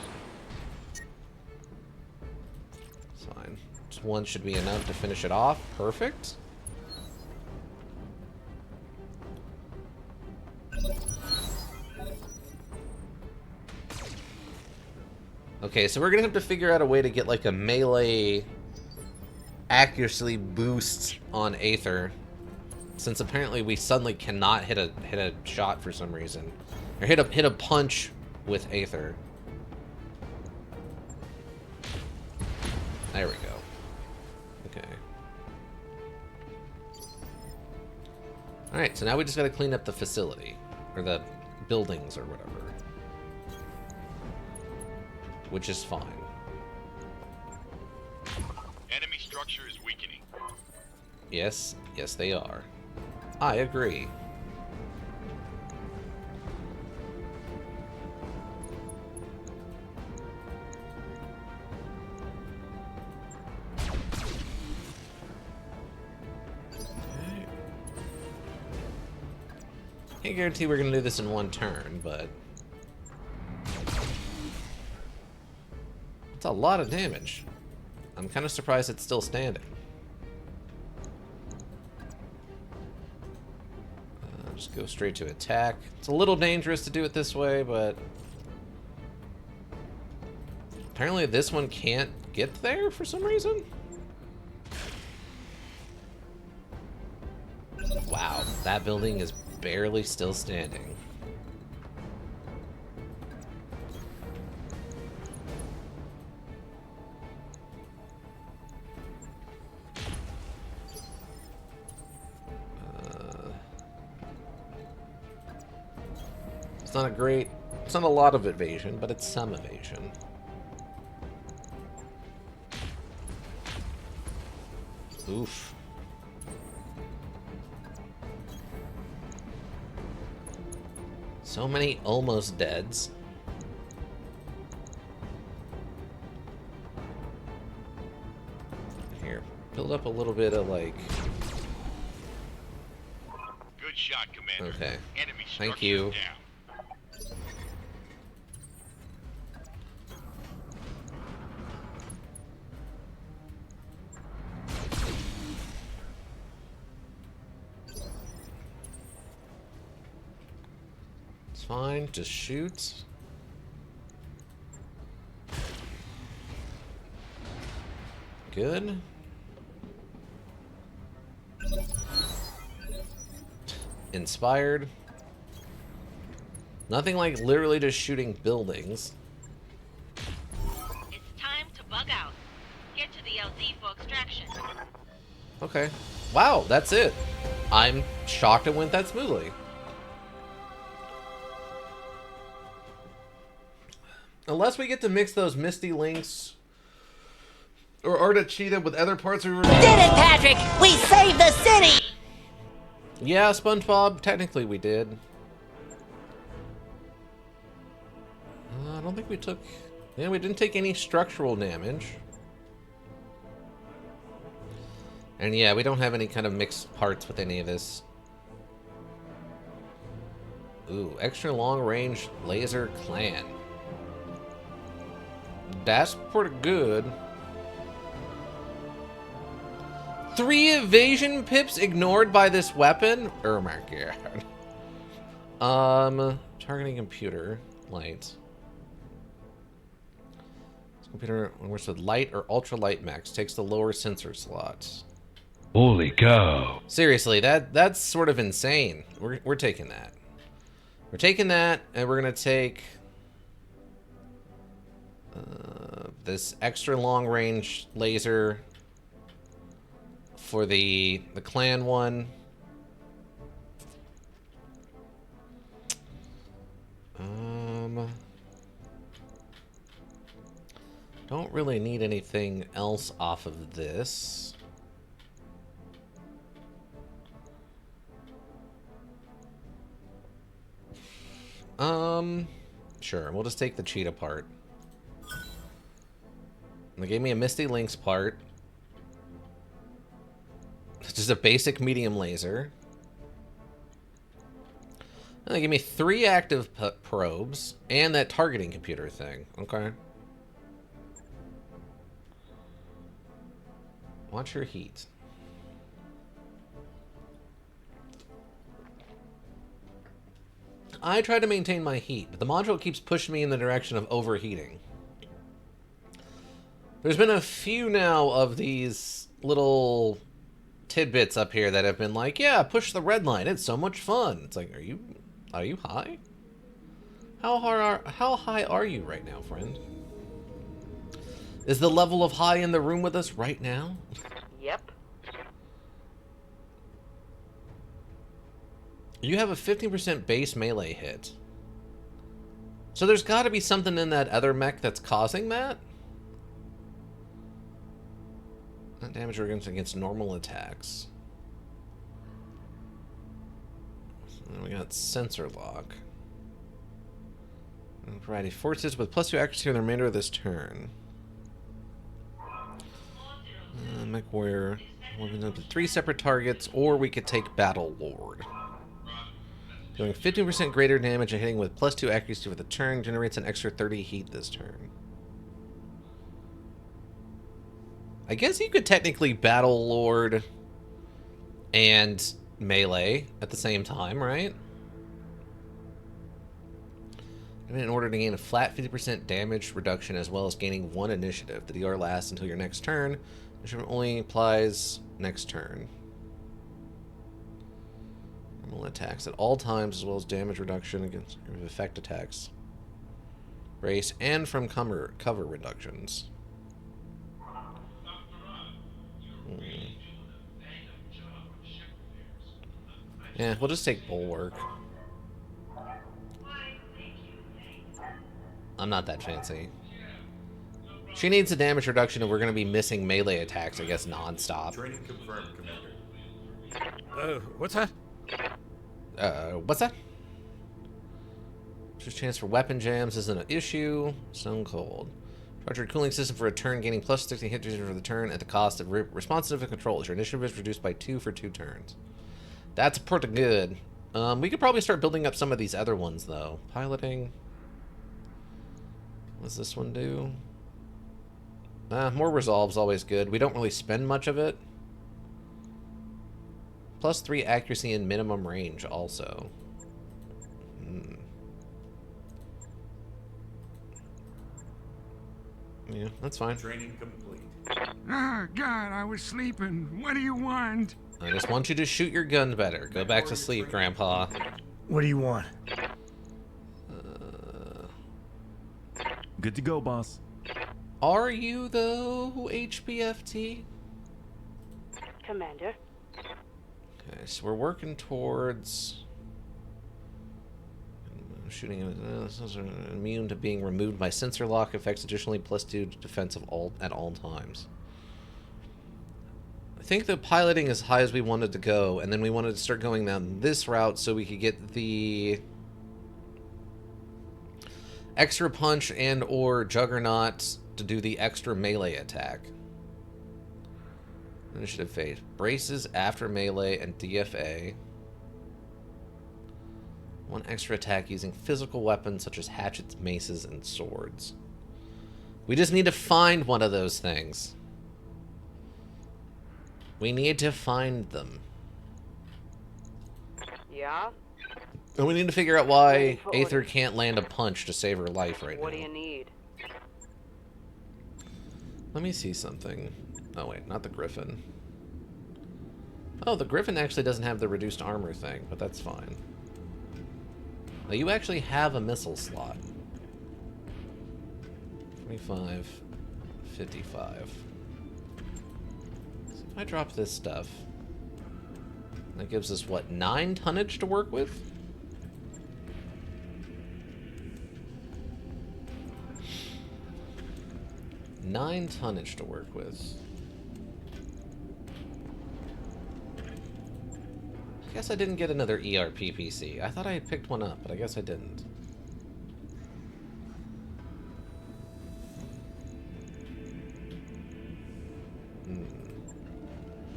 It's fine. Just one should be enough to finish it off. Perfect. Okay, so we're gonna have to figure out a way to get like a melee accuracy boost on Aether, since apparently we suddenly cannot hit a shot for some reason, or hit a punch with Aether. There we go. Okay. All right, so now we just gotta clean up the facility, or the buildings, or whatever, which is fine. Enemy structure is weakening. Yes, yes they are. I agree. Can't guarantee we're gonna do this in one turn, but it's a lot of damage. I'm kind of surprised it's still standing. Just go straight to attack. It's a little dangerous to do it this way, but apparently this one can't get there for some reason. Wow, that building is barely still standing. It's not a great, it's not a lot of evasion, but it's some evasion. Oof. So many almost deads. Here, build up a little bit of like... Good shot, Commander. Okay. Enemy Thank structure you. is down. It's fine, just shoot. Good. Inspired. Nothing like literally just shooting buildings. It's time to bug out. Get to the LZ for extraction. Okay. Wow, that's it. I'm shocked it went that smoothly. Unless we get to mix those Misty Links or Arta Cheetah with other parts of... Did it, Patrick! We saved the city! Yeah, SpongeBob, technically we did. I don't think we took... Yeah, we didn't take any structural damage. And yeah, we don't have any kind of mixed parts with any of this. Ooh, extra long range laser clan. That's pretty good. 3 evasion pips ignored by this weapon? Oh my god. Targeting computer. Light. This computer works with light or ultralight mechs. Takes the lower sensor slots. Holy cow. Seriously, that's sort of insane. We're taking that. We're taking that, and we're gonna take this extra long range laser for the clan one. Don't really need anything else off of this. Sure, we'll just take the cheetah part. They gave me a Misty Links part. Just a basic medium laser. And they gave me 3 active probes and that targeting computer thing. Okay. Watch your heat. I try to maintain my heat, but the module keeps pushing me in the direction of overheating. There's been a few now of these little tidbits up here that have been like, yeah, push the red line. It's so much fun. It's like, are you high? How high are you right now, friend? Is the level of high in the room with us right now? Yep. You have a 15% base melee hit. So there's got to be something in that other mech that's causing that? Not damage against normal attacks. So then we got sensor lock. And variety forces with +2 accuracy on the remainder of this turn. Mech warrior. We'll up to 3 separate targets, or we could take Battle Lord. Doing 15% greater damage and hitting with +2 accuracy for the turn generates an extra 30 heat this turn. I guess you could technically Battle Lord and melee at the same time, right? In order to gain a flat 50% damage reduction as well as gaining 1 initiative. The DR lasts until your next turn. Initiative only applies next turn. Normal attacks at all times as well as damage reduction against effect attacks. Brace and from cover reductions. Yeah, we'll just take Bulwark. I'm not that fancy. She needs a damage reduction and we're going to be missing melee attacks, I guess, non-stop. Training confirmed, Commander. What's that? What's that? Just chance for weapon jams isn't an issue. Stone Cold. Charge your cooling system for a turn, gaining +60 hit resistance for the turn at the cost of responsive controls. Your initiative is reduced by 2 for 2 turns. That's pretty good. We could probably start building up some of these other ones, though. Piloting. What's this one do? More resolve's always good. We don't really spend much of it. +3 accuracy and minimum range also. Yeah, that's fine. Training complete. Oh, God, I was sleeping. What do you want? I just want you to shoot your gun better. Go back to sleep, Grandpa. What do you want? Good to go, boss. Are you, though, HBFT? Commander. Okay, so we're working towards shooting immune to being removed by sensor lock effects, additionally +2 defense of at all times. I think the piloting as high as we wanted to go, and then we wanted to start going down this route so we could get the extra punch and or juggernaut to do the extra melee attack. Initiative phase. Braces after melee and DFA. 1 extra attack using physical weapons such as hatchets, maces, and swords. We just need to find one of those things. We need to find them. Yeah? And we need to figure out why Aether can't land a punch to save her life right now. What do you need? Let me see something. Oh wait, not the Griffin. Oh, the Griffin actually doesn't have the reduced armor thing, but that's fine. Now you actually have a missile slot. 25, 55. So if I drop this stuff, that gives us what, 9 tonnage to work with? Nine tonnage to work with. I guess I didn't get another ERP PC. I thought I had picked one up, but I guess I didn't.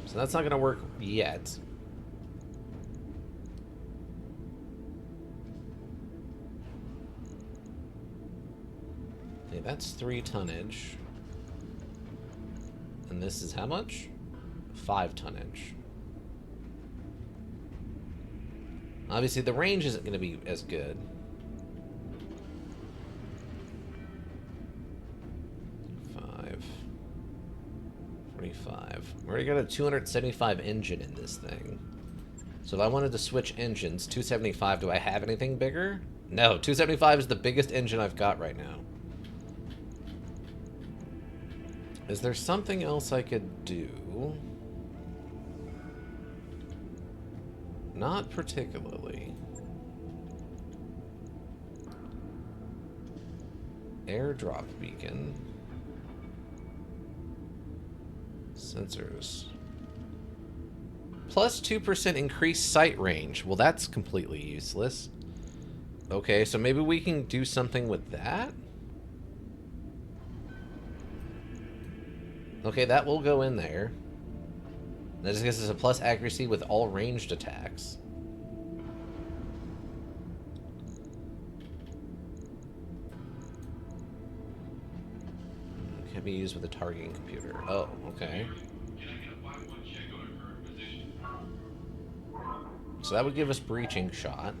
So that's not going to work yet. Okay, that's 3 tonnage. And this is how much? 5 tonnage. Obviously, the range isn't going to be as good. 525. We already got a 275 engine in this thing. So if I wanted to switch engines, 275, do I have anything bigger? No, 275 is the biggest engine I've got right now. Is there something else I could do? Not particularly. Airdrop beacon. Sensors. Plus 2% increased sight range. Well, that's completely useless. Okay, so maybe we can do something with that? Okay, that will go in there. That just gives us a plus accuracy with all ranged attacks. Can be used with a targeting computer. Oh, okay. So that would give us breaching shot.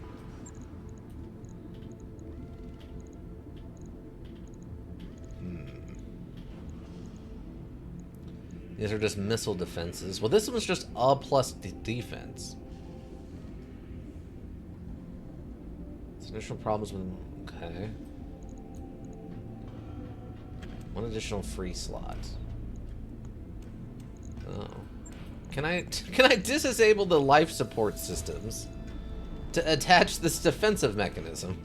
These are just missile defenses. Well, this one's just a plus defense. It's additional problems with... Okay. One additional free slot. Oh. Can I disable the life support systems to attach this defensive mechanism?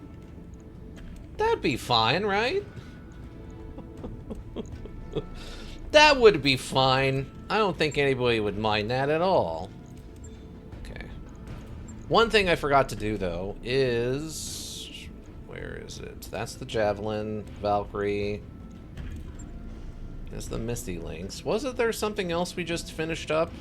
That'd be fine, right? That would be fine. I don't think anybody would mind that at all. Okay. One thing I forgot to do, though, is... Where is it? That's the Javelin, Valkyrie. That's the Misty Lynx. Wasn't there something else we just finished up?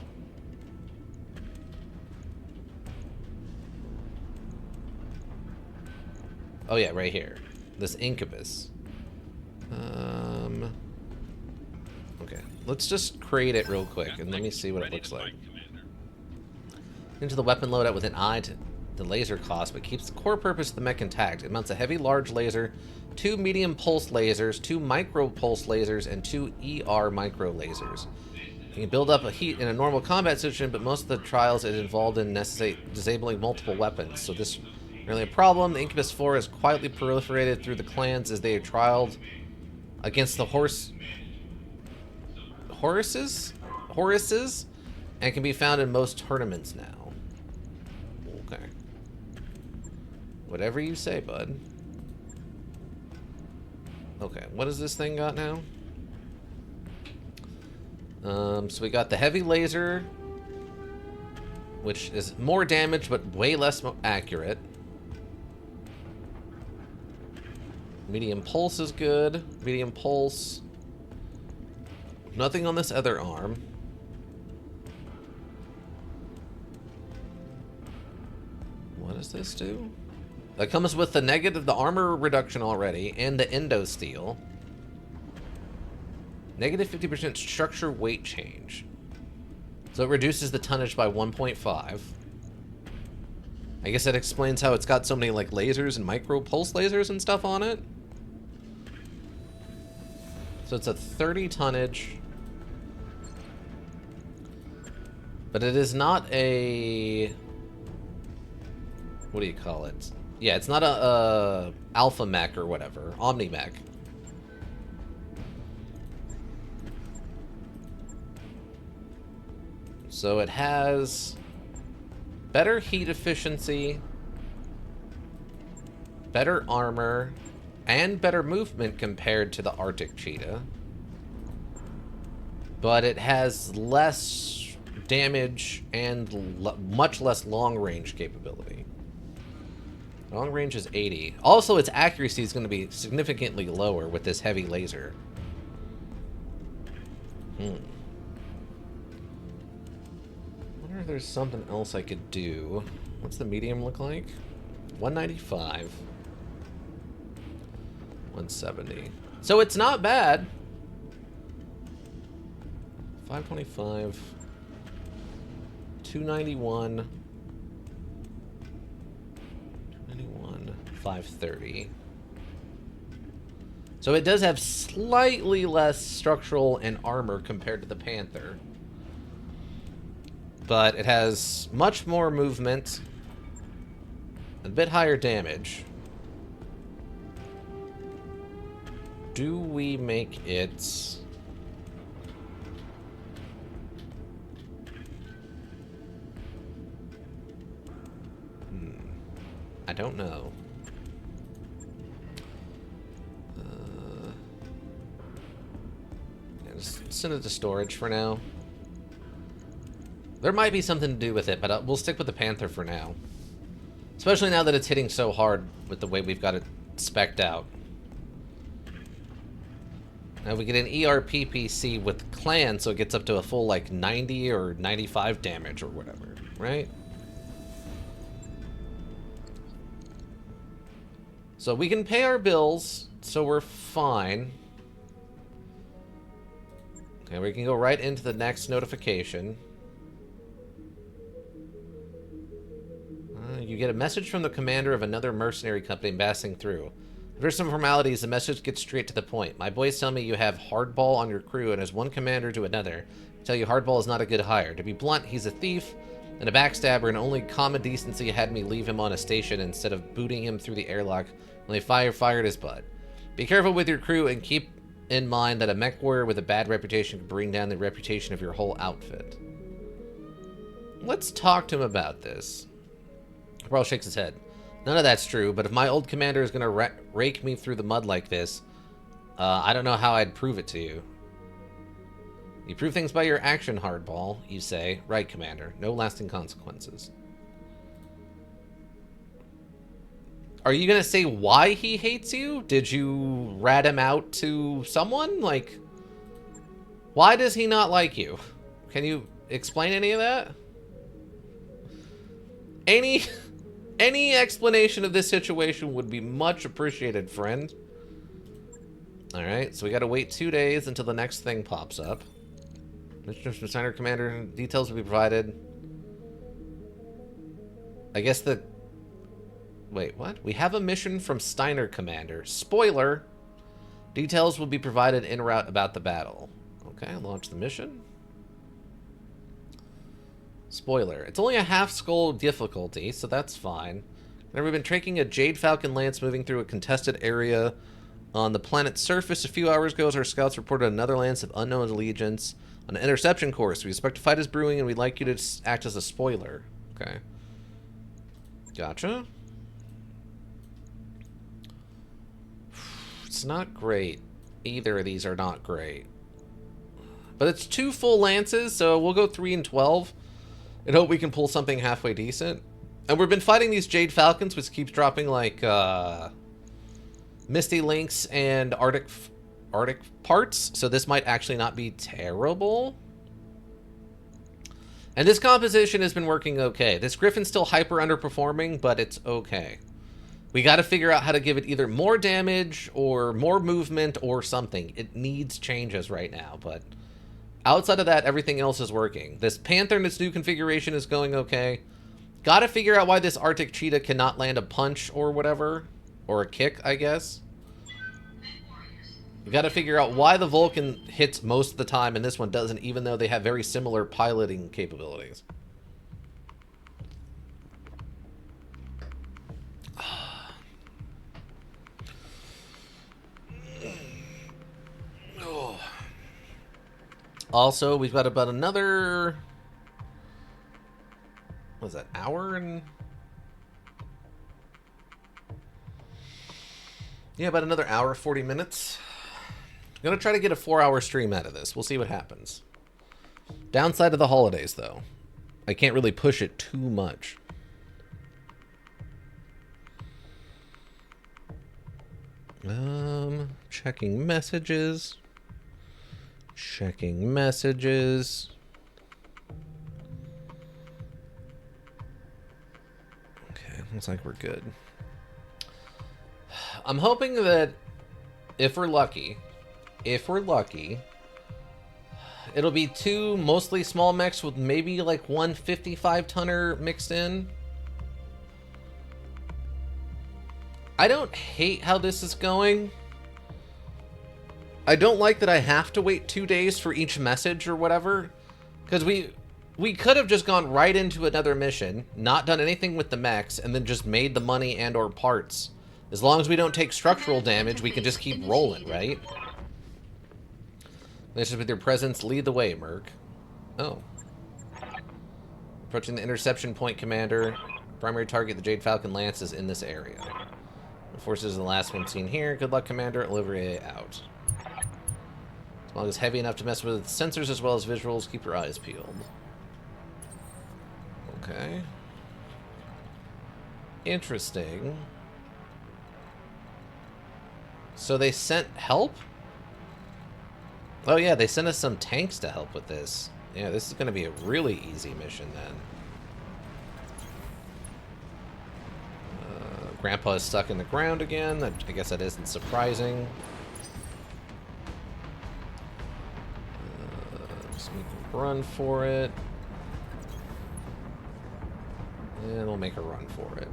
Oh yeah, right here. This Incubus. Okay, let's just create it real quick and let me see what it looks like. Into the weapon loadout with an eye to the laser cost, but keeps the core purpose of the mech intact. It mounts a heavy large laser, 2 medium pulse lasers, 2 micro pulse lasers, and 2 ER micro lasers. You can build up a heat in a normal combat situation, but most of the trials it involved in necessitate disabling multiple weapons, so this isn't really a problem. The Incubus 4 has quietly proliferated through the clans as they are trialed against the Horuses, and can be found in most tournaments now. Okay. Whatever you say, bud. Okay, what does this thing got now? So we got the heavy laser, which is more damage but way less accurate. Medium pulse is good. Medium pulse. Nothing on this other arm. What does this do? That comes with the negative, the armor reduction already, and the endo steel. Negative 50% structure weight change. So it reduces the tonnage by 1.5. I guess that explains how it's got so many like lasers and micro pulse lasers and stuff on it. So it's a 30 tonnage. But it is not a... What do you call it? Yeah, it's not a alpha mech or whatever. Omni mech. So it has better heat efficiency, better armor, and better movement compared to the Arctic Cheetah. But it has less damage and much less long-range capability. Long range is 80. Also, its accuracy is going to be significantly lower with this heavy laser. I wonder if there's something else I could do. What's the medium look like? 195. 170. So it's not bad. 525. 291. 530. So it does have slightly less structural and armor compared to the Panther. But it has much more movement, a bit higher damage. Do we make it... I don't know. Yeah, just send it to storage for now. There might be something to do with it, but we'll stick with the Panther for now. Especially now that it's hitting so hard with the way we've got it spec'd out. Now we get an ERPPC with Clan, so it gets up to a full, like, 90 or 95 damage or whatever, right? So we can pay our bills, so we're fine. Okay, we can go right into the next notification. You get a message from the commander of another mercenary company passing through. After some formalities, the message gets straight to the point. My boys tell me you have Hardball on your crew, and as one commander to another, I tell you Hardball is not a good hire. To be blunt, he's a thief and a backstabber, and only common decency had me leave him on a station instead of booting him through the airlock when they fired his butt. Be careful with your crew and keep in mind that a mech warrior with a bad reputation can bring down the reputation of your whole outfit. Let's talk to him about this. Carl shakes his head. None of that's true, but if my old commander is going to rake me through the mud like this, I don't know how I'd prove it to you. You prove things by your action, Hardball, you say. Right, Commander. No lasting consequences. Are you going to say why he hates you? Did you rat him out to someone? Like, why does he not like you? Can you explain any of that? Any explanation of this situation would be much appreciated, friend. Alright, so we gotta wait 2 days until the next thing pops up. Mission from Steiner Commander, details will be provided. I guess the... Wait, what? We have a mission from Steiner Commander. Spoiler! Details will be provided en route about the battle. Okay, launch the mission. Spoiler. It's only a half-skull difficulty, so that's fine. Now, we've been tracking a Jade Falcon Lance moving through a contested area on the planet's surface. A few hours ago, our scouts reported another lance of unknown allegiance on an interception course. We expect a fight is brewing, and we'd like you to act as a spoiler. Okay. Gotcha. It's not great. Either of these are not great. But it's 2 full lances, so we'll go 3 and 12. And hope we can pull something halfway decent. And we've been fighting these Jade Falcons, which keeps dropping, like, Misty Links and Arctic parts. So this might actually not be terrible. And this composition has been working okay. This Griffin's still hyper underperforming, but it's okay. We got to figure out how to give it either more damage or more movement or something. It needs changes right now, but... outside of that, everything else is working. This Panther in its new configuration is going okay. Gotta figure out why this Arctic Cheetah cannot land a punch or whatever. Or a kick, I guess. We gotta figure out why the Vulcan hits most of the time and this one doesn't, even though they have very similar piloting capabilities. Also, we've got about another... what was that, hour and... yeah, about another hour, 40 minutes. I'm going to try to get a 4-hour stream out of this. We'll see what happens. Downside of the holidays, though. I can't really push it too much. Checking messages. Checking messages. Okay, looks like we're good. I'm hoping that if we're lucky, it'll be 2 mostly small mechs with maybe like 1 55-tonner mixed in. I don't hate how this is going. I don't like that I have to wait 2 days for each message or whatever. Because we could have just gone right into another mission, not done anything with the mechs, and then just made the money and or parts. As long as we don't take structural damage, we can just keep rolling, right? This is with your presence. Lead the way, Merc. Oh. Approaching the interception point, Commander. Primary target, the Jade Falcon Lance, is in this area. The forces is the last one seen here. Good luck, Commander. Olivier out. As long as heavy enough to mess with sensors as well as visuals, keep your eyes peeled. Okay. Interesting. So they sent help? Oh yeah, they sent us some tanks to help with this. Yeah, this is going to be a really easy mission then. Grandpa is stuck in the ground again. I guess that isn't surprising. Just make a run for it. And we'll make a run for it.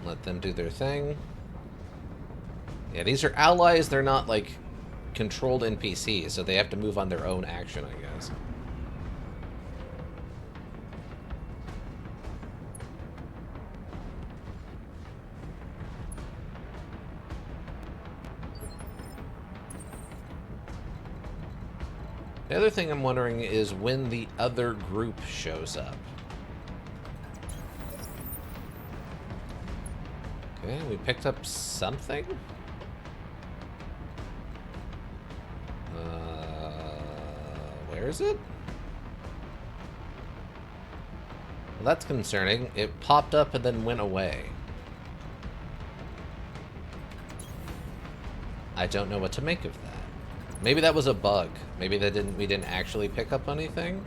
Let them do their thing. Yeah, these are allies. They're not, like, controlled NPCs, so they have to move on their own action, I guess. The other thing I'm wondering is when the other group shows up. Okay, we picked up something? Where is it? Well, that's concerning. It popped up and then went away. I don't know what to make of that. Maybe that was a bug. Maybe we didn't actually pick up anything.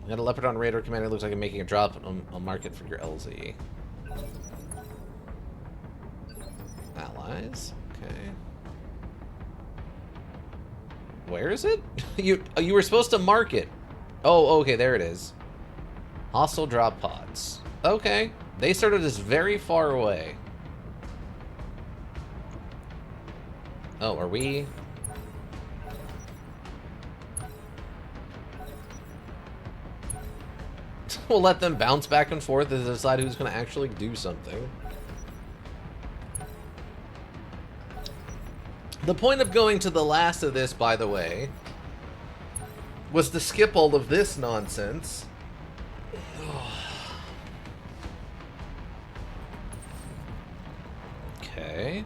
Got a Leopard on radar, Commander. Looks like I'm making a drop. I'll mark it for your LZ. Allies. Okay. Where is it? You were supposed to mark it. Oh, okay, there it is. Hostile drop pods. Okay. They started this very far away. Oh, are we... We'll let them bounce back and forth to decide who's going to actually do something. The point of going to the last of this, by the way, was to skip all of this nonsense. Okay.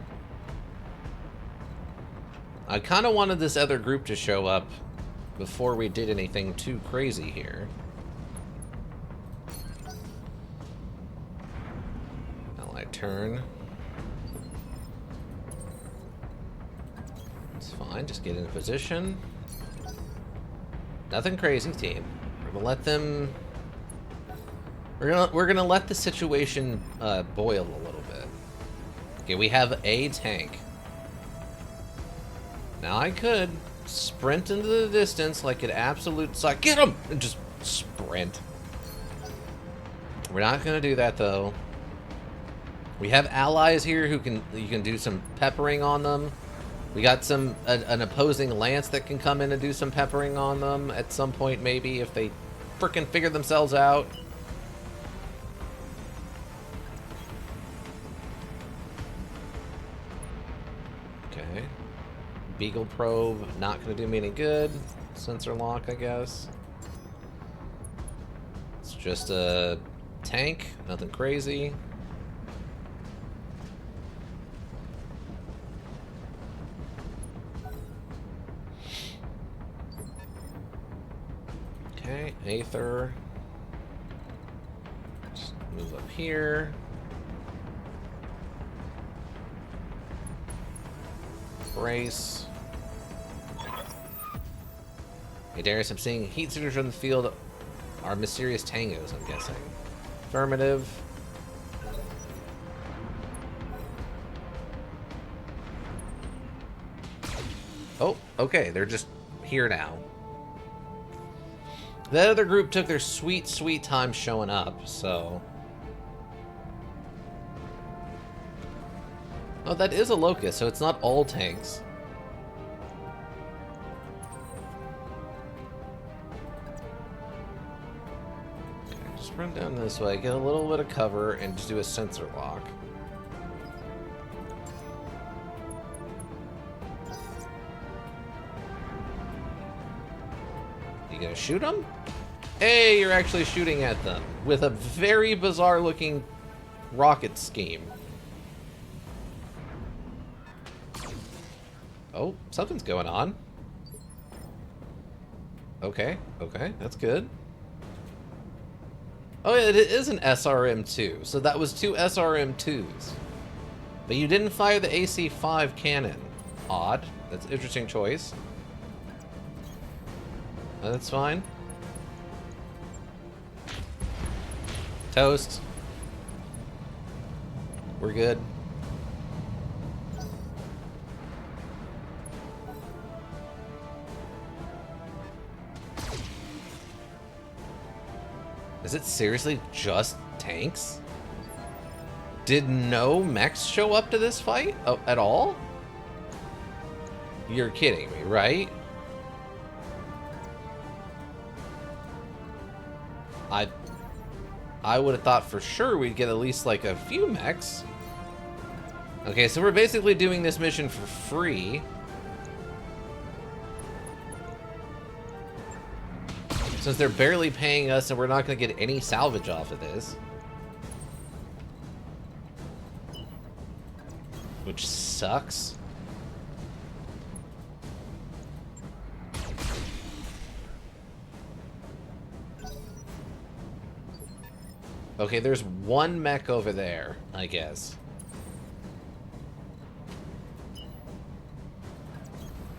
I kind of wanted this other group to show up before we did anything too crazy here. Turn. It's fine, just get in position. Nothing crazy, team. We're gonna let them... We're gonna let the situation boil a little bit. Okay, we have a tank. Now I could sprint into the distance like an absolute suck. Get him! And just sprint. We're not gonna do that though. We have allies here who you can do some peppering on them. We got an opposing lance that can come in and do some peppering on them at some point, maybe, if they frickin' figure themselves out. Okay. Beagle probe, not gonna do me any good. Sensor lock, I guess. It's just a tank, nothing crazy. Okay, Aether. Just move up here. Brace. Hey Darius, I'm seeing heat signatures on the field are mysterious tangos, I'm guessing. Affirmative. Oh, okay, they're just here now. That other group took their sweet, sweet time showing up, so... Oh, that is a Locust, so it's not all tanks. Okay, just run down this way, get a little bit of cover, and just do a sensor lock. You gonna shoot them? Hey, you're actually shooting at them with a very bizarre looking rocket scheme. Oh, something's going on. Okay, okay, that's good. Oh yeah, it is an SRM-2, so that was 2 SRM-2s. But you didn't fire the AC-5 cannon. Odd. That's an interesting choice. That's fine. Toast. We're good. Is it seriously just tanks? Did no mechs show up to this fight at all? You're kidding me, right? I would have thought for sure we'd get at least like a few mechs. Okay, so we're basically doing this mission for free. Since they're barely paying us and we're not going to get any salvage off of this. Which sucks. Okay, there's one mech over there, I guess.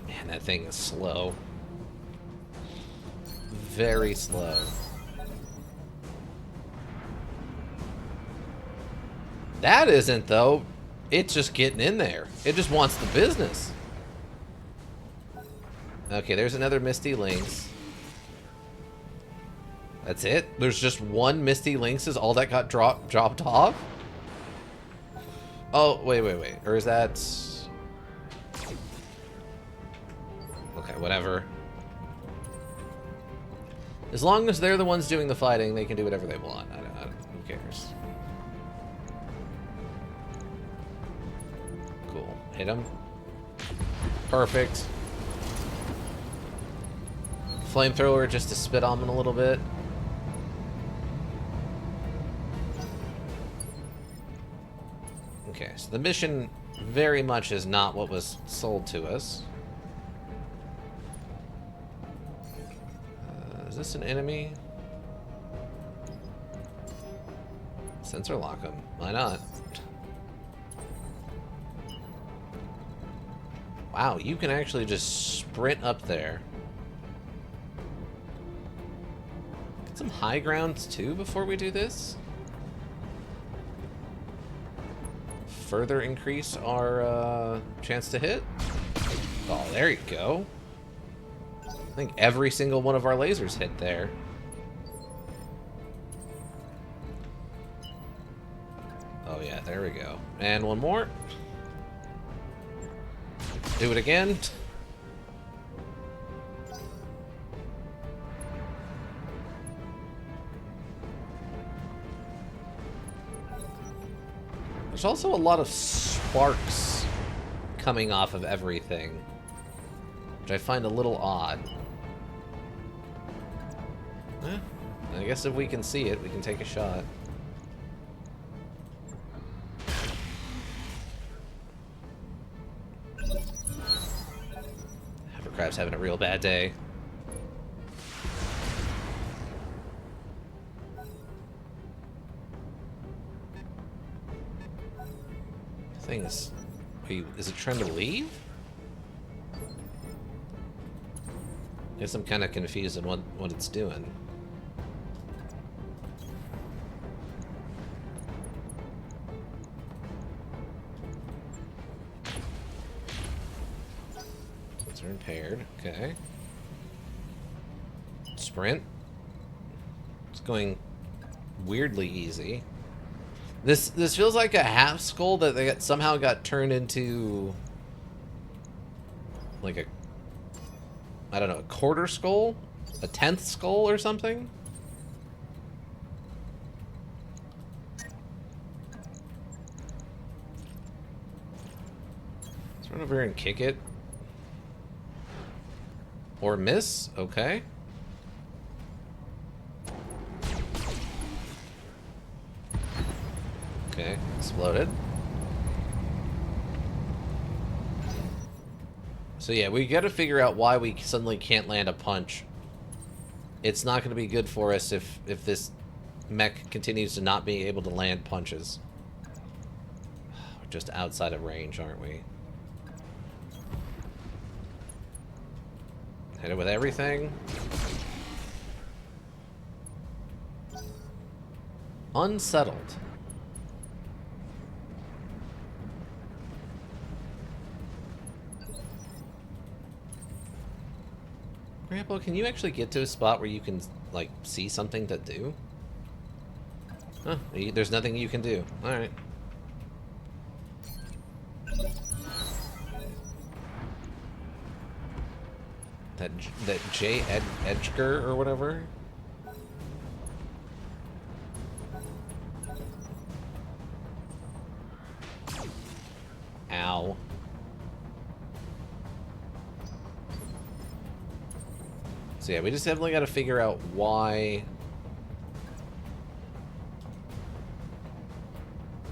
Man, that thing is slow. Very slow. That isn't, though. It's just getting in there. It just wants the business. Okay, there's another Misty Lynx. That's it? There's just one Misty Lynx is all that got dropped off? Oh, wait. Or is that... Okay, whatever. As long as they're the ones doing the fighting, they can do whatever they want. I don't, who cares? Cool. Hit him. Perfect. Flamethrower just to spit on him a little bit. Okay, so the mission very much is not what was sold to us. Is this an enemy? Sensor lock him. Why not? Wow, you can actually just sprint up there. Get some high grounds too before we do this. Further increase our chance to hit. Oh, there you go. I think every single one of our lasers hit there. Oh yeah, there we go. And one more. Do it again. There's also a lot of sparks coming off of everything, which I find a little odd. I guess if we can see it, we can take a shot. Hovercraft's having a real bad day. Thing is, is it trying to leave? Guess I'm kind of confused on what it's doing. Are impaired. Okay. sprint. It's going weirdly easy. This feels like a half skull that they somehow got turned into like a, I don't know, a quarter skull? A 10th skull or something? Let's run over here and kick it. Or miss? Okay. Okay, exploded. So yeah, we gotta figure out why we suddenly can't land a punch. It's not gonna be good for us if this mech continues to not be able to land punches. We're just outside of range, aren't we? Hit it with everything. Unsettled. Grandpa, can you actually get to a spot where you can, like, see something to do? Huh, there's nothing you can do. Alright. That J. Edgar or whatever? Ow. So yeah, we just definitely got to figure out why.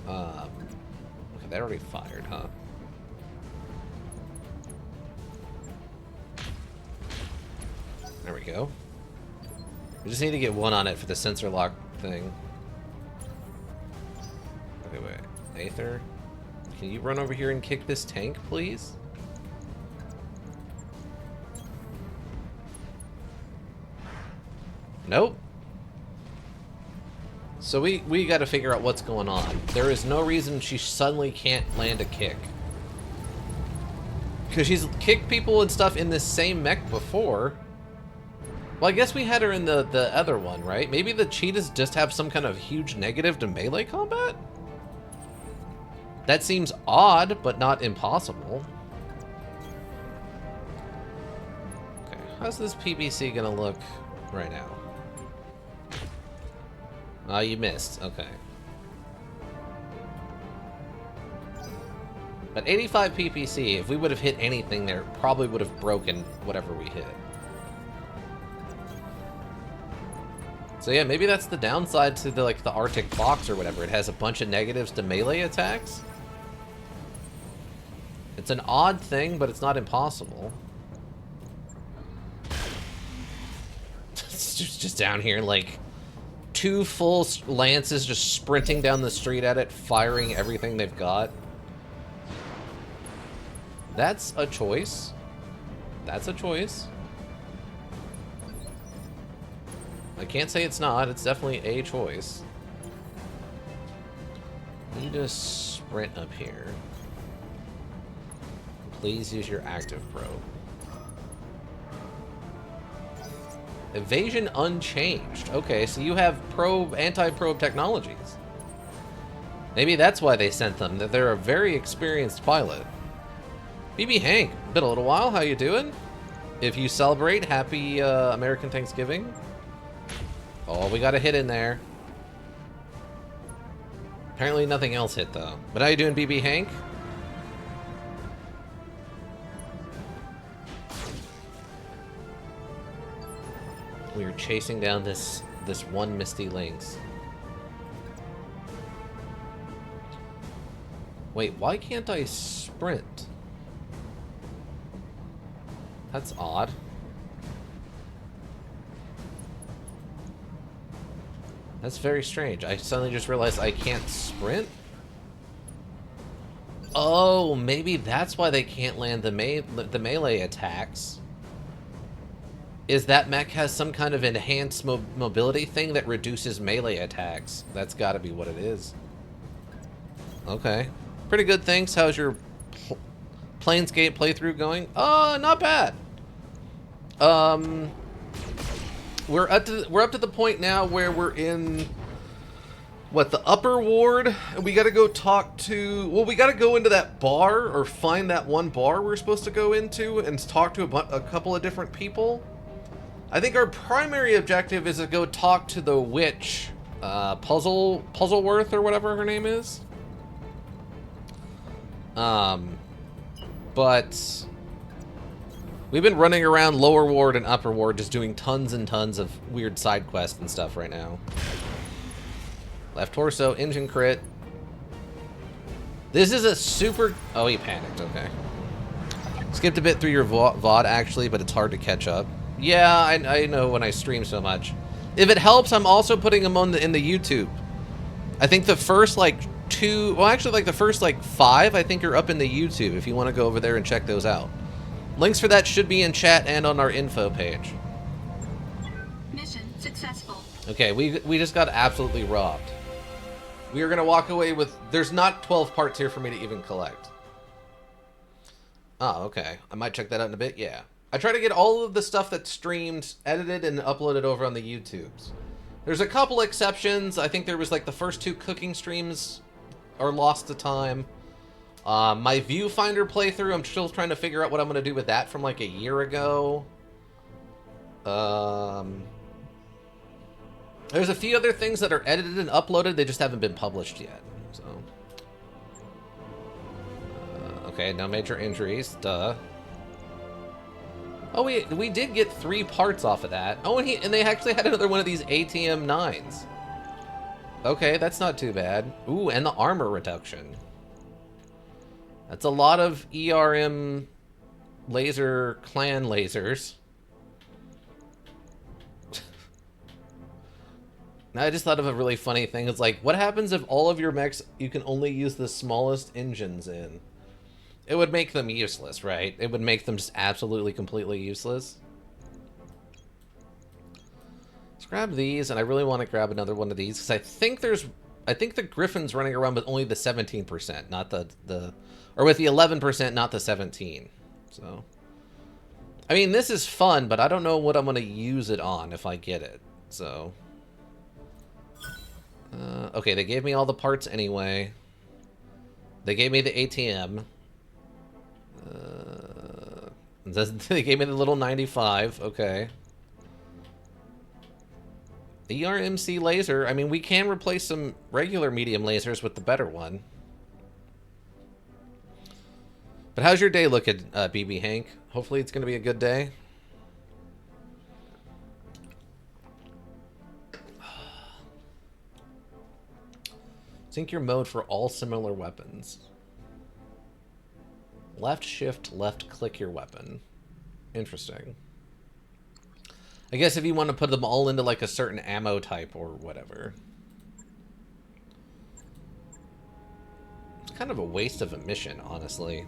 Okay, that already fired, huh? There we go. We just need to get one on it for the sensor lock thing. Okay, wait. Aether, can you run over here and kick this tank, please? Nope. So we got to figure out what's going on. There is no reason she suddenly can't land a kick. Because she's kicked people and stuff in this same mech before. Well, I guess we had her in the other one, right? Maybe the cheetahs just have some kind of huge negative to melee combat? That seems odd, but not impossible. Okay, how's this PBC gonna look right now? Oh, you missed. Okay. But 85 PPC, if we would have hit anything there, it probably would have broken whatever we hit. So yeah, maybe that's the downside to the the Arctic Fox or whatever. It has a bunch of negatives to melee attacks. It's an odd thing, but it's not impossible. It's just down here like 2 full lances just sprinting down the street at it, firing everything they've got. That's a choice. That's a choice. I can't say it's not. It's definitely a choice. You just sprint up here. Please use your active probe. Evasion unchanged. Okay, so you have anti-probe technologies. Maybe that's why they sent them, that they're a very experienced pilot. BB Hank, been a little while, how you doing? If you celebrate, happy American Thanksgiving. Oh, we got a hit in there. Apparently nothing else hit, though. But how you doing, BB Hank? We are chasing down this one Misty Lynx. Wait, why can't I sprint? That's odd. That's very strange. I suddenly just realized I can't sprint? Oh, maybe that's why they can't land the melee attacks. Is that mech has some kind of enhanced mobility thing that reduces melee attacks. That's gotta be what it is. Okay. Pretty good, thanks. How's your Planescape playthrough going? Not bad. we're up to the point now where we're in the upper ward, and we got to go talk to. Well, we got to go into that bar or find that one bar we're supposed to go into and talk to a couple of different people. I think our primary objective is to go talk to the witch, Puzzleworth or whatever her name is. But we've been running around lower ward and upper ward just doing tons and tons of weird side quests and stuff right now. Left torso, engine crit. This is a super... Oh, he panicked, okay. Skipped a bit through your VOD, actually, but it's hard to catch up. Yeah, I know when I stream so much. If it helps, I'm also putting them in the YouTube. I think the first, like, 2... Well, actually, like, the first, like, 5, I think are up in the YouTube, if you want to go over there and check those out. Links for that should be in chat and on our info page. Mission successful. Okay, we just got absolutely robbed. We are going to walk away with... There's not 12 parts here for me to even collect. Oh, okay. I might check that out in a bit. Yeah. I try to get all of the stuff that's streamed, edited, and uploaded over on the YouTubes. There's a couple exceptions. I think there was like the first 2 cooking streams are lost to time. My Viewfinder playthrough, I'm still trying to figure out what I'm going to do with that from like a year ago. There's a few other things that are edited and uploaded. They just haven't been published yet. So, okay, no major injuries. Duh. Oh, we did get 3 parts off of that. Oh, and they actually had another one of these ATM 9s. Okay, that's not too bad. Ooh, and the armor reduction. That's a lot of ERM laser clan lasers. Now, I just thought of a really funny thing. It's like, what happens if all of your mechs you can only use the smallest engines in? It would make them useless, right? It would make them just absolutely, completely useless. Let's grab these, and I really want to grab another one of these, because I think the Griffin's running around with only the 17%, not the or with the 11%, not the 17. So, I mean, this is fun, but I don't know what I'm going to use it on if I get it, so... okay, they gave me all the parts anyway. They gave me the ATM. They gave me the little 95. Okay. ERMC laser. I mean, we can replace some regular medium lasers with the better one. But how's your day looking, BB Hank? Hopefully it's going to be a good day. Sync your mode for all similar weapons. Left shift, left click your weapon. Interesting. I guess if you want to put them all into like a certain ammo type or whatever. It's kind of a waste of a mission, honestly.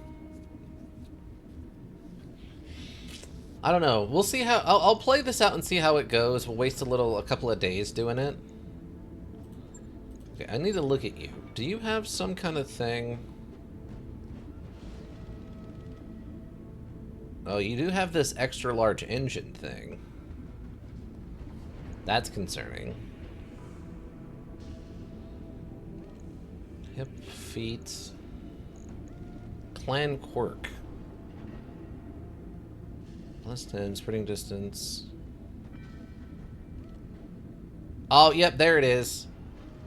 I don't know. We'll see how... I'll play this out and see how it goes. We'll waste a couple of days doing it. Okay, I need to look at you. Do you have some kind of thing? Oh, you do have this extra large engine thing. That's concerning. Hip, feet. Clan quirk. Plus 10, sprinting distance. Oh, yep, there it is.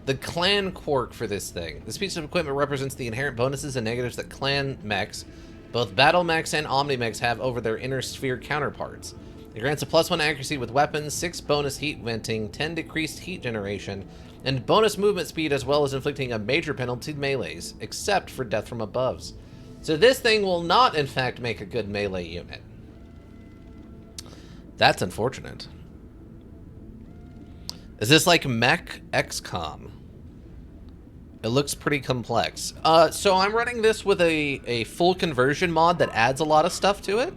The clan quirk for this thing. This piece of equipment represents the inherent bonuses and negatives that clan mechs, both battle mechs and omni mechs, have over their inner sphere counterparts. It grants a +1 accuracy with weapons, 6 bonus heat venting, 10 decreased heat generation, and bonus movement speed, as well as inflicting a major penalty to melees, except for death from aboves. So this thing will not, in fact, make a good melee unit. That's unfortunate. Is this like Mech XCOM? It looks pretty complex. So I'm running this with a full conversion mod that adds a lot of stuff to it.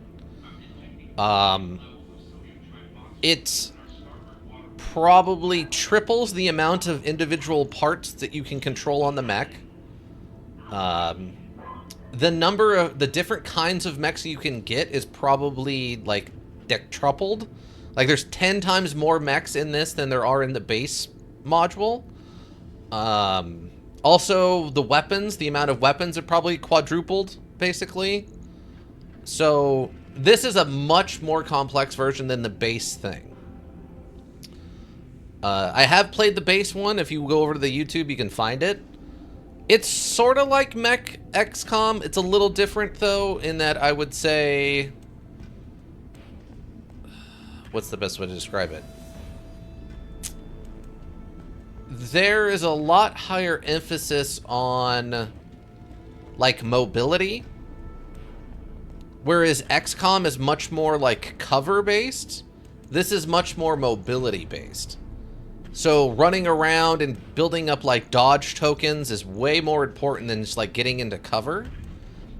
It probably triples the amount of individual parts that you can control on the mech. The number of the different kinds of mechs you can get is probably like dectupled. Like, there's 10 times more mechs in this than there are in the base module. Also, the weapons, the amount of weapons are probably quadrupled, basically. So, this is a much more complex version than the base thing. I have played the base one. If you go over to the YouTube, you can find it. It's sort of like Mech XCOM. It's a little different, though, in that I would say... What's the best way to describe it? There is a lot higher emphasis on, like, mobility. Whereas XCOM is much more, like, cover-based. This is much more mobility-based. So running around and building up, like, dodge tokens is way more important than just, like, getting into cover.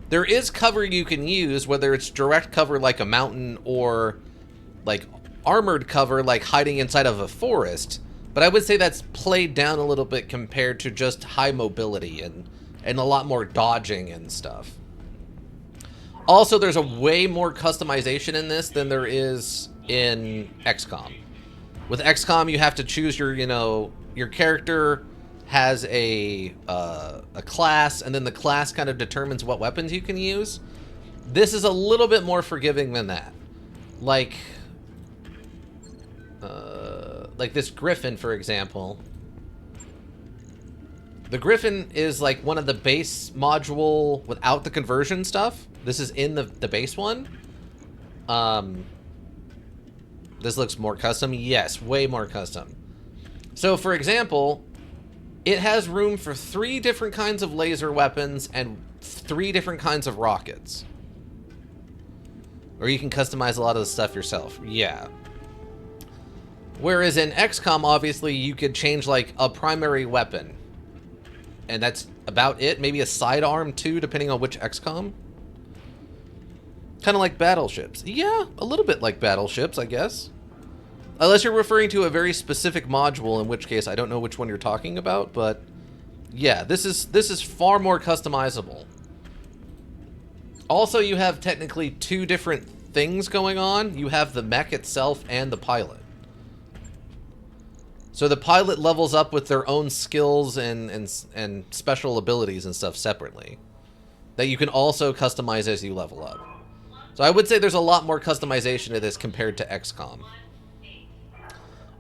There is cover you can use, whether it's direct cover like a mountain or, like, armored cover like hiding inside of a forest. But I would say that's played down a little bit compared to just high mobility and a lot more dodging and stuff. Also, there's a way more customization in this than there is in XCOM. With XCOM, you have to choose your, you know, your character has a class, and then the class kind of determines what weapons you can use. This is a little bit more forgiving than that. Like this Griffin, for example. The Griffin is like one of the base module without the conversion stuff. This is in the base one. This looks more custom. Yes, way more custom. So, for example, it has room for 3 different kinds of laser weapons and 3 different kinds of rockets. Or you can customize a lot of the stuff yourself. Yeah. Whereas in XCOM, obviously, you could change, like, a primary weapon. And that's about it. Maybe a sidearm, too, depending on which XCOM. Kind of like battleships. Yeah, a little bit like battleships, I guess. Unless you're referring to a very specific module, in which case I don't know which one you're talking about, but yeah, this is far more customizable. Also, you have technically 2 different things going on. You have the mech itself and the pilot. So the pilot levels up with their own skills and special abilities and stuff separately that you can also customize as you level up. So I would say there's a lot more customization to this compared to XCOM.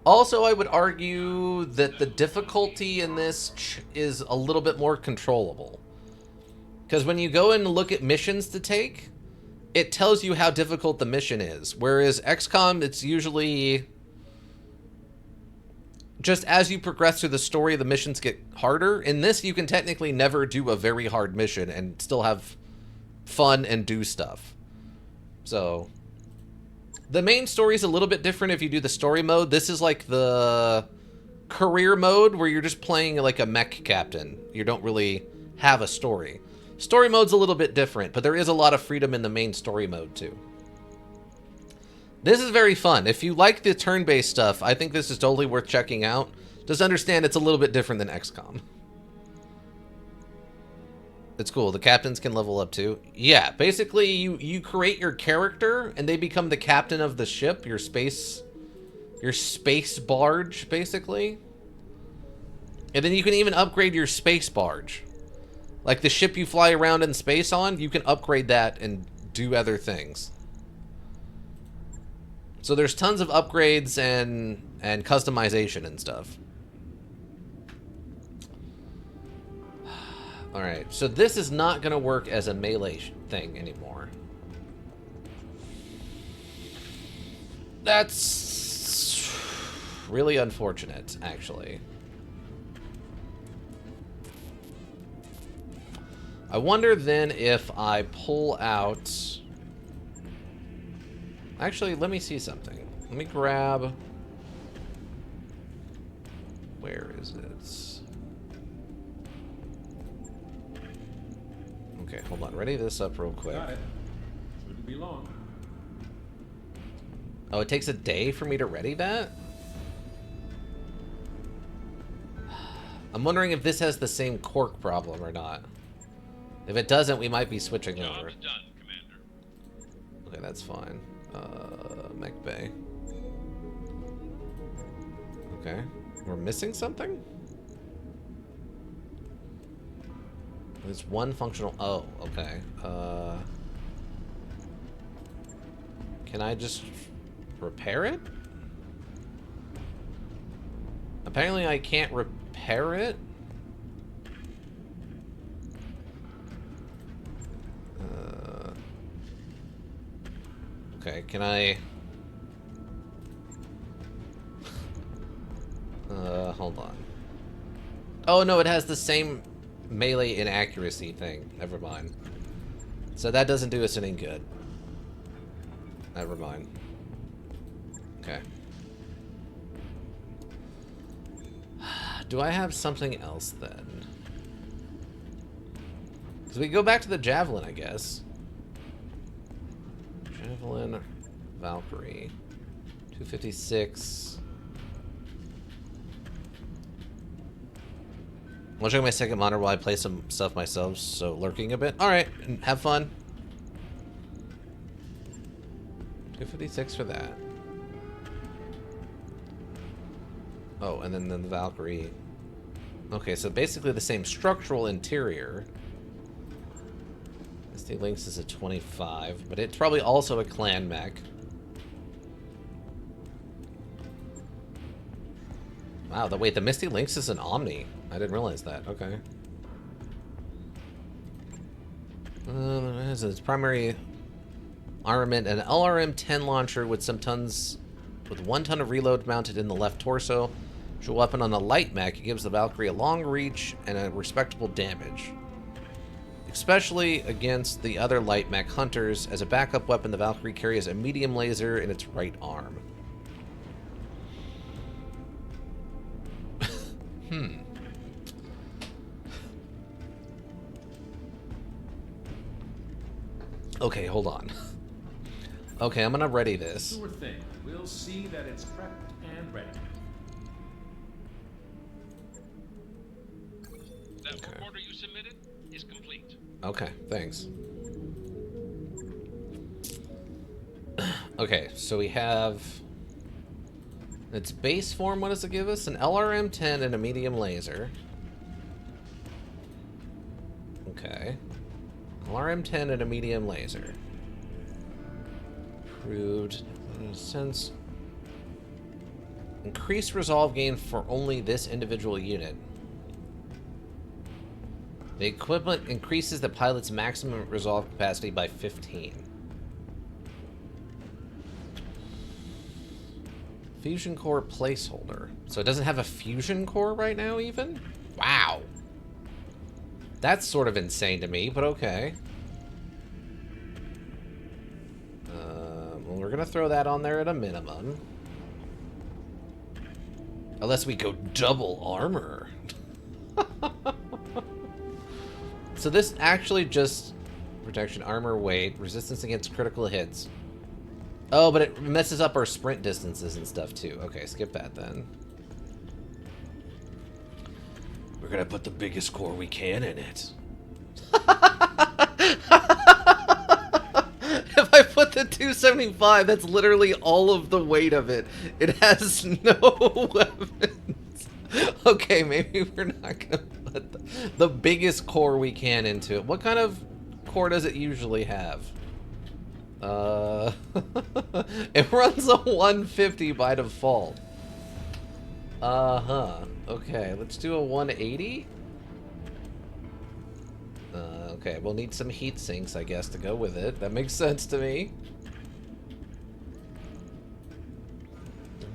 Also, I would argue that the difficulty in this is a little bit more controllable. Because when you go and look at missions to take, it tells you how difficult the mission is. Whereas XCOM, it's usually... just as you progress through the story, the missions get harder. In this, you can technically never do a very hard mission and still have fun and do stuff. So, the main story is a little bit different if you do the story mode. This is like the career mode where you're just playing like a mech captain. You don't really have a story. Story mode's a little bit different, but there is a lot of freedom in the main story mode too. This is very fun. If you like the turn-based stuff, I think this is totally worth checking out. Just understand it's a little bit different than XCOM. It's cool. The captains can level up too. Yeah, basically you create your character and they become the captain of the ship, your space barge, basically. And then you can even upgrade your space barge. Like the ship you fly around in space on, you can upgrade that and do other things. So there's tons of upgrades and customization and stuff. Alright, so this is not going to work as a melee thing anymore. That's really unfortunate, actually. I wonder then if I pull out... Actually, let me see something. Let me grab... Where is it? Okay, hold on. Ready this up real quick. Got it. Shouldn't be long. Oh, it takes a day for me to ready that? I'm wondering if this has the same cork problem or not. If it doesn't, we might be switching over. Job's done, Commander. Okay, that's fine. Mech Bay. Okay. We're missing something? There's one functional... Oh, okay. Can I just repair it? Apparently I can't repair it. Okay, can I... hold on. Oh, no, it has the same melee inaccuracy thing. Never mind. So that doesn't do us any good. Never mind. Okay. Do I have something else then? So we go back to the Javelin, I guess. Javelin, Valkyrie. 256. I'll check my second monitor while I play some stuff myself, so lurking a bit. Alright, have fun. 256 for that. Oh, and then the Valkyrie. Okay, so basically the same structural interior. Misty Lynx is a 25, but it's probably also a clan mech. Wow, wait, the Misty Lynx is an Omni. I didn't realize that. Okay. Its primary armament, an LRM-10 launcher with 1 ton of reload mounted in the left torso. Actual weapon on a light mech, it gives the Valkyrie a long reach and a respectable damage. Especially against the other light mech hunters. As a backup weapon, the Valkyrie carries a medium laser in its right arm. Okay, hold on. Okay, I'm gonna ready this. Sure thing. We'll see that it's prepped and ready. That work order you submitted is complete. Okay, thanks. Okay, so we have its base form. What does it give us? An LRM-10 and a medium laser. Okay. LRM-10 and a medium laser. Approved. Sense. Increased resolve gain for only this individual unit. The equipment increases the pilot's maximum resolve capacity by 15. Fusion core placeholder. So it doesn't have a fusion core right now, even? Wow. That's sort of insane to me, but okay. Well, we're gonna throw that on there at a minimum. Unless we go double armor. So this actually just... Protection, armor, weight, resistance against critical hits. Oh, but it messes up our sprint distances and stuff too. Okay, skip that then. We're gonna put the biggest core we can in it. If I put the 275, that's literally all of the weight of it. It has no weapons. Okay, maybe we're not gonna put the biggest core we can into it. What kind of core does it usually have? It runs a 150 by default. Okay, let's do a 180. Okay, we'll need some heat sinks, I guess, to go with it. That makes sense to me.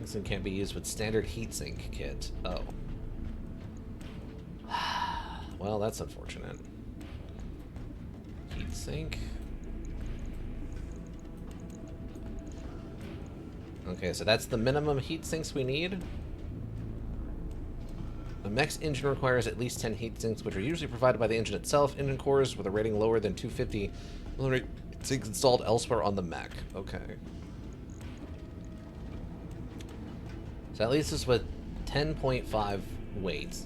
This one can't be used with standard heatsink kit. Oh. Well, that's unfortunate. Heatsink. Okay, so that's the minimum heat sinks we need. The mech's engine requires at least 10 heat sinks, which are usually provided by the engine itself. Engine cores with a rating lower than 250 sinks installed elsewhere on the mech. Okay. So that leaves us with 10.5 weight.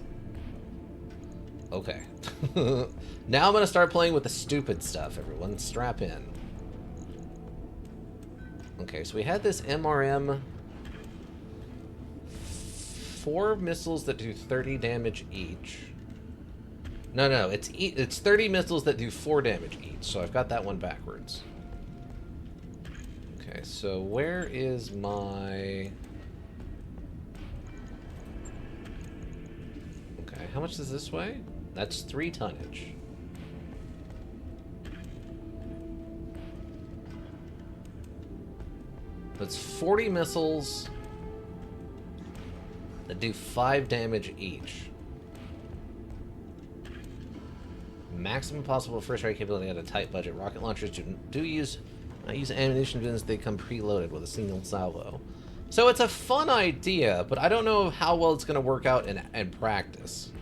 Okay. Now I'm going to start playing with the stupid stuff, everyone. Strap in. Okay, so we had this MRM 4 missiles that do 30 damage each. No, it's 30 missiles that do 4 damage each, so I've got that one backwards. Okay, so where is my... Okay, how much is this way? That's 3 tonnage. That's 40 missiles that do 5 damage each. Maximum possible first strike capability at a tight budget. Rocket launchers do use ammunition bins. They come preloaded with a single salvo. So it's a fun idea, but I don't know how well it's going to work out in practice.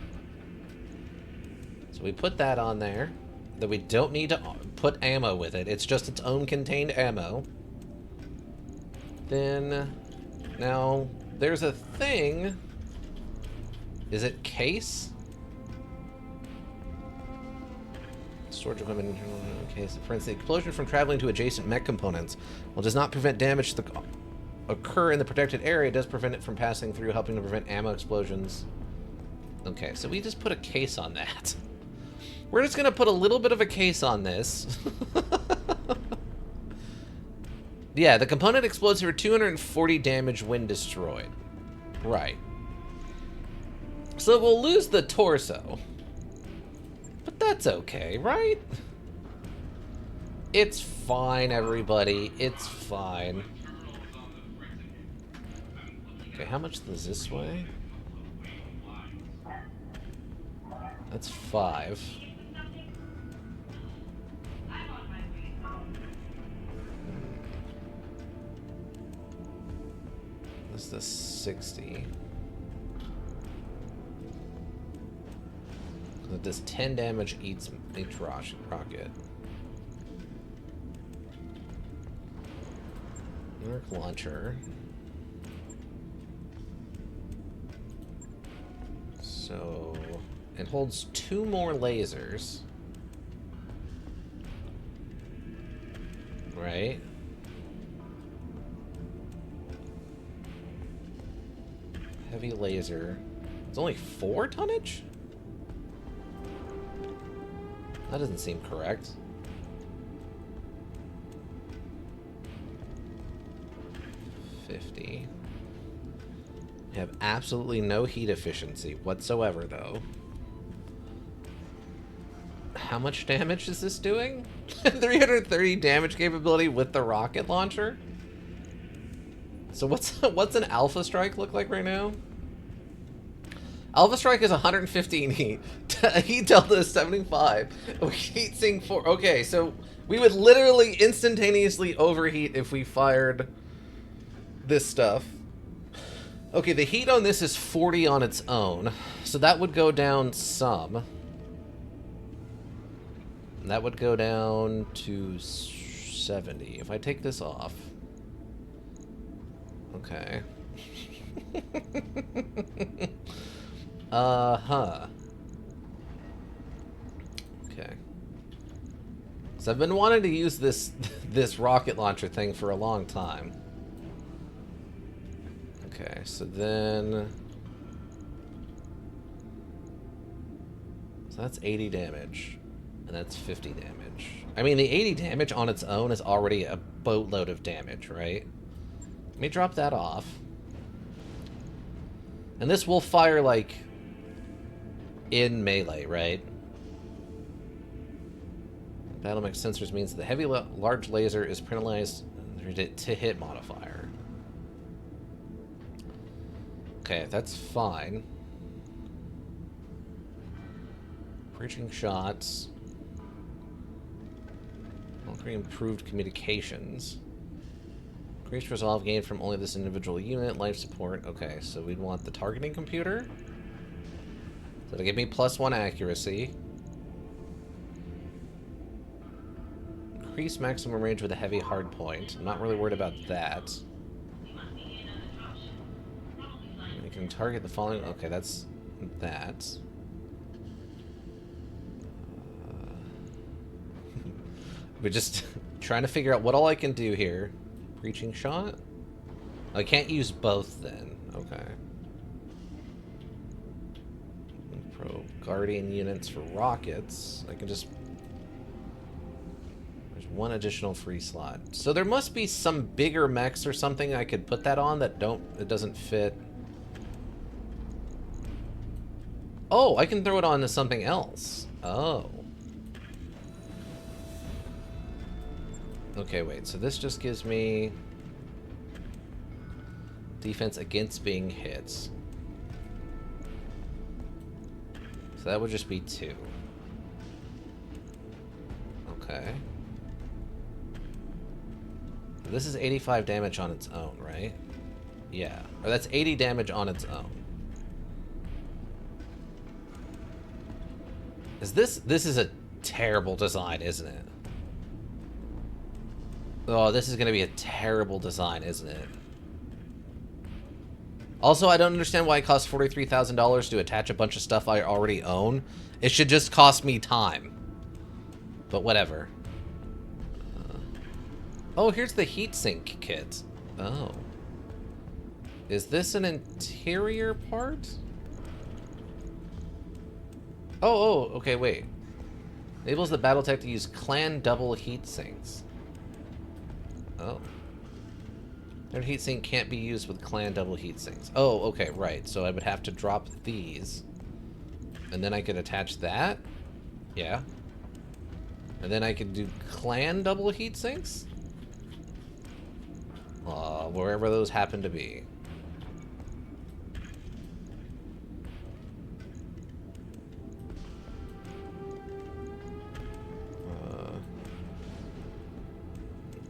So we put that on there. That we don't need to put ammo with it. It's just its own contained ammo. Then, now, there's a thing. Is it case? Storage equipment case. For instance, the explosion from traveling to adjacent mech components, while does not prevent damage to occur in the protected area, it does prevent it from passing through, helping to prevent ammo explosions. Okay, so we just put a case on that. We're just gonna put a little bit of a case on this. Yeah, the component explodes for 240 damage when destroyed. Right. So we'll lose the torso. But that's okay, right? It's fine, everybody. It's fine. Okay, how much is this way? That's 5. This is the 60. It does 10 damage each rocket. Arc launcher. So it holds 2 more lasers. Right? Heavy laser. It's only 4 tonnage? That doesn't seem correct. $50. You have absolutely no heat efficiency whatsoever, though. How much damage is this doing? 330 damage capability with the rocket launcher? So what's an Alpha Strike look like right now? Alpha Strike is 115 heat. Heat delta is 75. Heat sink 4. Okay, so we would literally instantaneously overheat if we fired this stuff. Okay, the heat on this is 40 on its own. So that would go down some. That would go down to 70. If I take this off. Okay. Uh-huh. Okay. So I've been wanting to use this rocket launcher thing for a long time. Okay, so then... So that's 80 damage. And that's 50 damage. I mean, the 80 damage on its own is already a boatload of damage, right? Let me drop that off. And this will fire, like, in melee, right? Battletech sensors means the heavy large laser is penalized to hit modifier. Okay, that's fine. Breaching shots. Improved communications. Increased resolve gained from only this individual unit. Life support. Okay, so we'd want the targeting computer. So it'll give me +1 accuracy. Increase maximum range with a heavy hard point. I'm not really worried about that. You can target the following. Okay, that's that. We're just trying to figure out what all I can do here. Breaching shot? I can't use both then. Okay. Guardian units for rockets. I can just... There's one additional free slot. So there must be some bigger mechs or something I could put that on that it doesn't fit. Oh, I can throw it on to something else. Oh. Okay, wait. So this just gives me defense against being hit. So that would just be 2. Okay. This is 85 damage on its own, right? Yeah. Or that's 80 damage on its own. This is a terrible design, isn't it? Oh, this is going to be a terrible design, isn't it? Also, I don't understand why it costs $43,000 to attach a bunch of stuff I already own. It should just cost me time. But whatever. Oh, here's the heatsink kit. Oh. Is this an interior part? Oh, okay, wait. Enables the Battletech to use clan double heatsinks. Oh. Their heatsink can't be used with clan double heatsinks. Oh, okay, right. So I would have to drop these. And then I could attach that? Yeah. And then I could do clan double heatsinks? Wherever those happen to be.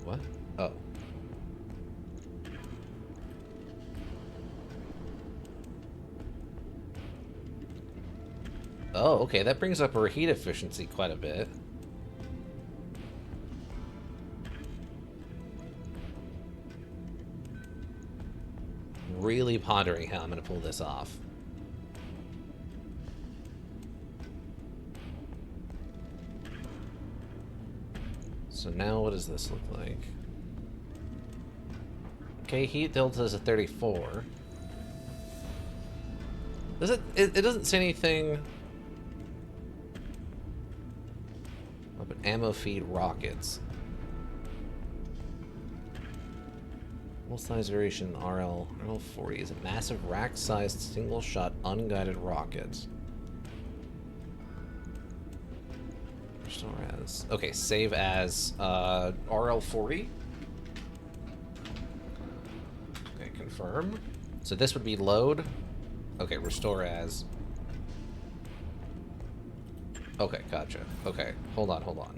What? Oh. Oh, okay, that brings up our heat efficiency quite a bit. Really pondering how I'm going to pull this off. So now what does this look like? Okay, heat delta is a 34. Does it doesn't say anything about ammo feed rockets. Full size variation RL40 is a massive rack-sized single-shot unguided rocket. Restore as. Okay, save as RL40. Okay, confirm. So this would be load. Okay, restore as. Okay, gotcha. Okay, hold on.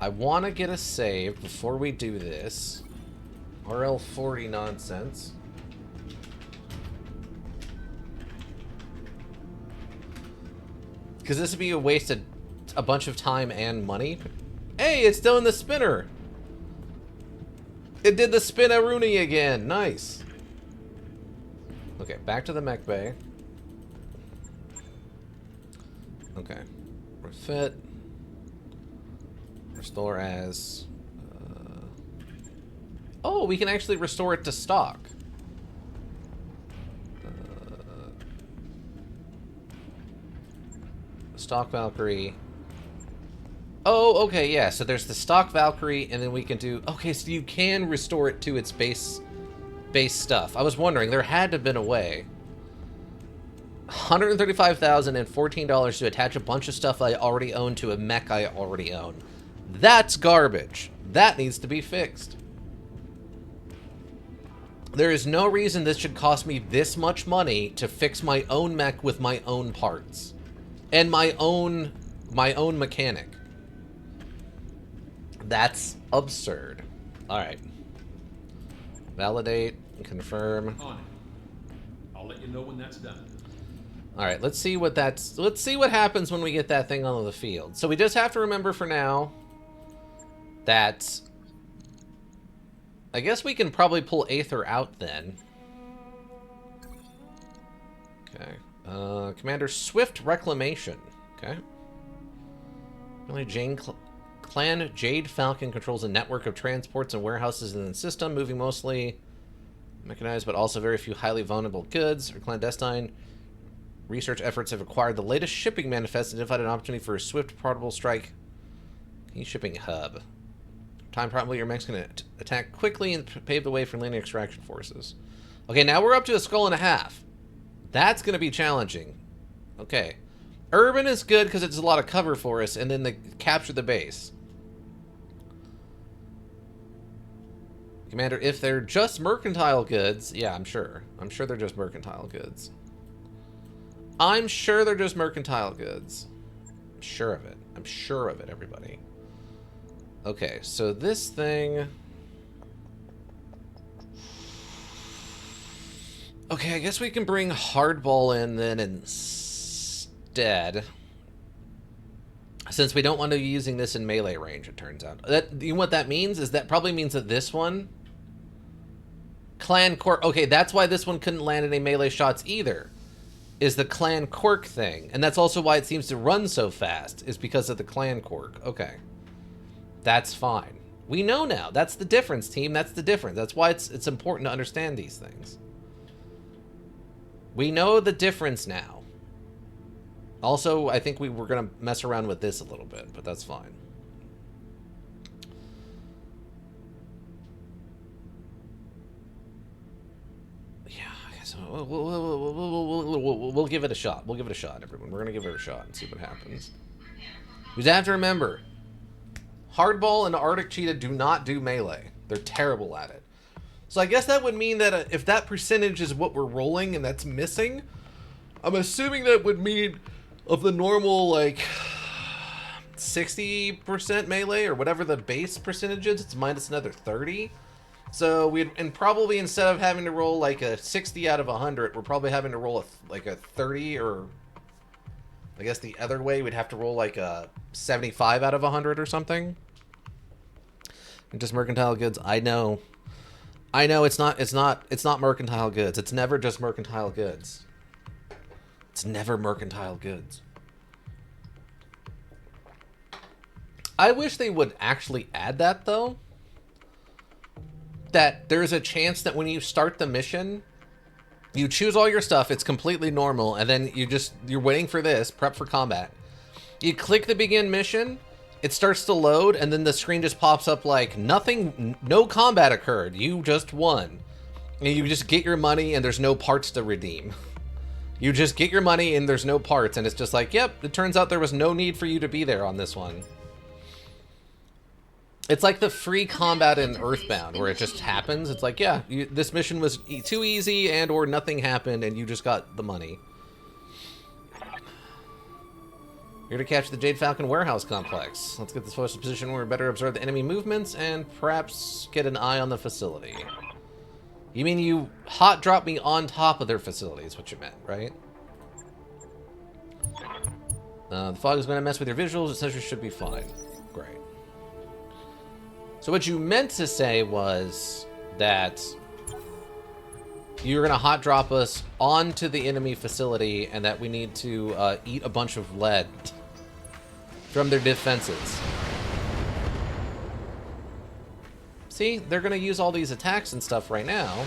I want to get a save before we do this. RL40 nonsense. Because this would be a waste of a bunch of time and money. Hey, it's still in the spinner! It did the spin-a-rooney again! Nice! Okay, back to the mech bay. Okay. Refit. Restore as... Oh, we can actually restore it to stock. Stock Valkyrie. Oh, okay, yeah. So there's the stock Valkyrie, and then we can do... Okay, so you can restore it to its base stuff. I was wondering, there had to have been a way. $135,014 to attach a bunch of stuff I already own to a mech I already own. That's garbage. That needs to be fixed. There is no reason this should cost me this much money to fix my own mech with my own parts. And my own mechanic. That's absurd. Alright. Validate, confirm. On it. I'll let you know when that's done. Alright, let's see what happens when we get that thing onto the field. So we just have to remember for now that I guess we can probably pull Aether out then. Okay. Commander Swift Reclamation. Okay. Really, Clan Jade Falcon controls a network of transports and warehouses in the system, moving mostly mechanized but also very few highly vulnerable goods or clandestine. Research efforts have acquired the latest shipping manifest and identified an opportunity for a swift, portable strike. Shipping hub. Time probably your mech's going to attack quickly and pave the way for linear extraction forces. Okay, now we're up to a skull and a half. That's going to be challenging. Okay. Urban is good because it's a lot of cover for us, and then the capture the base. Commander, if they're just mercantile goods, yeah, I'm sure. I'm sure they're just mercantile goods. I'm sure they're just mercantile goods. I'm sure of it. I'm sure of it, everybody. Okay, so this thing... Okay, I guess we can bring Hardball in then instead. Since we don't want to be using this in melee range, it turns out. You know what that means? Is that probably means that this one... Clan Cork... Okay, that's why this one couldn't land any melee shots either. Is the Clan Cork thing. And that's also why it seems to run so fast. Is because of the Clan Cork. Okay. That's fine. We know now. That's the difference, team. That's the difference. That's why it's important to understand these things. We know the difference now. Also, I think we were going to mess around with this a little bit, but that's fine. Yeah, I guess we'll give it a shot. We'll give it a shot, everyone. We're going to give it a shot and see what happens. We just have to remember, Hardball and Arctic Cheetah do not do melee. They're terrible at it. So I guess that would mean that if that percentage is what we're rolling and that's missing, I'm assuming that would mean of the normal, like, 60% melee or whatever the base percentage is, it's minus another 30. So and probably instead of having to roll like a 60 out of 100, we're probably having to roll like a 30, or I guess the other way, we'd have to roll like a 75 out of 100 or something. And just mercantile goods, I know it's not mercantile goods. It's never just mercantile goods. It's never mercantile goods. I wish they would actually add that, though. That there's a chance that when you start the mission, you choose all your stuff, it's completely normal, and then you're waiting for this, prep for combat. You click the begin mission, it starts to load, and then the screen just pops up like, no combat occurred, you just won. And you just get your money, and there's no parts to redeem. You just get your money, and there's no parts, and it's just like, yep, it turns out there was no need for you to be there on this one. It's like the free combat in Earthbound, where it just happens. It's like, yeah, this mission was too easy, and or nothing happened, and you just got the money. Here to capture the Jade Falcon warehouse complex. Let's get this force position where we better observe the enemy movements and perhaps get an eye on the facility. You mean you hot drop me on top of their facility is what you meant, right? The fog is going to mess with your visuals. The sensors should be fine. Great. So what you meant to say was that you're going to hot drop us onto the enemy facility and that we need to eat a bunch of lead from their defenses. See, they're going to use all these attacks and stuff right now.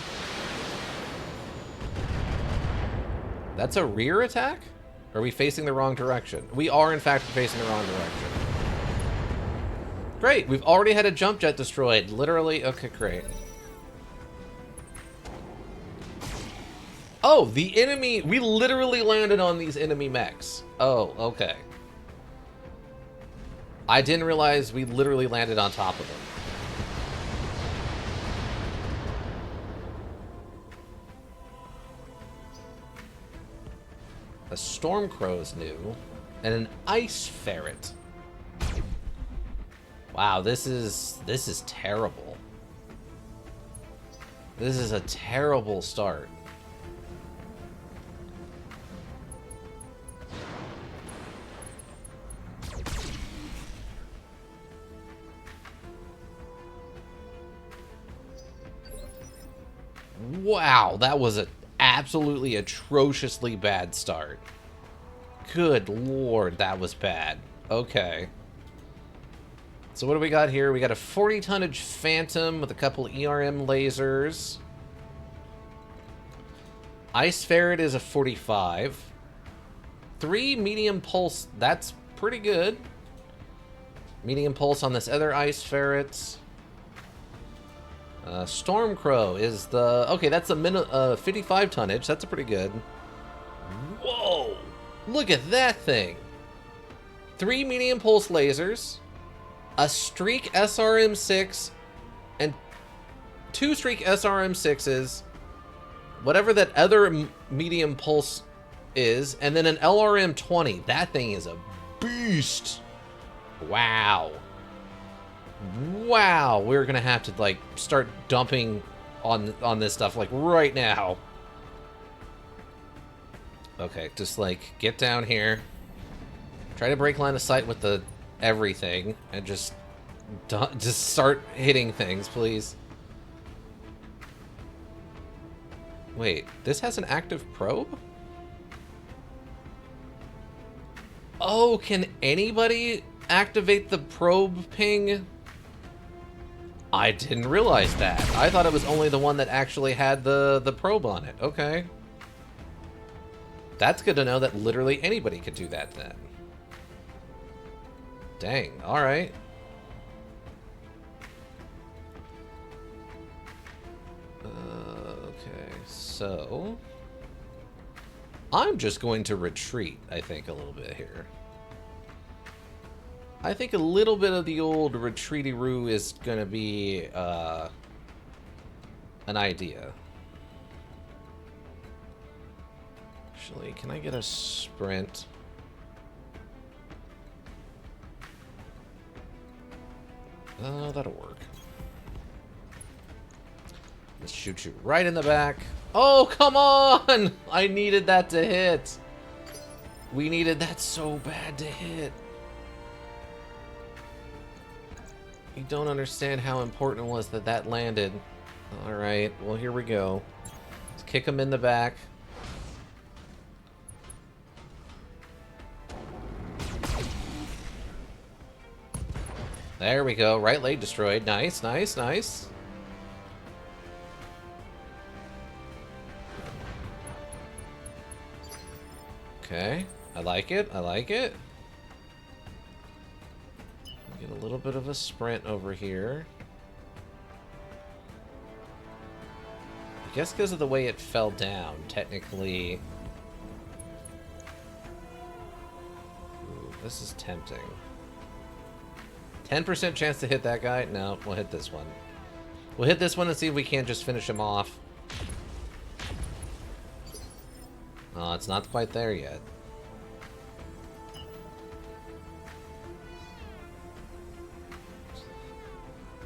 That's a rear attack? Are we facing the wrong direction? We are, in fact, facing the wrong direction. Great, we've already had a jump jet destroyed. Literally, okay, great. Oh, the enemy, we literally landed on these enemy mechs. Oh, okay. I didn't realize we literally landed on top of them. A Stormcrow's new, and an Ice Ferret. Wow, this is terrible. This is a terrible start. Wow, that was an absolutely atrociously bad start. Good lord, that was bad. Okay. So what do we got here? We got a 40 tonnage Phantom with a couple ERM lasers. Ice Ferret is a 45. 3 medium pulse. That's pretty good. Medium pulse on this other ice ferret. Stormcrow is the... Okay, that's a 55 tonnage. That's a pretty good. Whoa! Look at that thing. 3 medium pulse lasers. A streak SRM6. And 2 streak SRM6s. Whatever that other medium pulse is. And then an LRM-20. That thing is a beast. Wow. Wow, we're gonna have to like start dumping on this stuff like right now. Okay, just like get down here. Try to break line of sight with the everything and just start hitting things, please. Wait, this has an active probe? Oh, can anybody activate the probe ping? I didn't realize that. I thought it was only the one that actually had the probe on it. Okay. That's good to know that literally anybody could do that then. Dang, alright. Okay, so... I'm just going to retreat, I think, a little bit here. I think a little bit of the old retreaty-roo is going to be an idea. Actually, can I get a sprint? That'll work. Let's shoot you right in the back. Oh, come on! I needed that to hit. We needed that so bad to hit. You don't understand how important it was that that landed. Alright, well here we go. Let's kick him in the back. There we go. Right leg destroyed. Nice, nice, nice. Okay. I like it. I like it. Get a little bit of a sprint over here. I guess because of the way it fell down, technically... Ooh, this is tempting. 10% chance to hit that guy? No, we'll hit this one. We'll hit this one and see if we can't just finish him off. Oh, it's not quite there yet.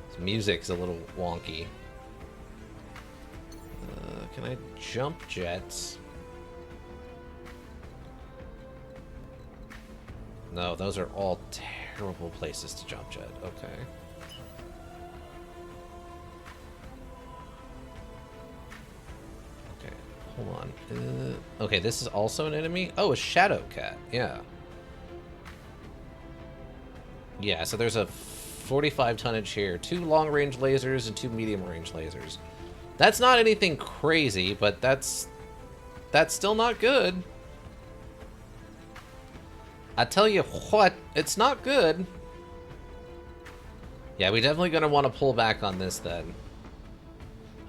This music's a little wonky. Can I jump jets? No, those are all terrible places to jump jet. Okay. Okay, hold on. Okay, this is also an enemy? Oh, a shadow cat. Yeah. Yeah, so there's a 45 tonnage here. 2 long-range lasers and 2 medium-range lasers. That's not anything crazy, but that's still not good. I tell you what, it's not good. Yeah, we're definitely going to want to pull back on this then.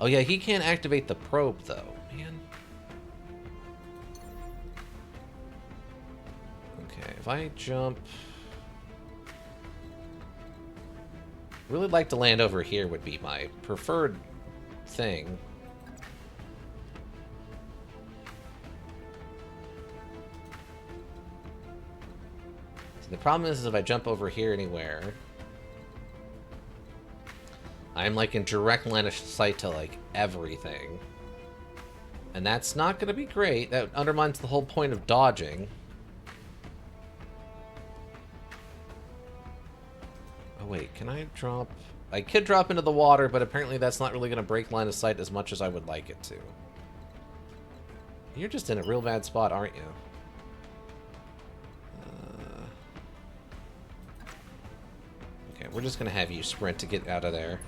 Oh yeah, he can't activate the probe though, man. Okay, if I jump... Really like to land over here would be my preferred thing. The problem is if I jump over here anywhere, I'm like in direct line of sight to like everything. And that's not going to be great. That undermines the whole point of dodging. Oh wait, can I drop? I could drop into the water, but apparently that's not really going to break line of sight as much as I would like it to. You're just in a real bad spot, aren't you? Okay, we're just going to have you sprint to get out of there.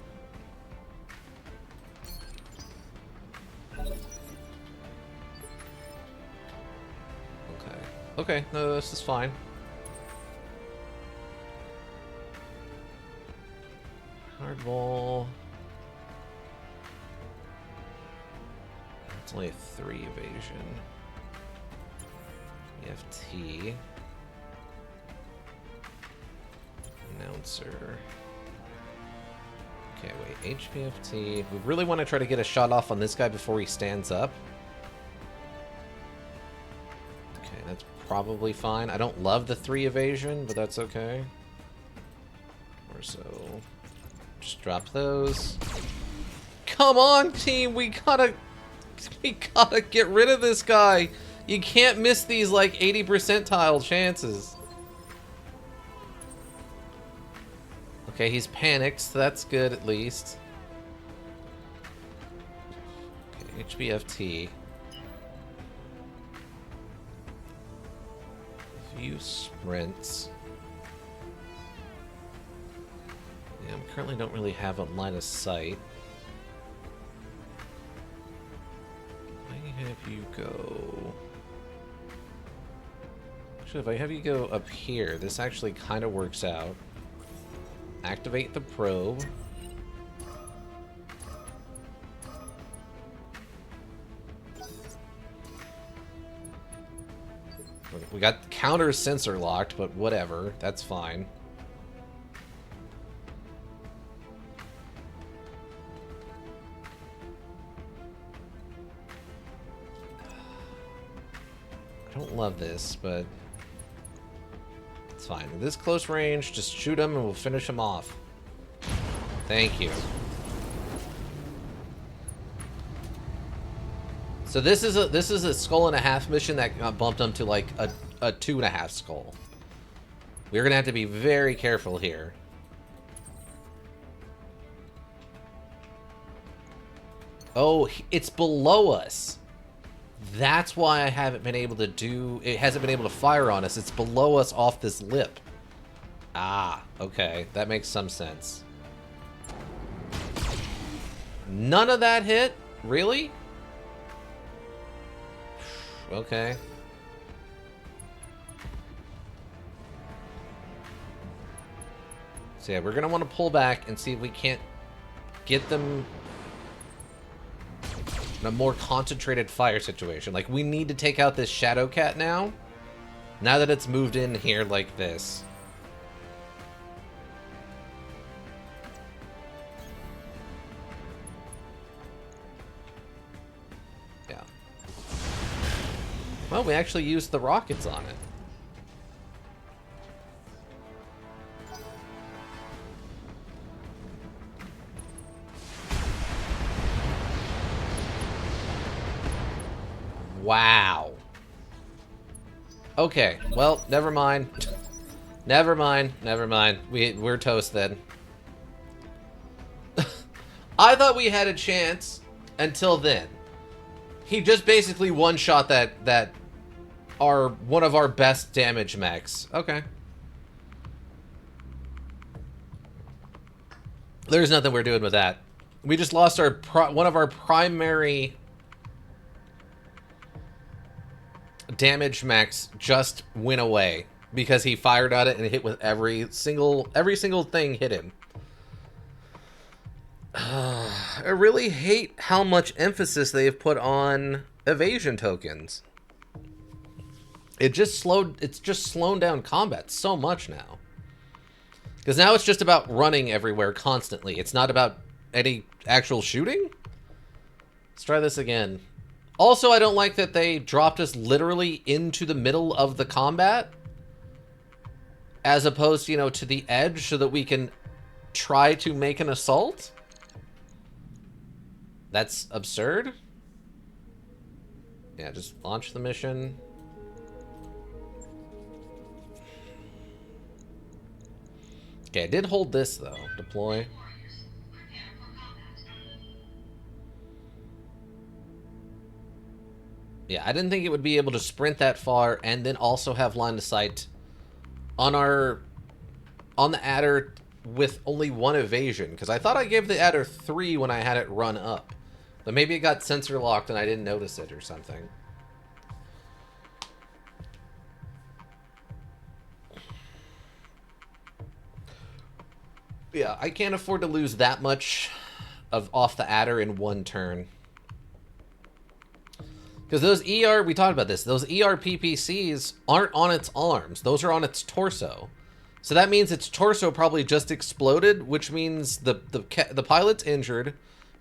Okay. Okay, no, this is fine. Hardball. It's only a 3 evasion. EFT. Announcer. Okay, wait. HPFT. We really want to try to get a shot off on this guy before he stands up. Okay, that's probably fine. I don't love the 3 evasion, but that's okay. Or so. Just drop those. Come on, team! We gotta get rid of this guy! You can't miss these, like, 80 percentile chances. Okay, he's panicked, so that's good at least. Okay, HBFT. Few sprints. Yeah, I currently don't really have a line of sight. I have you go... Actually, if I have you go up here, this actually kind of works out. Activate the probe. We got counter sensor locked, but whatever. That's fine. I don't love this, but it's fine. At this close range, just shoot him and we'll finish him off. Thank you. So this is a skull and a half mission that got bumped up to like a 2.5 skull. We're gonna have to be very careful here. Oh, it's below us. That's why I haven't been able to do... It hasn't been able to fire on us. It's below us off this lip. Ah, okay. That makes some sense. None of that hit? Really? Okay. So yeah, we're going to want to pull back and see if we can't get them... in a more concentrated fire situation. Like, we need to take out this Shadow Cat now. Now that it's moved in here like this. Yeah. Well, we actually used the rockets on it. Wow. Okay, well, never mind. Never mind, never mind. We're toast then. I thought we had a chance until then. He just basically one-shot that one of our best damage mechs. Okay. There's nothing we're doing with that. We just lost our one of our primary damage mechs just went away because he fired at it and hit with every single thing hit him. I really hate how much emphasis they've put on evasion tokens. It's just slowed down combat so much now. Because now it's just about running everywhere constantly. It's not about any actual shooting. Let's try this again. Also, I don't like that they dropped us literally into the middle of the combat. As opposed, you know, to the edge so that we can try to make an assault. That's absurd. Yeah, just launch the mission. Okay, I did hold this, though. Deploy. Yeah, I didn't think it would be able to sprint that far and then also have line of sight on the adder with only 1 evasion. Because I thought I gave the adder 3 when I had it run up. But maybe it got sensor locked and I didn't notice it or something. Yeah, I can't afford to lose that much of off the adder in one turn. Because those ER, we talked about this, those ER PPCs aren't on its arms. Those are on its torso. So that means its torso probably just exploded, which means the pilot's injured.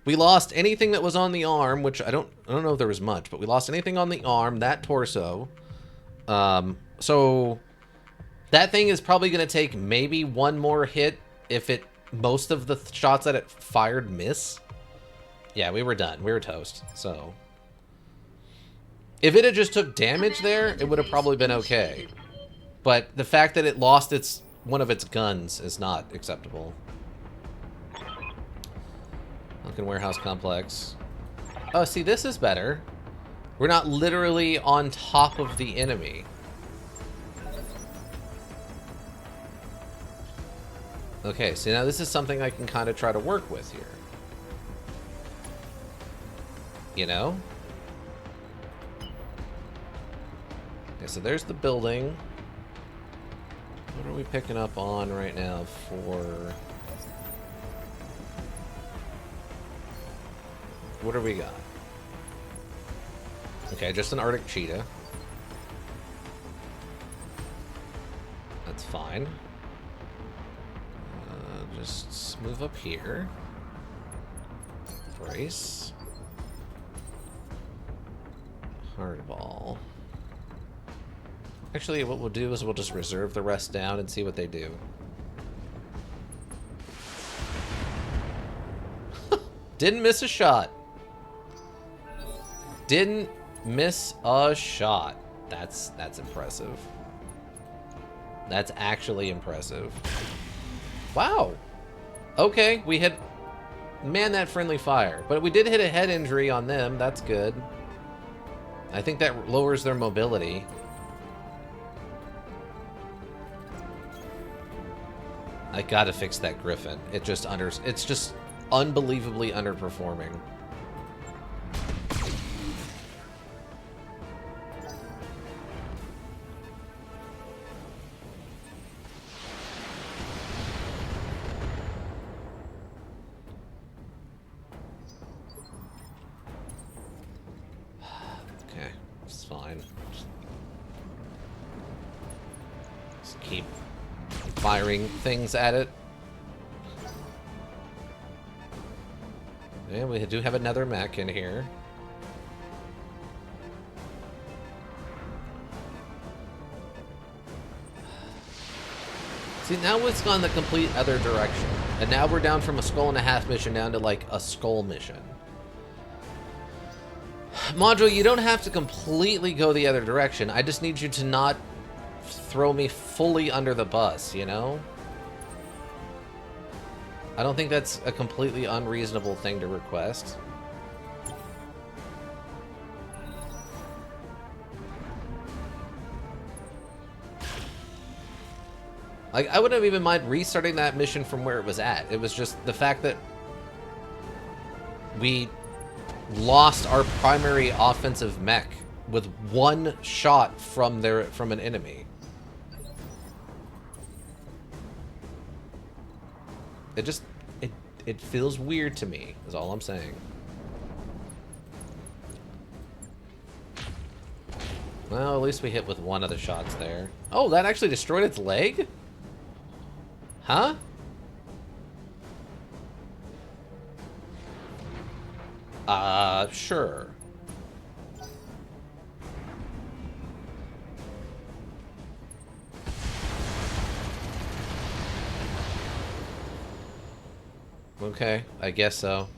We lost anything that was on the arm, which I don't know if there was much, but we lost anything on the arm, that torso. So that thing is probably going to take maybe one more hit if most of the shots that it fired miss. Yeah, we were done. We were toast. So if it had just took damage there, it would have probably been okay. But the fact that it lost one of its guns is not acceptable. Lincoln Warehouse Complex. Oh, see, this is better. We're not literally on top of the enemy. Okay, so now this is something I can kind of try to work with here. You know? Okay, so there's the building. What are we picking up on right now for... What do we got? Okay, just an Arctic cheetah. That's fine. Just move up here. Brace. Hardball. Actually, what we'll do is we'll just reserve the rest down and see what they do. Didn't miss a shot. Didn't miss a shot. That's impressive. That's actually impressive. Wow. Okay, we hit... Man, that friendly fire. But we did hit a head injury on them. That's good. I think that lowers their mobility. I gotta fix that Griffin. It's just unbelievably underperforming. Okay, it's fine. Just keep firing things at it. And we do have another mech in here. See, now it's gone the complete other direction. And now we're down from a skull-and-a-half mission down to, like, a skull mission. Module, you don't have to completely go the other direction. I just need you to not throw me fully under the bus, you know? I don't think that's a completely unreasonable thing to request. Like, I wouldn't have even mind restarting that mission from where it was at. It was just the fact that we lost our primary offensive mech with one shot from an enemy. It feels weird to me, is all I'm saying. Well, at least we hit with one of the shots there. Oh, that actually destroyed its leg? Huh? Sure. Okay, I guess so.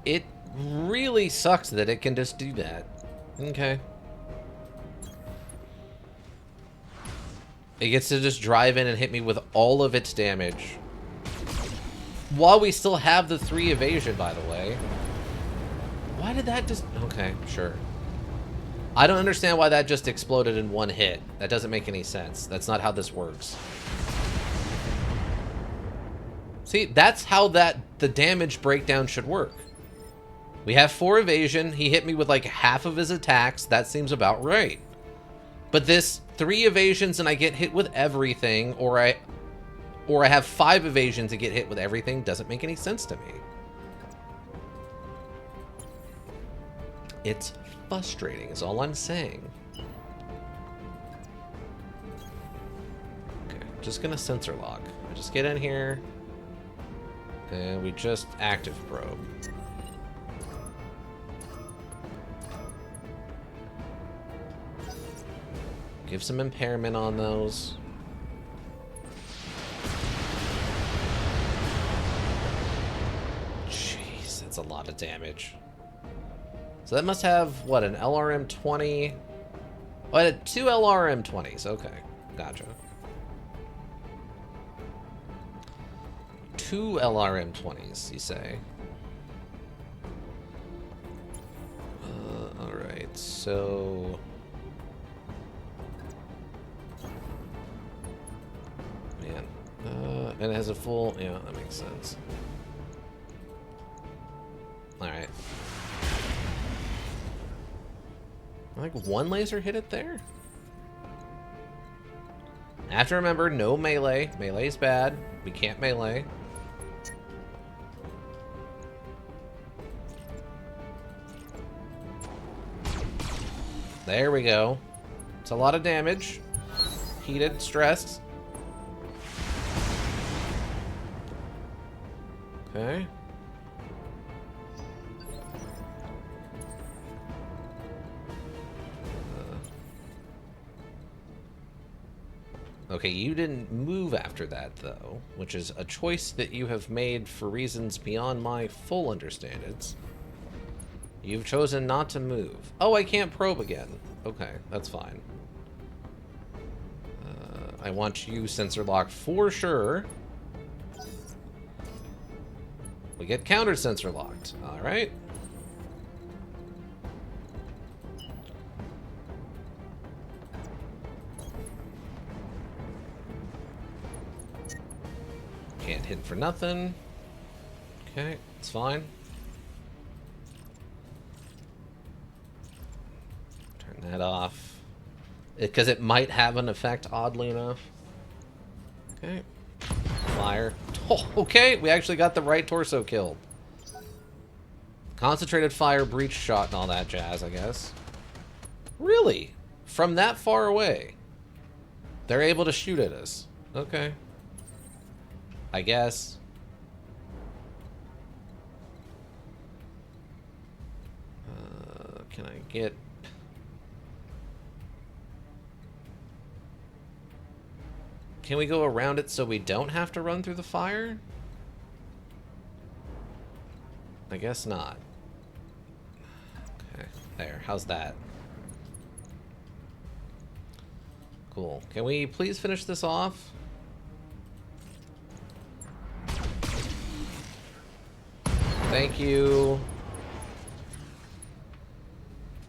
It really sucks that it can just do that. Okay. It gets to just drive in and hit me with all of its damage. While we still have the 3 evasion, by the way. Why did that just... Okay, sure. I don't understand why that just exploded in one hit. That doesn't make any sense. That's not how this works. See, that's how the damage breakdown should work. We have 4 evasion. He hit me with like half of his attacks. That seems about right. But this 3 evasions and I get hit with everything, or I have 5 evasions and get hit with everything doesn't make any sense to me. It's frustrating is all I'm saying. Okay, just gonna sensor lock. I just get in here and we just active probe. Give some impairment on those. Jeez, that's a lot of damage. So that must have, what, an LRM 20? Oh, I had 2 LRM 20s. Okay, gotcha. 2 LRM 20s, you say? Alright, so... Man. And it has a full... Yeah, that makes sense. Alright. Like 1 laser hit it there? I have to remember, no melee. Melee's bad. We can't melee. There we go. It's a lot of damage. Heated, stressed. Okay. Okay, you didn't move after that, though, which is a choice that you have made for reasons beyond my full understandings. You've chosen not to move. Oh, I can't probe again. Okay, that's fine. I want you sensor locked for sure. We get counter sensor locked. All right. Can't hit for nothing. Okay, it's fine. Turn that off. Because it might have an effect, oddly enough. Okay. Fire. Oh, okay, we actually got the right torso killed. Concentrated fire, breach shot, and all that jazz, I guess. Really? From that far away? They're able to shoot at us. Okay. I guess. Can I get... Can we go around it so we don't have to run through the fire? I guess not. Okay, there. How's that? Cool. Can we please finish this off? Thank you.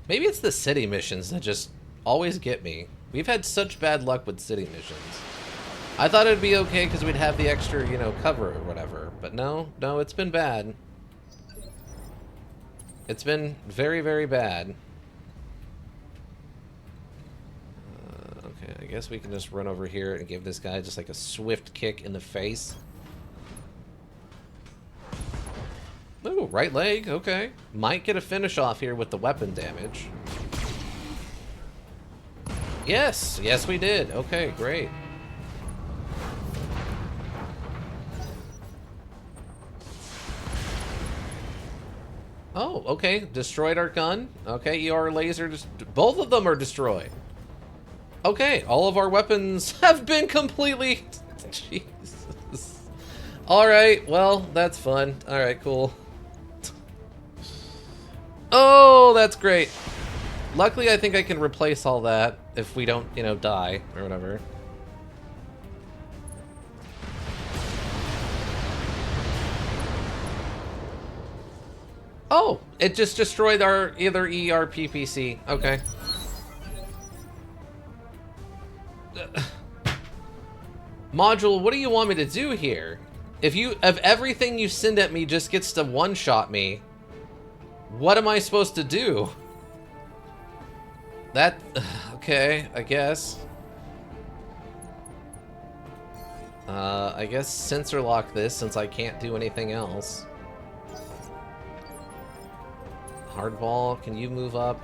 Maybe it's the city missions that just always get me. We've had such bad luck with city missions. I thought it'd be okay because we'd have the extra, you know, cover or whatever. But no, it's been bad. It's been very, very bad. Okay, I guess we can just run over here and give this guy just like a swift kick in the face. Ooh, right leg, okay. Might get a finish off here with the weapon damage. Yes, yes we did. Okay, great. Oh, okay. Destroyed our gun. Okay, ER laser. Both of them are destroyed. Okay, all of our weapons have been completely... Jesus. Alright, well, that's fun. Alright, cool. Oh, that's great. Luckily, I think I can replace all that if we don't, you know, die or whatever. Oh, it just destroyed our either E or PPC. Okay. Module, what do you want me to do here? If everything you send at me just gets to one-shot me, What am I supposed to do? That... Okay, I guess. I guess sensor lock this since I can't do anything else. Hardball, can you move up?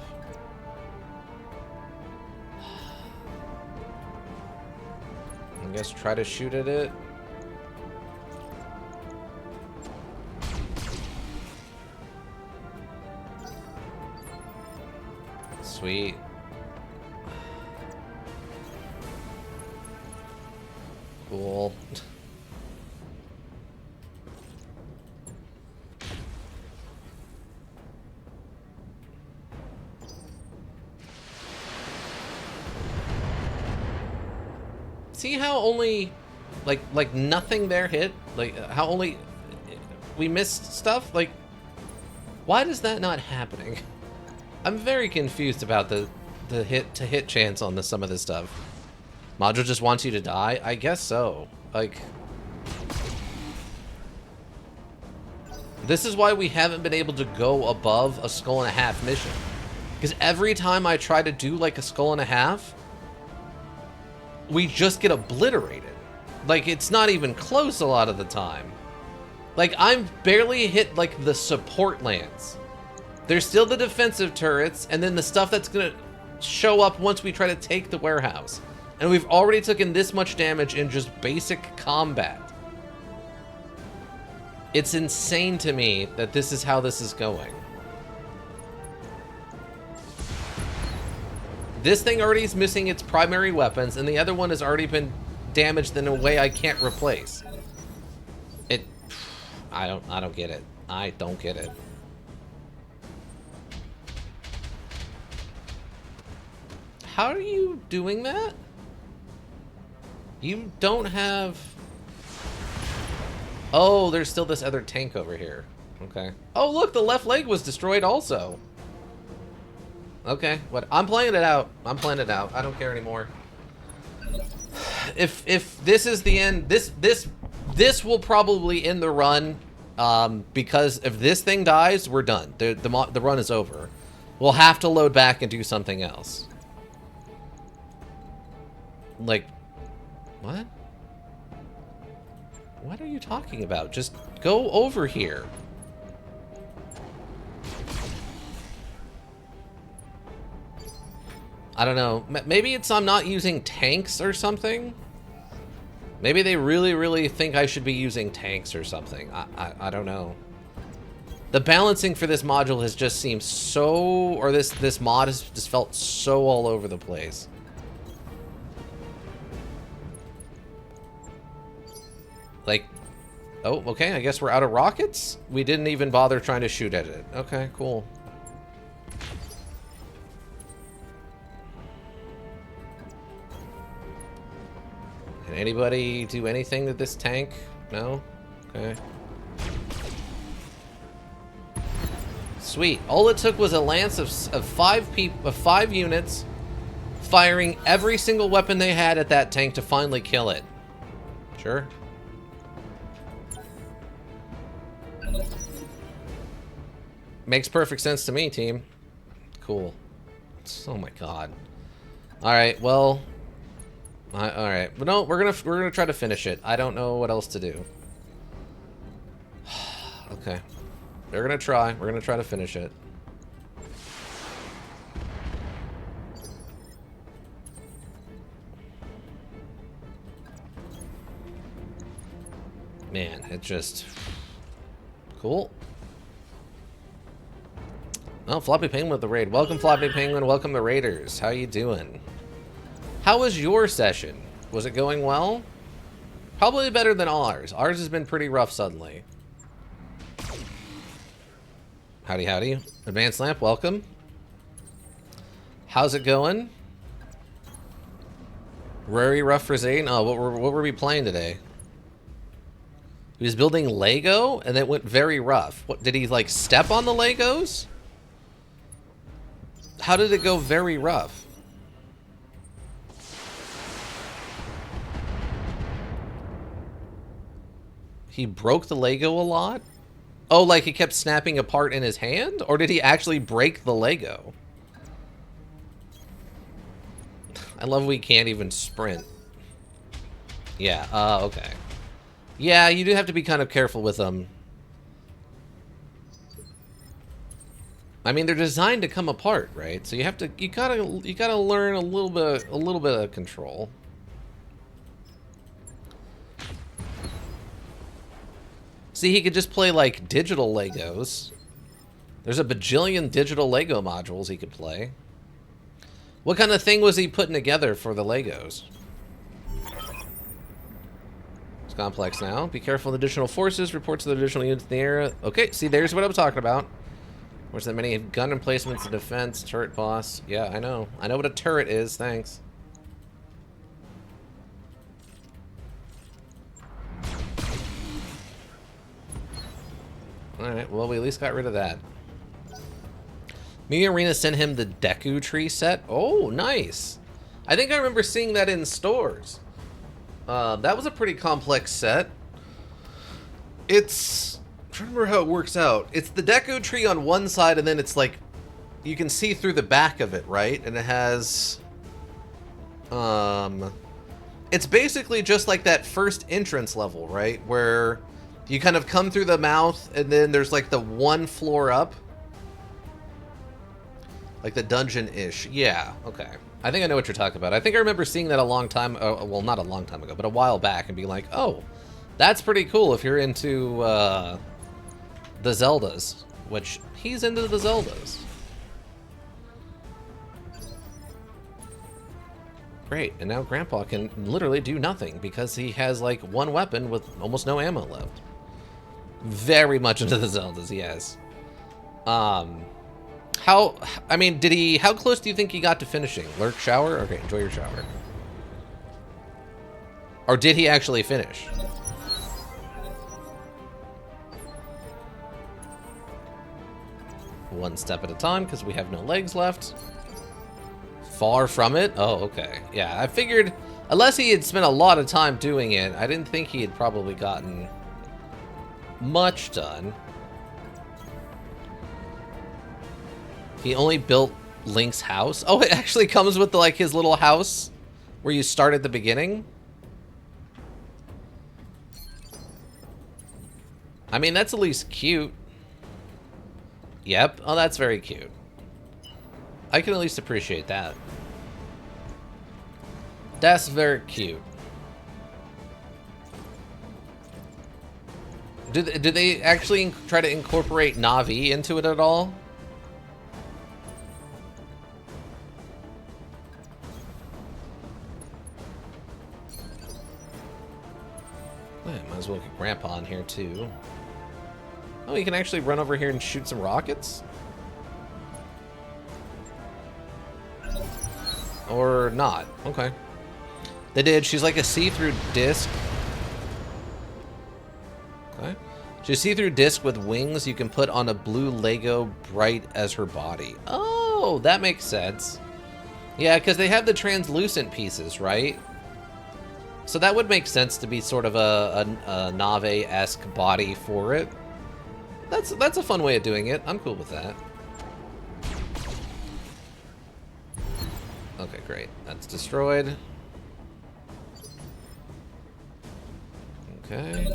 I guess try to shoot at it. Sweet. Cool. See how only like nothing there hit? Like how only we missed stuff? Like why is that not happening? I'm very confused about the hit to hit chance on some of this stuff. Module just wants you to die? I guess so. Like this is why we haven't been able to go above a skull and a half mission. Because every time I try to do like a skull and a half, we just get obliterated. Like, it's not even close a lot of the time. Like, I'm barely hit, like, the support lands. There's still the defensive turrets, and then the stuff that's gonna show up once we try to take the warehouse. And we've already taken this much damage in just basic combat. It's insane to me that this is how this is going. This thing already is missing its primary weapons, and the other one has already been damaged in a way I can't replace. I don't get it. I don't get it. How are you doing that? You don't have... Oh, there's still this other tank over here. Okay. Oh, look, the left leg was destroyed also. Okay, what? I'm playing it out. I'm playing it out. I don't care anymore. If this is the end, this will probably end the run, because if this thing dies, we're done. The run is over. We'll have to load back and do something else. Like, what? What are you talking about? Just go over here. I don't know. Maybe it's I'm not using tanks or something. Maybe they really, really think I should be using tanks or something. I don't know. The balancing for this module has just seemed so... Or this mod has just felt so all over the place. Like... Oh, okay. I guess we're out of rockets? We didn't even bother trying to shoot at it. Okay, cool. Can anybody do anything to this tank? No? Okay. Sweet. All it took was a lance of 5 units firing every single weapon they had at that tank to finally kill it. Sure. Makes perfect sense to me, team. Cool. Oh my god. All right, well... all right, but no, we're gonna try to finish it. I don't know what else to do. Okay, we're gonna try. We're gonna try to finish it. Man, it just cool. Oh, Floppy Penguin with the raid. Welcome, Floppy Penguin. Welcome to Raiders. How you doing? How was your session? Was it going well? Probably better than ours. Ours has been pretty rough suddenly. Howdy, howdy. Advanced Lamp, welcome. How's it going? Very rough for Zane. Oh, what were we playing today? He was building Lego, and it went very rough. What, did he, like, step on the Legos? How did it go very rough? He broke the Lego a lot? Oh, like he kept snapping apart in his hand? Or did he actually break the Lego? I love we can't even sprint. Yeah, okay. Yeah, you do have to be kind of careful with them. I mean, they're designed to come apart, right? So you have to, you gotta learn a little bit of control. See, he could just play like digital Legos. There's a bajillion digital Lego modules he could play. What kind of thing was he putting together for the Legos? It's complex now. Be careful of additional forces. Reports of the additional units in the area. Okay, see, there's what I'm talking about. There's that many gun emplacements in defense, turret boss. Yeah, I know. I know what a turret is, thanks. Alright, well, we at least got rid of that. Me Arena sent him the Deku Tree set. Oh, nice. I think I remember seeing that in stores. That was a pretty complex set. It's... I'm trying to remember how it works out. It's the Deku Tree on one side, and then it's like... You can see through the back of it, right? And it has... It's basically just like that first entrance level, right? Where you kind of come through the mouth, and then there's like the one floor up. Like the dungeon-ish. Yeah, okay. I think I know what you're talking about. I think I remember seeing that a long time... well, not a long time ago, but a while back, and being like, oh, that's pretty cool if you're into the Zeldas. Which, he's into the Zeldas. Great, and now Grandpa can literally do nothing because he has like one weapon with almost no ammo left. Very much into the Zeldas, yes. How close do you think he got to finishing? Lurk, shower? Okay, enjoy your shower. Or did he actually finish? One step at a time because we have no legs left. Far from it? Oh, okay. Yeah, I figured, unless he had spent a lot of time doing it, I didn't think he had probably gotten much done. He only built Link's house? Oh, it actually comes with, like, his little house where you start at the beginning? I mean, that's at least cute. Yep. Oh, that's very cute. I can at least appreciate that. That's very cute. Did they actually try to incorporate Na'vi into it at all? Might as well get Grandpa in here too. Oh, you can actually run over here and shoot some rockets? Or not. Okay. They did. She's like a see-through disc. Okay. She's a see-through disc with wings you can put on a blue Lego bright as her body. Oh, that makes sense. Yeah, because they have the translucent pieces, right? So that would make sense to be sort of a Na'vi-esque body for it. That's a fun way of doing it. I'm cool with that. Okay, great. That's destroyed. Okay.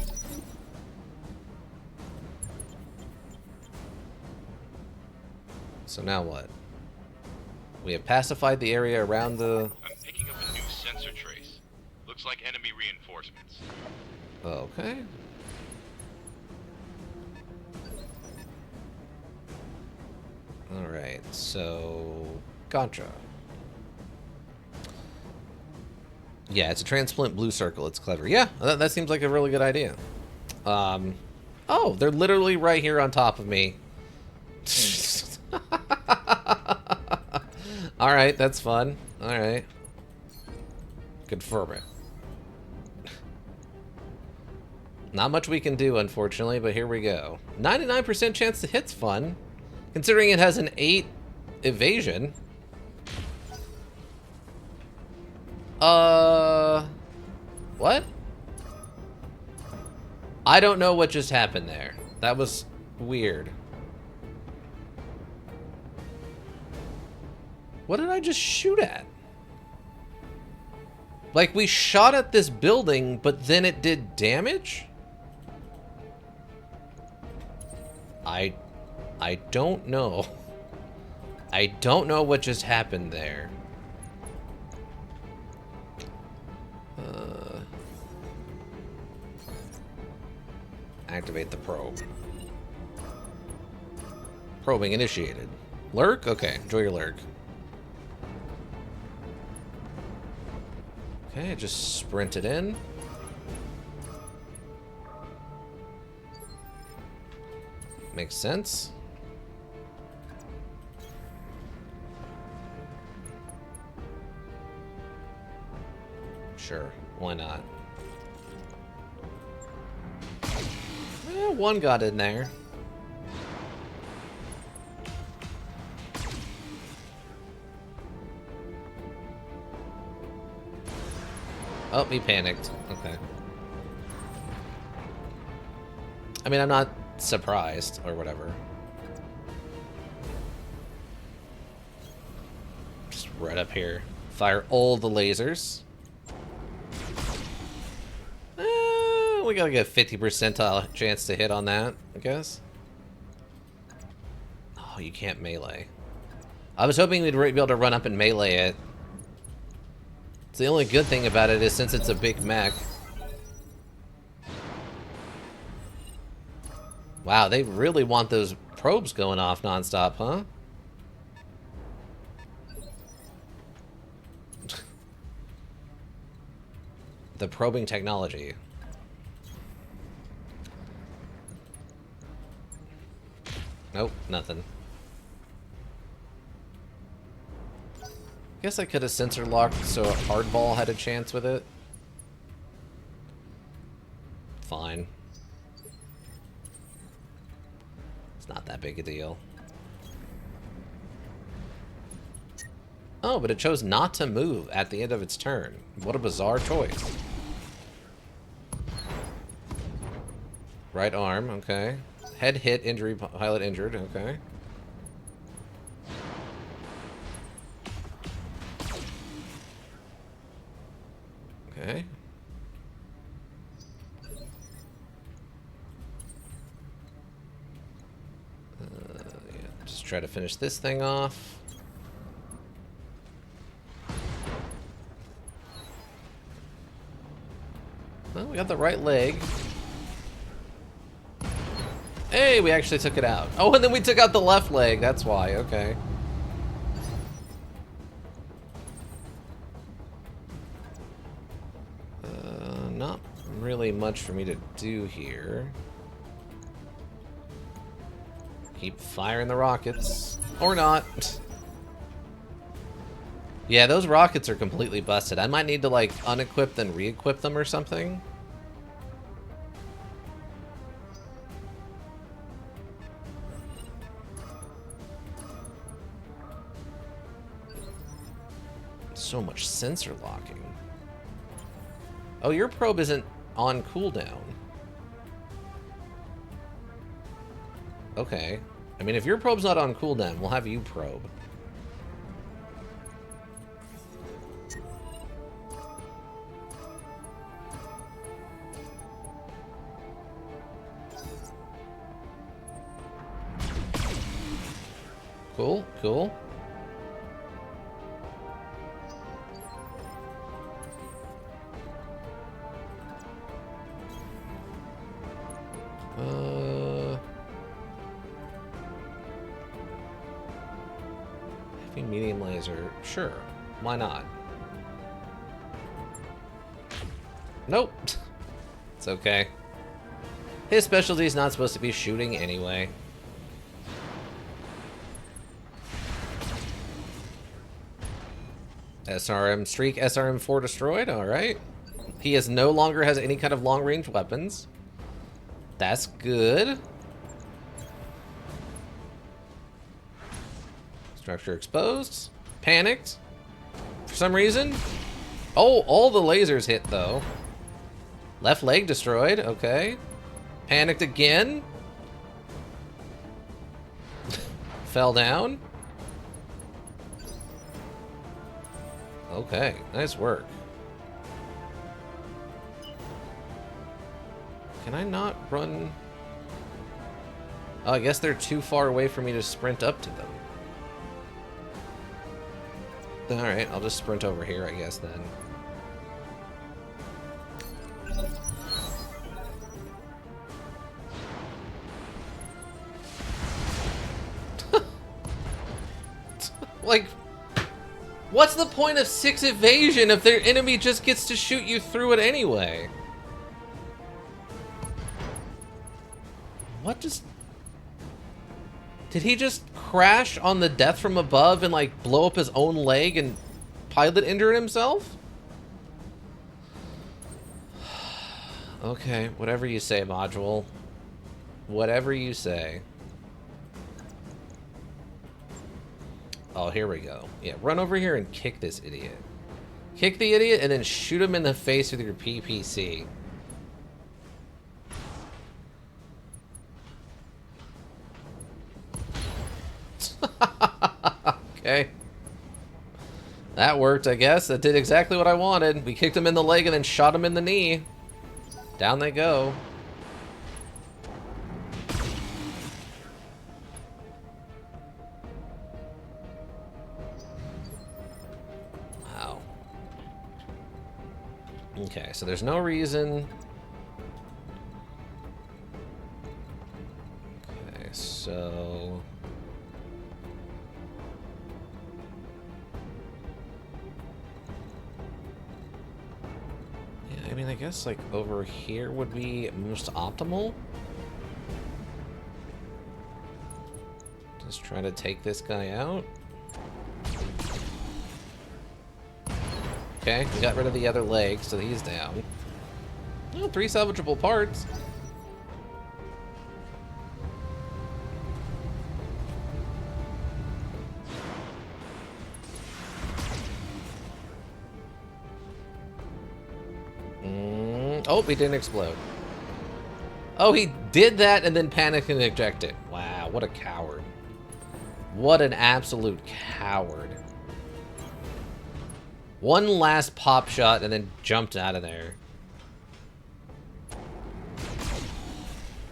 So now what? We have pacified the area around the... I'm picking up a new sensor trace. Looks like enemy reinforcements. Okay. Alright, so... Gotcha. Yeah, it's a transparent blue circle. It's clever. Yeah, that seems like a really good idea. Oh, they're literally right here on top of me. Alright, that's fun. Alright. Confirm it. Not much we can do, unfortunately, but here we go. 99% chance to hit's fun. Considering it has an 8 evasion. What? I don't know what just happened there. That was weird. What did I just shoot at? Like, we shot at this building, but then it did damage? I don't know. I don't know what just happened there. Activate the probe. Probing initiated. Lurk? Okay, enjoy your lurk. Okay, just sprint it in. Makes sense. Sure, why not? One got in there. Oh, he panicked. Okay. I mean, I'm not surprised or whatever. Just right up here. Fire all the lasers. We gotta get a 50% chance to hit on that, I guess. Oh, you can't melee. I was hoping we'd be able to run up and melee it. It's the only good thing about it is since it's a big mech. Wow, they really want those probes going off nonstop, huh? The probing technology. Nope, nothing. Guess I could have sensor locked so a hardball had a chance with it. Fine. It's not that big a deal. Oh, but it chose not to move at the end of its turn. What a bizarre choice. Right arm, okay. Head hit, injury, pilot injured, okay. Okay. Yeah, just try to finish this thing off. Well, we got the right leg. Hey, we actually took it out. Oh, and then we took out the left leg. That's why. Okay. Not really much for me to do here. Keep firing the rockets. Or not. Yeah, those rockets are completely busted. I might need to, like, unequip then re-equip them or something. So much sensor locking. Oh, your probe isn't on cooldown. Okay. I mean, if your probe's not on cooldown, we'll have you probe. Cool, cool. Heavy medium laser, sure. Why not? Nope. It's okay. His specialty is not supposed to be shooting anyway. SRM streak, SRM4 destroyed, alright. He no longer has any kind of long-range weapons. That's good. Structure exposed. Panicked. For some reason. Oh, all the lasers hit, though. Left leg destroyed, okay. Panicked again. fell down? Okay, nice work. Can I not run? Oh, I guess they're too far away for me to sprint up to them. Alright, I'll just sprint over here, I guess, then. Like, what's the point of 6 evasion if their enemy just gets to shoot you through it anyway? What just... Did he just crash on the death from above and, like, blow up his own leg and pilot injure himself? Okay, whatever you say, module. Whatever you say. Oh, here we go. Yeah, run over here and kick this idiot. Kick the idiot and then shoot him in the face with your PPC. Okay. That worked, I guess. That did exactly what I wanted. We kicked him in the leg and then shot him in the knee. Down they go. Wow. Okay, so there's no reason... Okay, so... I mean, I guess, like, over here would be most optimal. Just try to take this guy out. Okay, we got rid of the other leg, so he's down. Oh, 3 salvageable parts. Oh, he didn't explode. Oh, he did that and then panicked and ejected. Wow, what a coward. What an absolute coward. One last pop shot and then jumped out of there.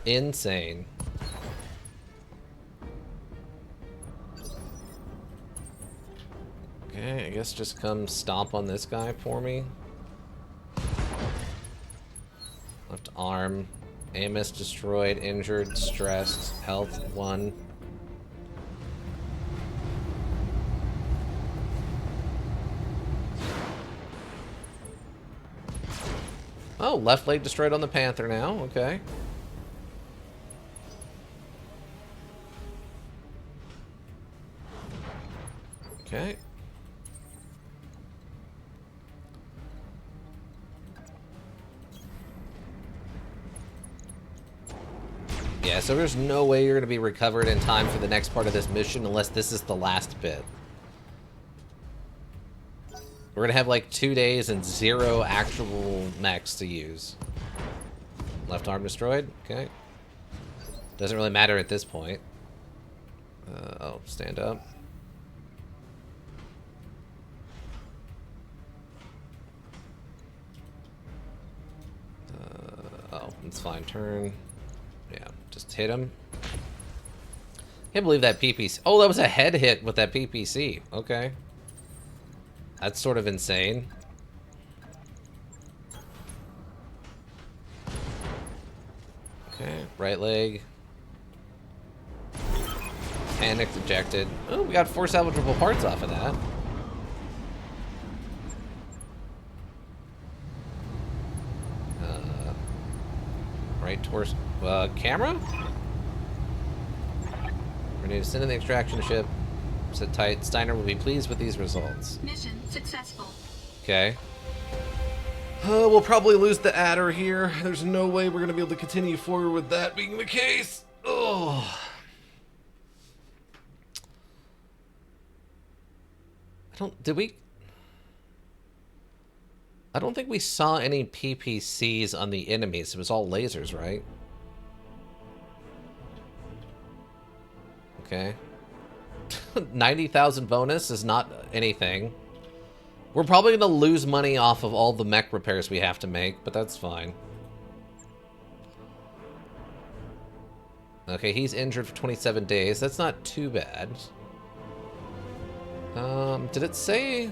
Insane. Okay, I guess just come stomp on this guy for me. Left arm. AMS destroyed, injured, stressed, health 1. Oh, left leg destroyed on the Panther now. Okay. Okay. Yeah, so there's no way you're going to be recovered in time for the next part of this mission unless this is the last bit. We're going to have like 2 days and 0 actual mechs to use. Left arm destroyed? Okay. Doesn't really matter at this point. Oh, stand up. Oh, it's fine. Turn. Yeah, just hit him. Can't believe that PPC. Oh, that was a head hit with that PPC. Okay. That's sort of insane. Okay, right leg. Panicked, ejected. Oh, we got 4 salvageable parts off of that. Right torso. Camera? We need to send in the extraction ship. Sit tight. Steiner will be pleased with these results. Mission successful. Okay. We'll probably lose the adder here. There's no way we're going to be able to continue forward with that being the case. Oh. I don't think we saw any PPCs on the enemies. It was all lasers, right? Okay. 90,000 bonus is not anything. We're probably going to lose money off of all the mech repairs we have to make, but that's fine. Okay, he's injured for 27 days. That's not too bad. Did it say...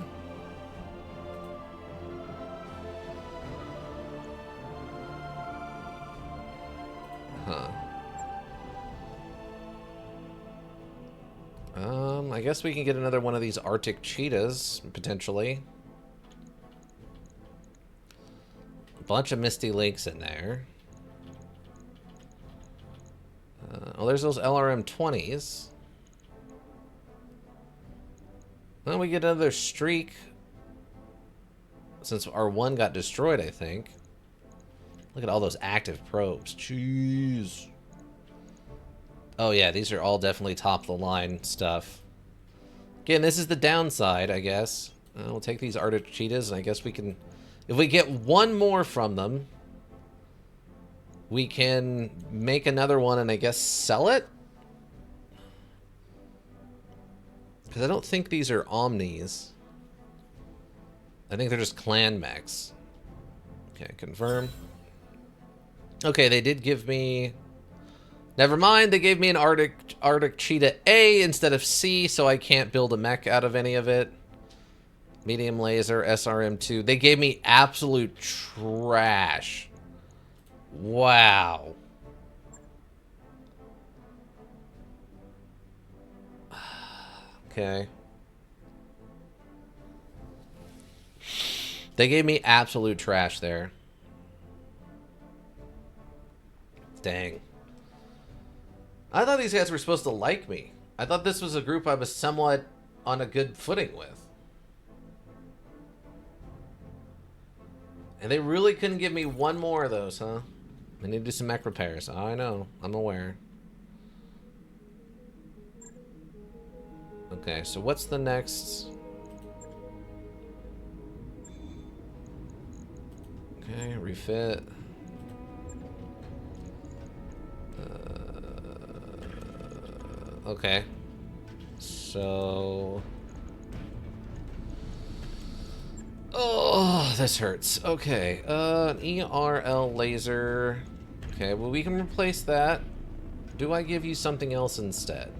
Huh. I guess we can get another one of these Arctic cheetahs, potentially. A bunch of Misty Links in there. Oh, there's those LRM-20s. Well, we get another streak. Since our one got destroyed, I think. Look at all those active probes. Jeez. Oh yeah, these are all definitely top-of-the-line stuff. Again, this is the downside, I guess. We'll take these Arctic cheetahs, and I guess we can... If we get one more from them, we can make another one and I guess sell it? Because I don't think these are Omnis. I think they're just clan mechs. Okay, confirm. Okay, they did give me... Never mind, they gave me an Arctic Cheetah A instead of C, so I can't build a mech out of any of it. Medium laser, SRM2. They gave me absolute trash. Wow. Okay. They gave me absolute trash there. Dang. I thought these guys were supposed to like me. I thought this was a group I was somewhat on a good footing with. And they really couldn't give me one more of those, huh? I need to do some mech repairs. I know. I'm aware. Okay, so what's the next... Okay, refit. Okay. So... Oh, this hurts. Okay, an ERL laser. Okay, well we can replace that. Do I give you something else instead?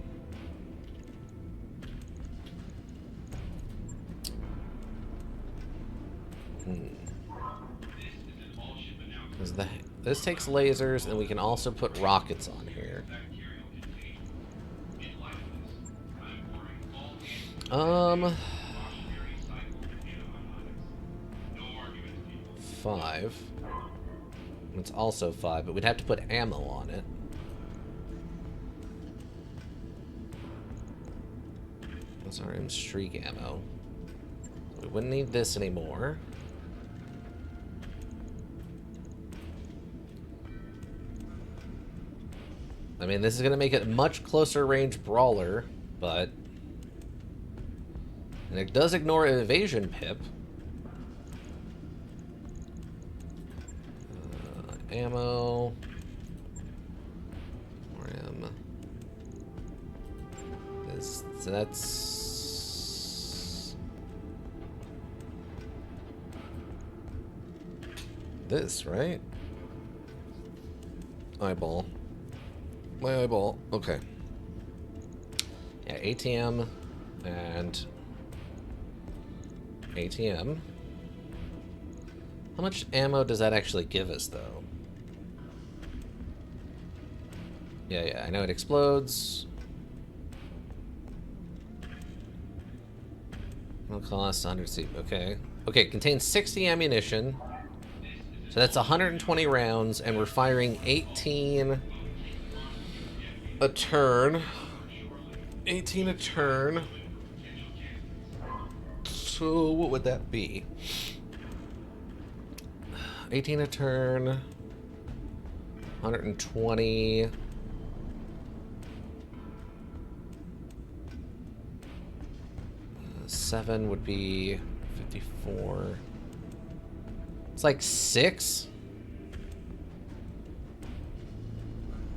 Because this takes lasers, and we can also put rockets on here. 5. It's also 5, but we'd have to put ammo on it. That's our streak ammo. We wouldn't need this anymore. I mean, this is going to make it a much closer range brawler, but... And it does ignore evasion pip. Ammo. More ammo. So that's... This, right? Eyeball. My eyeball. Okay. Yeah, ATM and ATM. How much ammo does that actually give us, though? Yeah, I know it explodes. It'll cost 100 C. Okay. Okay, it contains 60 ammunition. So that's 120 rounds, and we're firing 18 a turn. 18 a turn. So what would that be? 18 a turn. 120. 7 would be 54. It's like 6.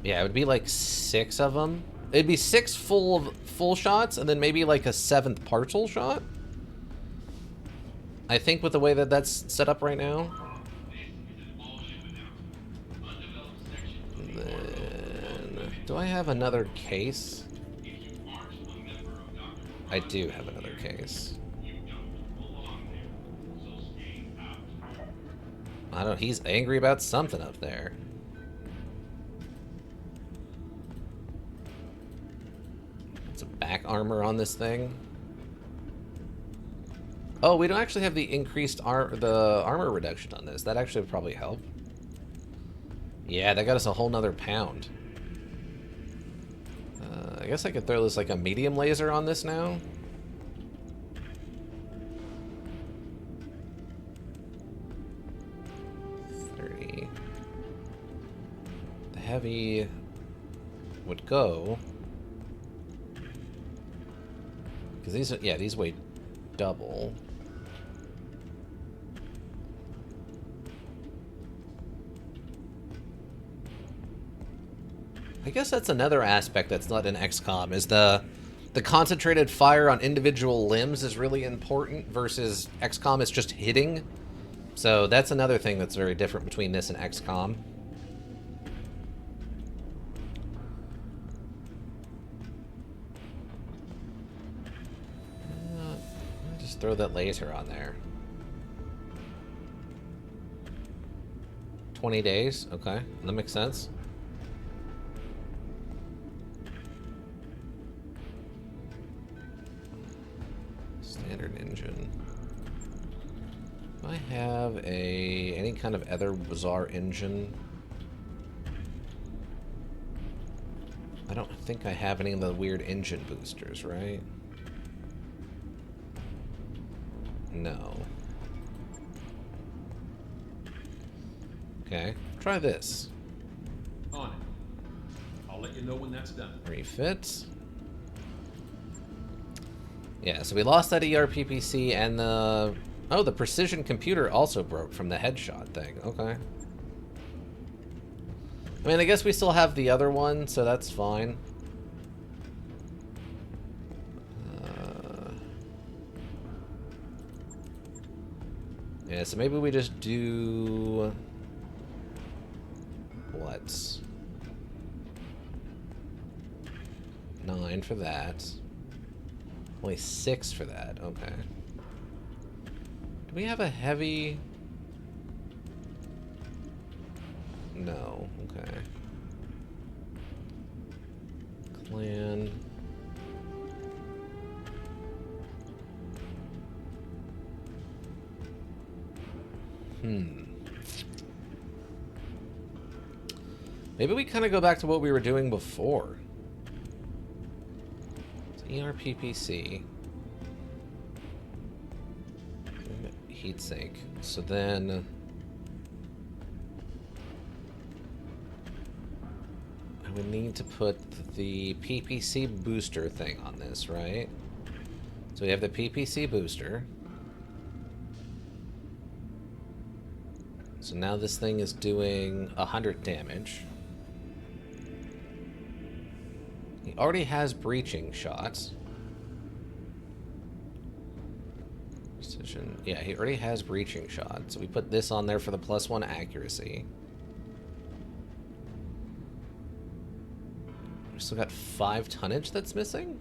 Yeah, it would be like 6 of them. It'd be 6 full shots and then maybe like a 7th partial shot. I think with the way that that's set up right now. And then, do I have another case? I do have another case. I don't know, he's angry about something up there. Some back armor on this thing. Oh, we don't actually have the increased armor reduction on this. That actually would probably help. Yeah, that got us a whole nother pound. I guess I could throw this like a medium laser on this now. The heavy would go, because these, yeah, these weigh double. I guess that's another aspect that's not in XCOM, is the concentrated fire on individual limbs is really important versus XCOM is just hitting. So that's another thing that's very different between this and XCOM. Just throw that laser on there. 20 days? Okay, that makes sense. Standard engine. Do I have any kind of other bizarre engine? I don't think I have any of the weird engine boosters, right? No. Okay, try this. On it. I'll let you know when that's done. Refit. Yeah, so we lost that ERPPC and the... Oh, the precision computer also broke from the headshot thing. Okay. I mean, I guess we still have the other one, so that's fine. Yeah, so maybe we just do... What? 9 for that. Only 6 for that. Okay. Do we have a heavy... No. Okay. Clan... Maybe we kind of go back to what we were doing before. So ERPPC. Heatsink. So then... I would need to put the PPC booster thing on this, right? So we have the PPC booster. So now this thing is doing 100 damage. He already has breaching shots. Precision. Yeah, he already has breaching shots. So we put this on there for the +1 accuracy. We still got 5 tonnage that's missing?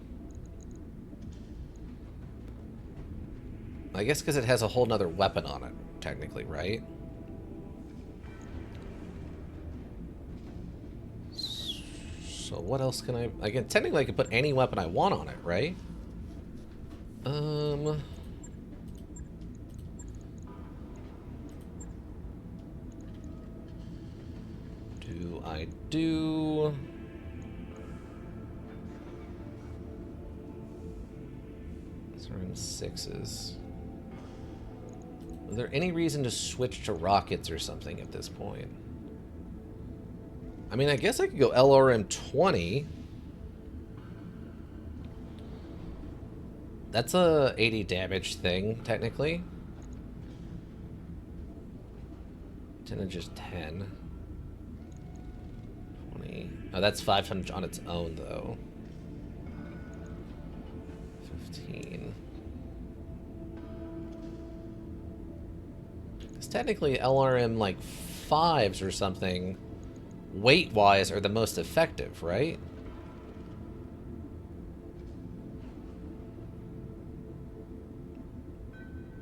I guess because it has a whole nother weapon on it, technically, right? So what else can I can technically I could put any weapon I want on it, right? Do I do... These are in 6s. Is there any reason to switch to rockets or something at this point? I mean, I guess I could go LRM-20. That's a 80 damage thing, technically. 10 and just 10. 20. Oh, that's 500 on its own, though. 15. Because technically LRM like 5s or something, weight-wise, are the most effective, right?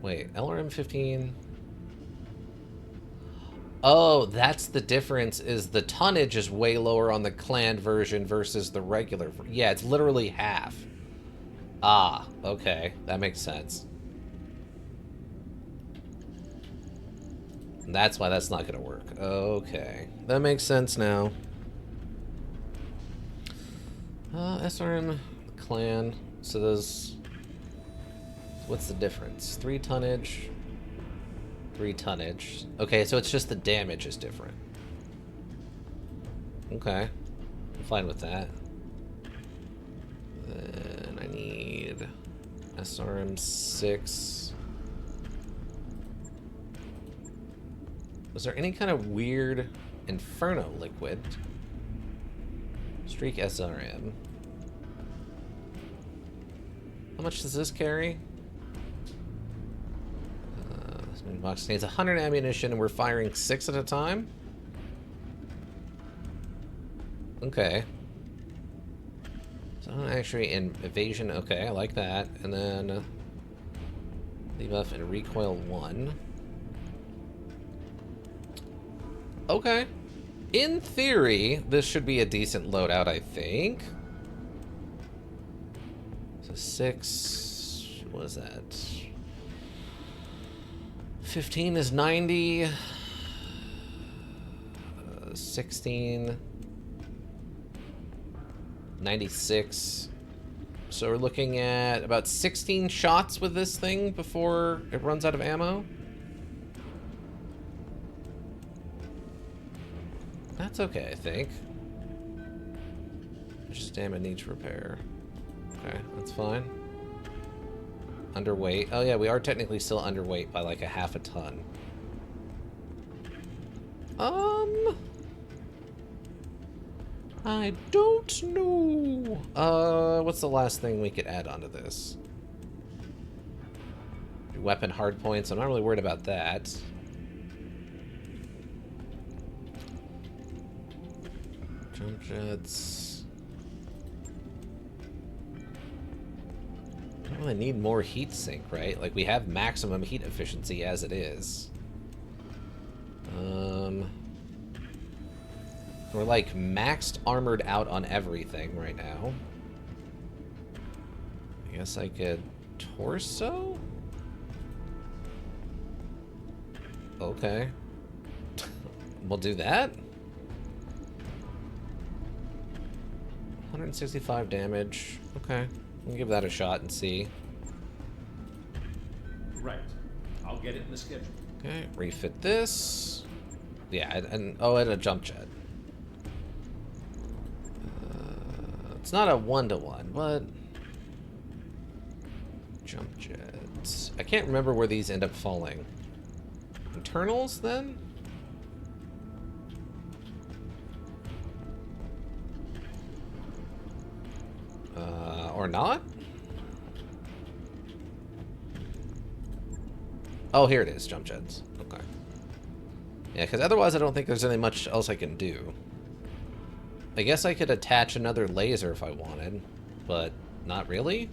Wait, LRM 15... Oh, that's the difference, is the tonnage is way lower on the clan version versus the regular. Yeah, it's literally half. Ah, okay. That makes sense. And that's why that's not going to work. Okay. That makes sense now. SRM, clan. So those... What's the difference? 3 tonnage... 3 tonnage. Okay, so it's just the damage is different. Okay. I'm fine with that. Then I need SRM 6. Was there any kind of weird Inferno liquid? Streak SRM. How much does this carry? This box contains 100 ammunition and we're firing 6 at a time? Okay. So actually in evasion, okay, I like that. And then debuff and recoil 1. Okay. In theory, this should be a decent loadout, I think. So 6, what is that? 15 is 90. 16. 96. So we're looking at about 16 shots with this thing before it runs out of ammo. That's okay, I think. Just damn, it needs repair. Okay, that's fine. Underweight. Oh yeah, we are technically still underweight by like a half a ton. I don't know. What's the last thing we could add onto this? Weapon hard points. I'm not really worried about that. Jump jets. I don't really need more heat sink, right? Like, we have maximum heat efficiency as it is. We're like maxed armored out on everything right now. I guess I could torso? Okay. We'll do that. 165 damage. Okay. We'll give that a shot and see. Right. I'll get it in the schedule. Okay, refit this. Yeah, and oh, and a jump jet. It's not a 1-to-1, but jump jets. I can't remember where these end up falling. Internals, then? Or not? Oh, here it is, jump jets. Okay. Yeah, because otherwise I don't think there's any much else I can do. I guess I could attach another laser if I wanted, but not really.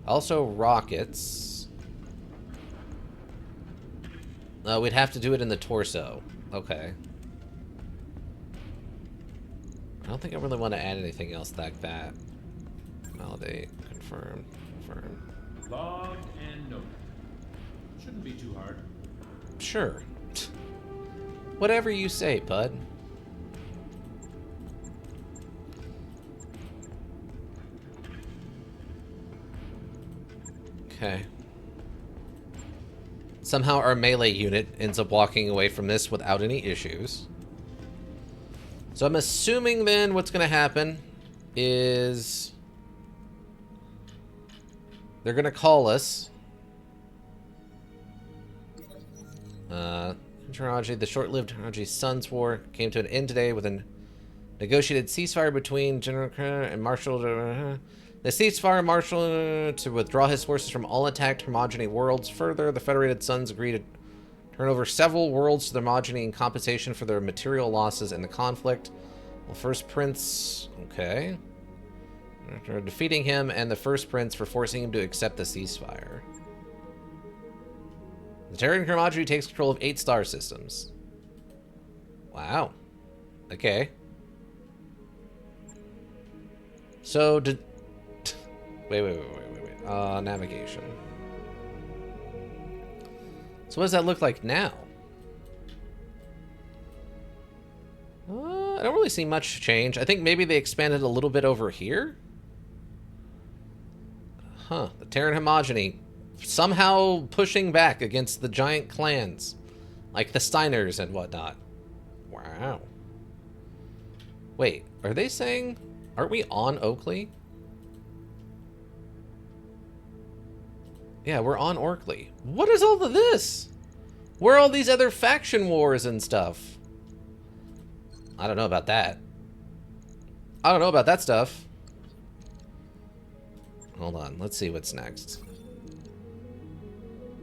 Also, rockets. We'd have to do it in the torso. Okay. I don't think I really want to add anything else like that. Validate, confirm, confirm. Logged and noted. Shouldn't be too hard. Sure. Whatever you say, bud. Okay. Somehow our melee unit ends up walking away from this without any issues. So I'm assuming then what's going to happen is they're going to call us. Taraji, the short-lived Taraji Sons War came to an end today with a negotiated ceasefire between General Kerr and Marshal The ceasefire marshal to withdraw his forces from all attacked homogeny worlds. Further, the Federated Suns agreed to turn over several worlds to the homogeny in compensation for their material losses in the conflict. The First Prince... Okay. After defeating him and the First Prince for forcing him to accept the ceasefire. The Terran homogeny takes control of 8 star systems. Wow. Okay. So, did... Wait. Navigation. So what does that look like now? I don't really see much change. I think maybe they expanded a little bit over here. Huh. The Terran homogeny somehow pushing back against the giant clans. Like the Steiners and whatnot. Wow. Wait, are they saying... Aren't we on Oakley? Yeah, we're on Orkley. What is all of this? Where are all these other faction wars and stuff? I don't know about that. I don't know about that stuff. Hold on, let's see what's next.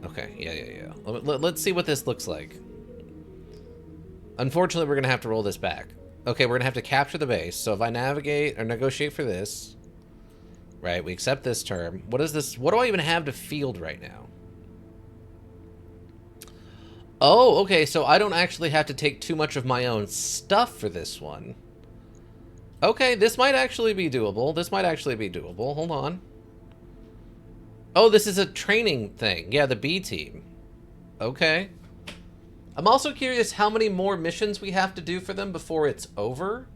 Okay, yeah. Let's see what this looks like. Unfortunately, we're gonna have to roll this back. Okay, we're gonna have to capture the base. So if I navigate or negotiate for this, right, we accept this term. What is this? What do I even have to field right now? Oh, okay, so I don't actually have to take too much of my own stuff for this one. Okay, this might actually be doable. This might actually be doable. Hold on. Oh, this is a training thing. Yeah, the B team. Okay. I'm also curious how many more missions we have to do for them before it's over.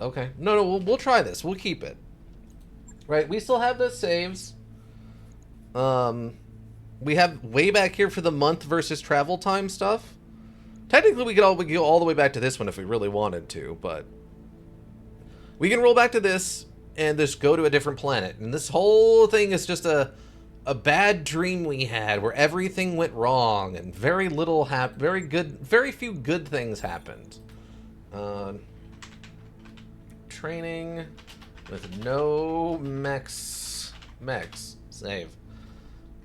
Okay. No, we'll try this. We'll keep it. Right, we still have those saves. We have way back here for the month versus travel time stuff. Technically, we could go all the way back to this one if we really wanted to, but... We can roll back to this and just go to a different planet. And this whole thing is just a bad dream we had where everything went wrong and very few good things happened. Training with no mechs. Save.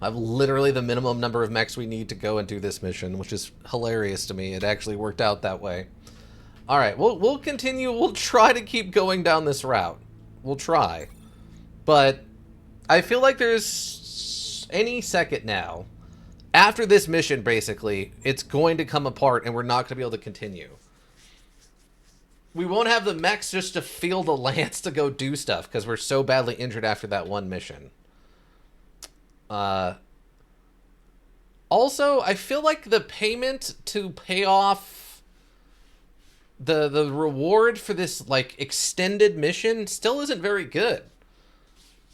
I have literally the minimum number of mechs we need to go and do this mission, which is hilarious to me. It actually worked out that way. All right, we'll continue. We'll try to keep going down this route. We'll try. But I feel like there's any second now, after this mission, basically, it's going to come apart and we're not going to be able to continue. We won't have the mechs just to field a lance to go do stuff because we're so badly injured after that one mission. Also, I feel like the payment to pay off the reward for this, like, extended mission still isn't very good.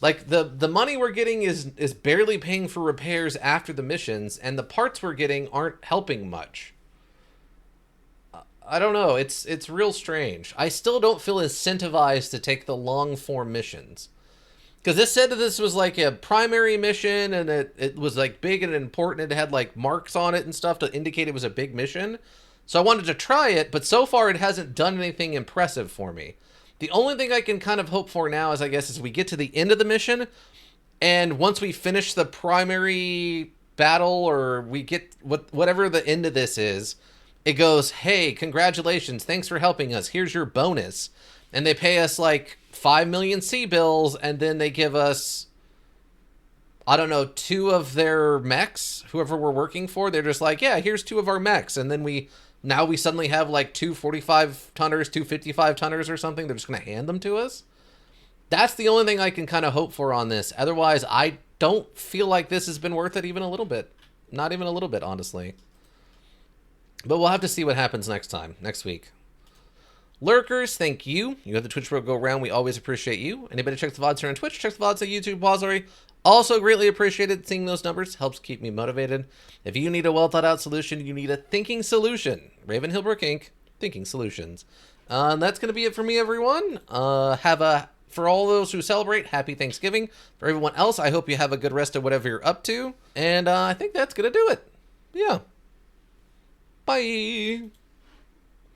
Like, the money we're getting is barely paying for repairs after the missions, and the parts we're getting aren't helping much. I don't know, it's real strange. I still don't feel incentivized to take the long-form missions. Because this said that this was like a primary mission, and it was like big and important. It had like marks on it and stuff to indicate it was a big mission. So I wanted to try it, but so far it hasn't done anything impressive for me. The only thing I can kind of hope for now is, I guess, is we get to the end of the mission, and once we finish the primary battle, or we get whatever the end of this is, it goes, hey, congratulations, thanks for helping us, here's your bonus. And they pay us like 5 million C-bills, and then they give us, I don't know, 2 of their mechs, whoever we're working for. They're just like, yeah, here's 2 of our mechs. And then now we suddenly have like 2 45-tonners, 2 55-tonners or something. They're just going to hand them to us. That's the only thing I can kind of hope for on this. Otherwise, I don't feel like this has been worth it even a little bit. Not even a little bit, honestly. But we'll have to see what happens next week. Lurkers, thank you. You have the Twitch World go around. We always appreciate you. Anybody check the VODs here on Twitch, check the VODs on YouTube repository. Also greatly appreciated. Seeing those numbers helps keep me motivated. If you need a well thought out solution, you need a thinking solution. Raven Hillbrook Inc. Thinking Solutions. That's going to be it for me, everyone. For all those who celebrate, happy Thanksgiving. For everyone else, I hope you have a good rest of whatever you're up to. And I think that's going to do it. Yeah. Bye.